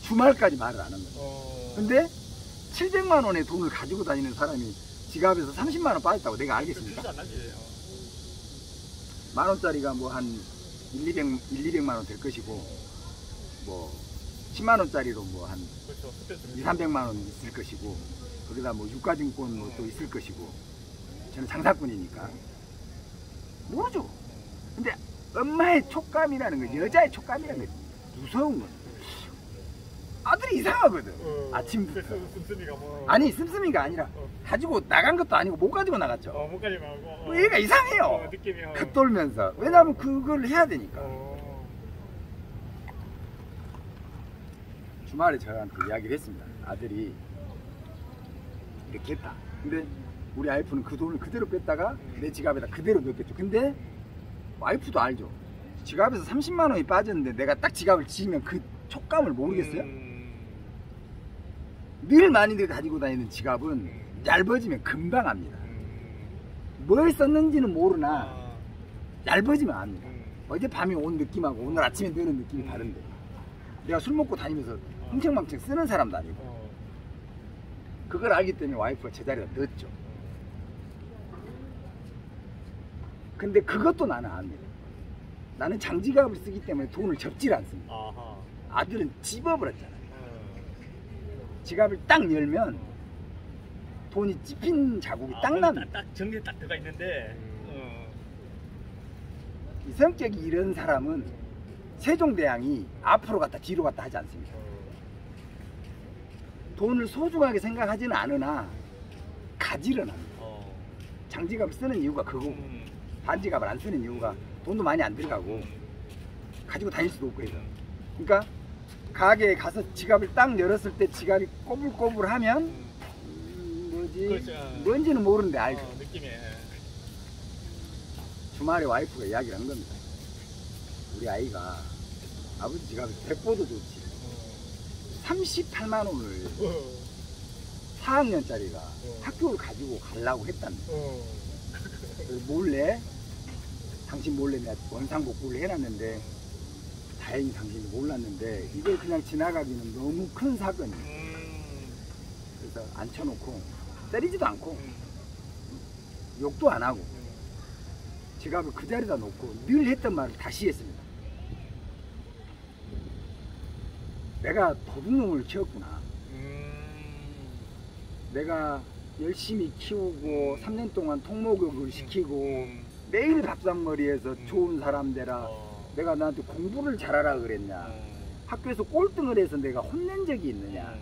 Speaker 1: 주말까지 말을 안 한 거예요. 근데 700만 원의 돈을 가지고 다니는 사람이 지갑에서 30만 원 빠졌다고 내가 알겠습니까? 만 원짜리가 뭐 한 200만 원 될 것이고, 뭐 10만 원짜리로 뭐 한 200~300만 원 있을 것이고, 거기다 뭐 유가증권 뭐 또 있을 것이고, 저는 장사꾼이니까 모르죠. 근데 엄마의 촉감이라는 거, 여자의 촉감이라는 거 무서운 거예요. 아들이 이상하거든. 아침부터. 아니 씀씀이가 아니라 가지고 나간 것도 아니고 못 가지고 나갔죠.
Speaker 2: 못 가지고 나가고.
Speaker 1: 뭐 얘가 이상해요.
Speaker 2: 느낌이.
Speaker 1: 겉돌면서. 왜냐하면 그걸 해야 되니까. 주말에 저한테 이야기를 했습니다. 아들이 이렇게 했다. 근데 우리 와이프는 그 돈을 그대로 뺐다가 내 지갑에다 그대로 넣었겠죠. 근데 와이프도 알죠. 지갑에서 30만 원이 빠졌는데 내가 딱 지갑을 지으면 그 촉감을 모르겠어요? 늘 많이들 가지고 다니는 지갑은 얇아지면 금방 압니다. 뭘 썼는지는 모르나 얇아지면 압니다. 어젯밤에 온 느낌하고 오늘 아침에 넣는 느낌이 다른데, 내가 술 먹고 다니면서 흥청망청 쓰는 사람도 아니고, 그걸 알기 때문에 와이프가 제자리에 넣었죠. 근데 그것도 나는 압니다. 나는 장지갑을 쓰기 때문에 돈을 접질 않습니다. 아들은 집어버렸잖아요. 지갑을 딱 열면 돈이 찝힌 자국이 딱 납니다.
Speaker 2: 딱 정리에 딱 들어가 있는데,
Speaker 1: 이 성격이 이런 사람은 세종대왕이 앞으로 갔다 뒤로 갔다 하지 않습니다. 돈을 소중하게 생각하지는 않으나 가지를 합니다. 장지갑을 쓰는 이유가 그거고, 반지갑을 안 쓰는 이유가 돈도 많이 안 들어가고 가지고 다닐 수도 없고 해서. 그러니까 가게에 가서 지갑을 딱 열었을 때 지갑이 꼬불꼬불하면 뭐지?
Speaker 2: 그렇죠.
Speaker 1: 뭔지는 모르는데 알죠.
Speaker 2: 느낌이.
Speaker 1: 주말에 와이프가 이야기를 한 겁니다. 우리 아이가 아버지 지갑에서 100보도 좋지. 38만 원을 4학년짜리가 학교를 가지고 가려고 했답니다. 그래서 몰래, 당신 몰래 내가 원상복구를 해놨는데 다행히 당신이 몰랐는데 이걸 그냥 지나가기는 너무 큰 사건이에요. 그래서 앉혀놓고 때리지도 않고 욕도 안 하고 지갑을 그 자리에다 놓고 늘 했던 말을 다시 했습니다. 내가 도둑놈을 키웠구나. 내가 열심히 키우고 3년 동안 통목욕을 시키고 매일 밥상머리에서 좋은 사람 되라. 내가 나한테 공부를 잘하라 그랬냐. 학교에서 꼴등을 해서 내가 혼낸 적이 있느냐.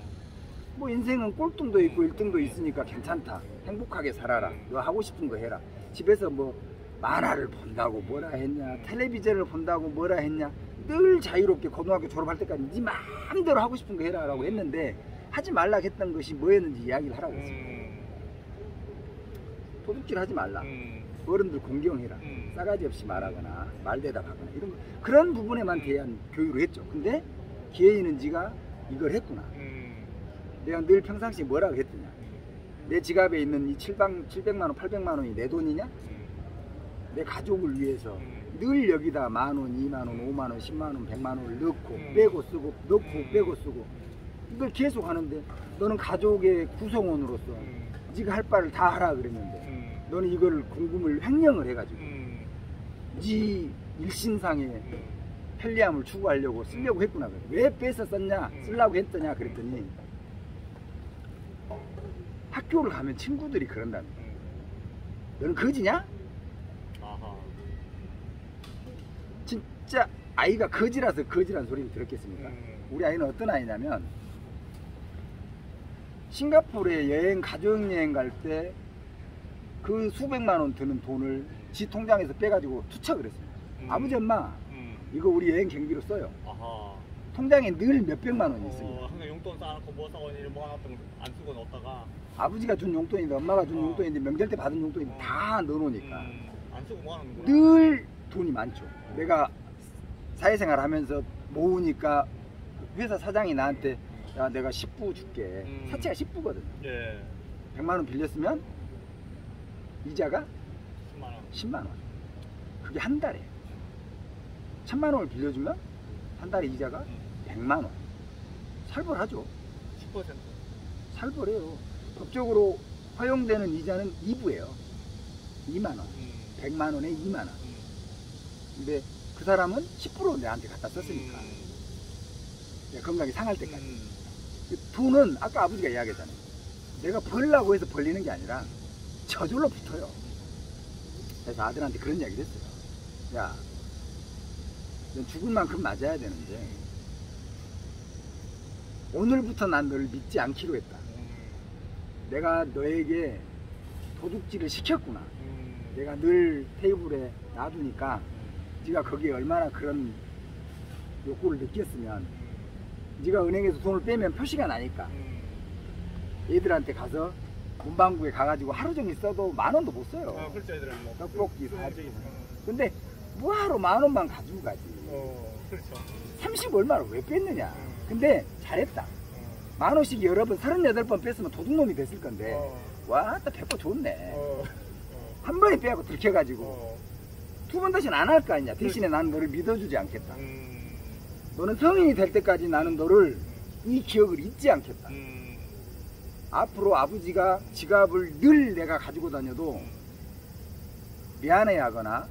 Speaker 1: 뭐 인생은 꼴등도 있고 1등도 있으니까 괜찮다. 행복하게 살아라. 너 하고 싶은 거 해라. 집에서 뭐 만화를 본다고 뭐라 했냐. 텔레비전을 본다고 뭐라 했냐. 늘 자유롭게 고등학교 졸업할 때까지 네 마음대로 하고 싶은 거 해라 라고 했는데 하지 말라 했던 것이 뭐였는지 이야기를 하라고 했어요. 도둑질 하지 말라. 어른들 공경해라. 싸가지 없이 말하거나 말대답하거나 이런 그런 부분에만 대한 교육을 했죠. 근데 기회이는 지가 이걸 했구나. 내가 늘 평상시에 뭐라고 했더냐. 내 지갑에 있는 이 700만 원, 800만 원이 내 돈이냐? 내 가족을 위해서 늘 여기다 만 원, 2만 원, 5만 원, 10만 원, 100만 원을 넣고 빼고 쓰고 넣고 빼고 쓰고 이걸 계속 하는데 너는 가족의 구성원으로서 네가 할 바를 다 하라 그랬는데 너는 이걸 공금을 횡령을 해가지고 네 일신상의 편리함을 추구하려고 쓰려고 했구나. 왜 뺏어 썼냐? 쓰려고 했더냐 그랬더니 학교를 가면 친구들이 그런다며. 너는 거지냐? 진짜 아이가 거지라서 거지란 소리를 들었겠습니까? 우리 아이는 어떤 아이냐면 싱가포르에 여행 가족여행 갈 때 그 수백만 원 드는 돈을 지 통장에서 빼가지고 투척을 했습니다. 아버지 엄마 이거 우리 여행 경비로 써요. 통장에 늘 몇백만 원이 있습니다.
Speaker 2: 항상 용돈 쌓아놓고 뭐 사고 이런 모아놨던 안 쓰고 넣었다가
Speaker 1: 아버지가 준 용돈인데 엄마가 준 용돈인데 명절 때 받은 용돈인데 다 넣어놓으니까
Speaker 2: 안 쓰고 모아놓는구나.
Speaker 1: 늘 돈이 많죠. 내가 사회생활 하면서 모으니까 회사 사장이 나한테 야 내가 10부 줄게. 사채가 10부거든.
Speaker 2: 예.
Speaker 1: 100만 원 빌렸으면 이자가
Speaker 2: 10만 원.
Speaker 1: 10만 원. 그게 한 달에 1000만 원을 빌려주면 한 달에 이자가 100만 원. 살벌하죠.
Speaker 2: 10%.
Speaker 1: 살벌해요. 법적으로 허용되는 이자는 2부예요. 2만 원. 100만 원에 2만 원. 근데 그 사람은 10% 내한테 갖다 썼으니까 건강이 상할 때까지. 돈은 아까 아버지가 이야기했잖아요. 내가 벌라고 해서 벌리는 게 아니라 저절로 붙어요. 그래서 아들한테 그런 이야기를 했어요. 야, 넌 죽을 만큼 맞아야 되는데 오늘부터 난 너를 믿지 않기로 했다. 내가 너에게 도둑질을 시켰구나. 내가 늘 테이블에 놔두니까 네가 거기에 얼마나 그런 욕구를 느꼈으면 네가 은행에서 돈을 빼면 표시가 나니까 얘들한테 가서 문방구에 가가지고 하루 종일 써도 만 원도 못 써요.
Speaker 2: 그렇죠. 애들은 뭐
Speaker 1: 떡볶이 사지. 근데 뭐하러 만 원만 가지고 가지.
Speaker 2: 그렇죠.
Speaker 1: 30 얼마를 왜 뺐느냐. 근데 잘했다. 만 원씩 여러 번 38번 뺐으면 도둑놈이 됐을 건데 와, 또 배포 좋네. 한 번에 빼고 들켜가지고 두 번 다시는 안 할 거 아니냐. 대신에 나는 너를 믿어주지 않겠다. 너는 성인이 될 때까지 나는 너를 이 기억을 잊지 않겠다. 앞으로 아버지가 지갑을 늘 내가 가지고 다녀도 미안해 하거나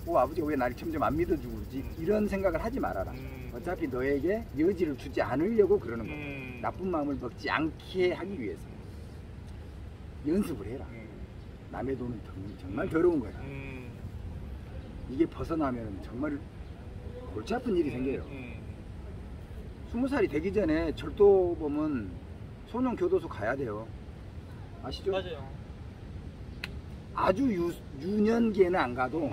Speaker 1: 아버지가 왜 나를 점점 안 믿어주고 그러지? 이런 생각을 하지 말아라. 어차피 너에게 여지를 주지 않으려고 그러는 거야. 나쁜 마음을 먹지 않게 하기 위해서 연습을 해라. 남의 돈은 정말 더러운 거야. 이게 벗어나면 정말 골치 아픈 일이 생겨요. 20살이 되기 전에 절도범은 소년교도소 가야 돼요. 아시죠?
Speaker 2: 맞아요.
Speaker 1: 아주 유년기에는 안 가도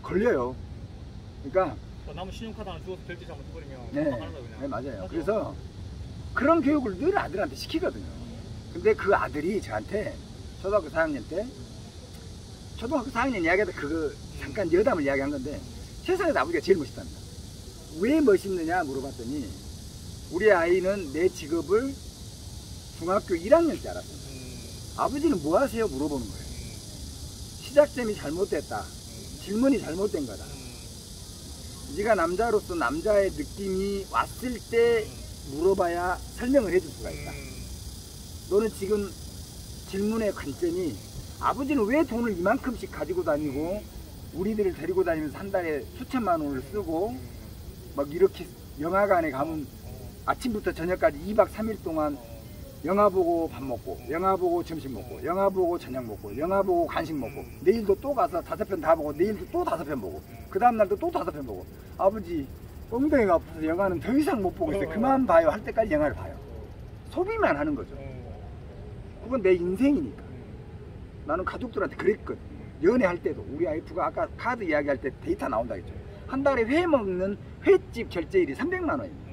Speaker 1: 걸려요. 그러니까
Speaker 2: 남은 신용카드 하나 주워서 결제 잘못해버리면
Speaker 1: 네, 맞아요. 그래서 그런 교육을 늘 아들한테 시키거든요. 근데 그 아들이 저한테 초등학교 4학년 때 초등학교 4학년 이야기하다 그거 잠깐 여담을 이야기한 건데 세상에서 아버지가 제일 멋있답니다. 왜 멋있느냐 물어봤더니 우리 아이는 내 직업을 중학교 1학년 때 알았습니다. 아버지는 뭐 하세요? 물어보는 거예요. 시작점이 잘못됐다. 질문이 잘못된 거다. 네가 남자로서 남자의 느낌이 왔을 때 물어봐야 설명을 해줄 수가 있다. 너는 지금 질문의 관점이 아버지는 왜 돈을 이만큼씩 가지고 다니고 우리들을 데리고 다니면서 한 달에 수천만 원을 쓰고 막 이렇게 영화관에 가면 아침부터 저녁까지 2박 3일 동안 영화 보고 밥 먹고 영화 보고 점심 먹고 영화 보고 저녁 먹고 영화 보고 간식 먹고 내일도 또 가서 5편 다 보고 내일도 또 5편 보고 그 다음날도 또 5편 보고 아버지 엉덩이가 아파서 영화는 더 이상 못 보고 있어요. 그만 봐요 할 때까지 영화를 봐요. 소비만 하는 거죠. 그건 내 인생이니까. 나는 가족들한테 그랬거든. 연애할 때도 우리 와이프가 아까 카드 이야기할 때 데이터 나온다 했죠. 한 달에 회 먹는 횟집 결제일이 300만 원입니다.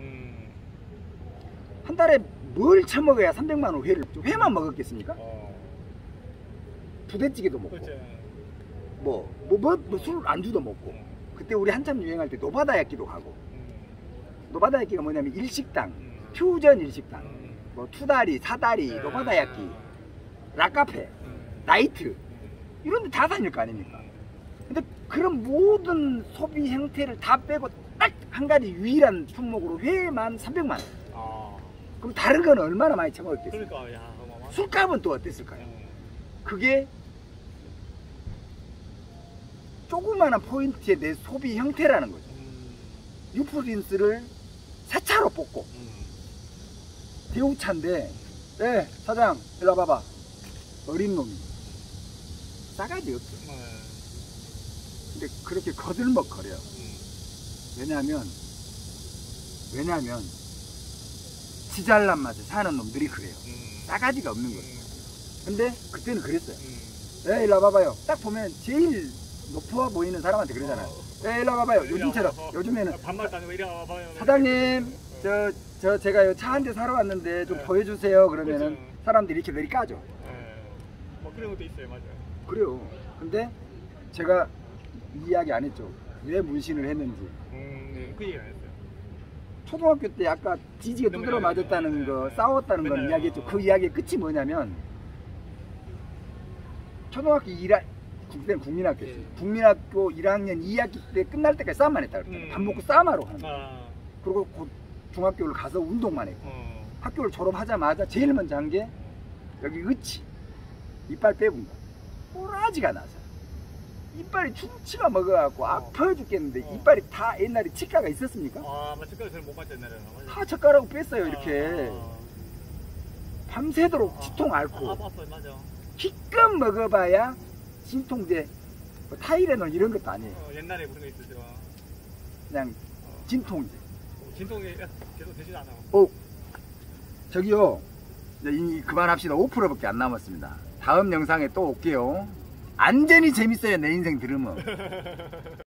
Speaker 1: 한 달에 뭘 처먹어야 300만 원 회를 회만 먹었겠습니까? 부대찌개도 먹고 술 안주도 먹고 그때 우리 한참 유행할 때 노바다야끼도 가고 노바다야끼가 뭐냐면 일식당 퓨전 일식당 뭐 투다리 사다리 노바다야끼 락카페 나이트 이런 데 다 다닐 거 아닙니까? 근데 그런 모든 소비 형태를 다 빼고 딱 한 가지 유일한 품목으로 회만 300만 원. 그럼 다른 건 얼마나 많이 처먹었겠어요?
Speaker 2: 그러니까 야,
Speaker 1: 술값은 또 어땠을까요? 그게 조그마한 포인트의 내 소비 형태라는 거죠. 뉴프린스를 새 차로 뽑고 대우차인데 네 사장 일로 와봐봐 어린 놈이 싸가지 없어. 근데 그렇게 거들먹거려요. 왜냐면 지 잘난 맛에 사는 놈들이 그래요. 싸가지가 없는 거예요. 근데 그때는 그랬어요. 네, 일로 와봐봐요. 딱 보면 제일 높아 보이는 사람한테 그러잖아요. 네, 일로 와봐봐요. 요즘처럼 요즘에는
Speaker 2: 반말 따지고 이리 와봐요.
Speaker 1: 사장님 제가 차 한 대 사러 왔는데 좀 보여주세요. 그러면은
Speaker 2: 그렇죠.
Speaker 1: 사람들이 이렇게 내리 까죠.
Speaker 2: 뭐 그런 것도 있어요, 맞아요.
Speaker 1: 그래요. 근데 제가 이 이야기 안 했죠. 왜 문신을 했는지.
Speaker 2: 네, 그 얘기 안 했어요.
Speaker 1: 초등학교 때 아까 지지가 두드러 맞았다는 거, 싸웠다는 건 이야기했죠. 그 이야기의 끝이 뭐냐면 초등학교 1학 그때는 국민학교였어요. 국민학교 1학년 2학기 때 끝날 때까지 싸움만 했다 그랬잖아요. 밥 먹고 싸움하러 가는 거예요. 그리고 곧 중학교를 가서 운동만 했고 학교를 졸업하자마자 제일 먼저 한 게 여기 으치 이빨 빼본 거. 꼬라지가 나서 이빨이 충치가 먹어갖고 아파 죽겠는데 이빨이 다 옛날에 치과가 있었습니까?
Speaker 2: 치과를 잘 못 봤죠 옛날에는.
Speaker 1: 다 젓가락으로 뺐어요 이렇게. 밤새도록 치통 앓고
Speaker 2: 아파 맞아.
Speaker 1: 기껏 먹어봐야 진통제 뭐 타이레놀 이런 것도 아니에요.
Speaker 2: 옛날에 그런 거 있었죠.
Speaker 1: 그냥 진통제.
Speaker 2: 진통제 계속 되진 않아.
Speaker 1: 저기요 이제 그만합시다. 5%밖에 안 남았습니다. 다음 영상에 또 올게요. 완전히 재밌어요 내 인생 들으면.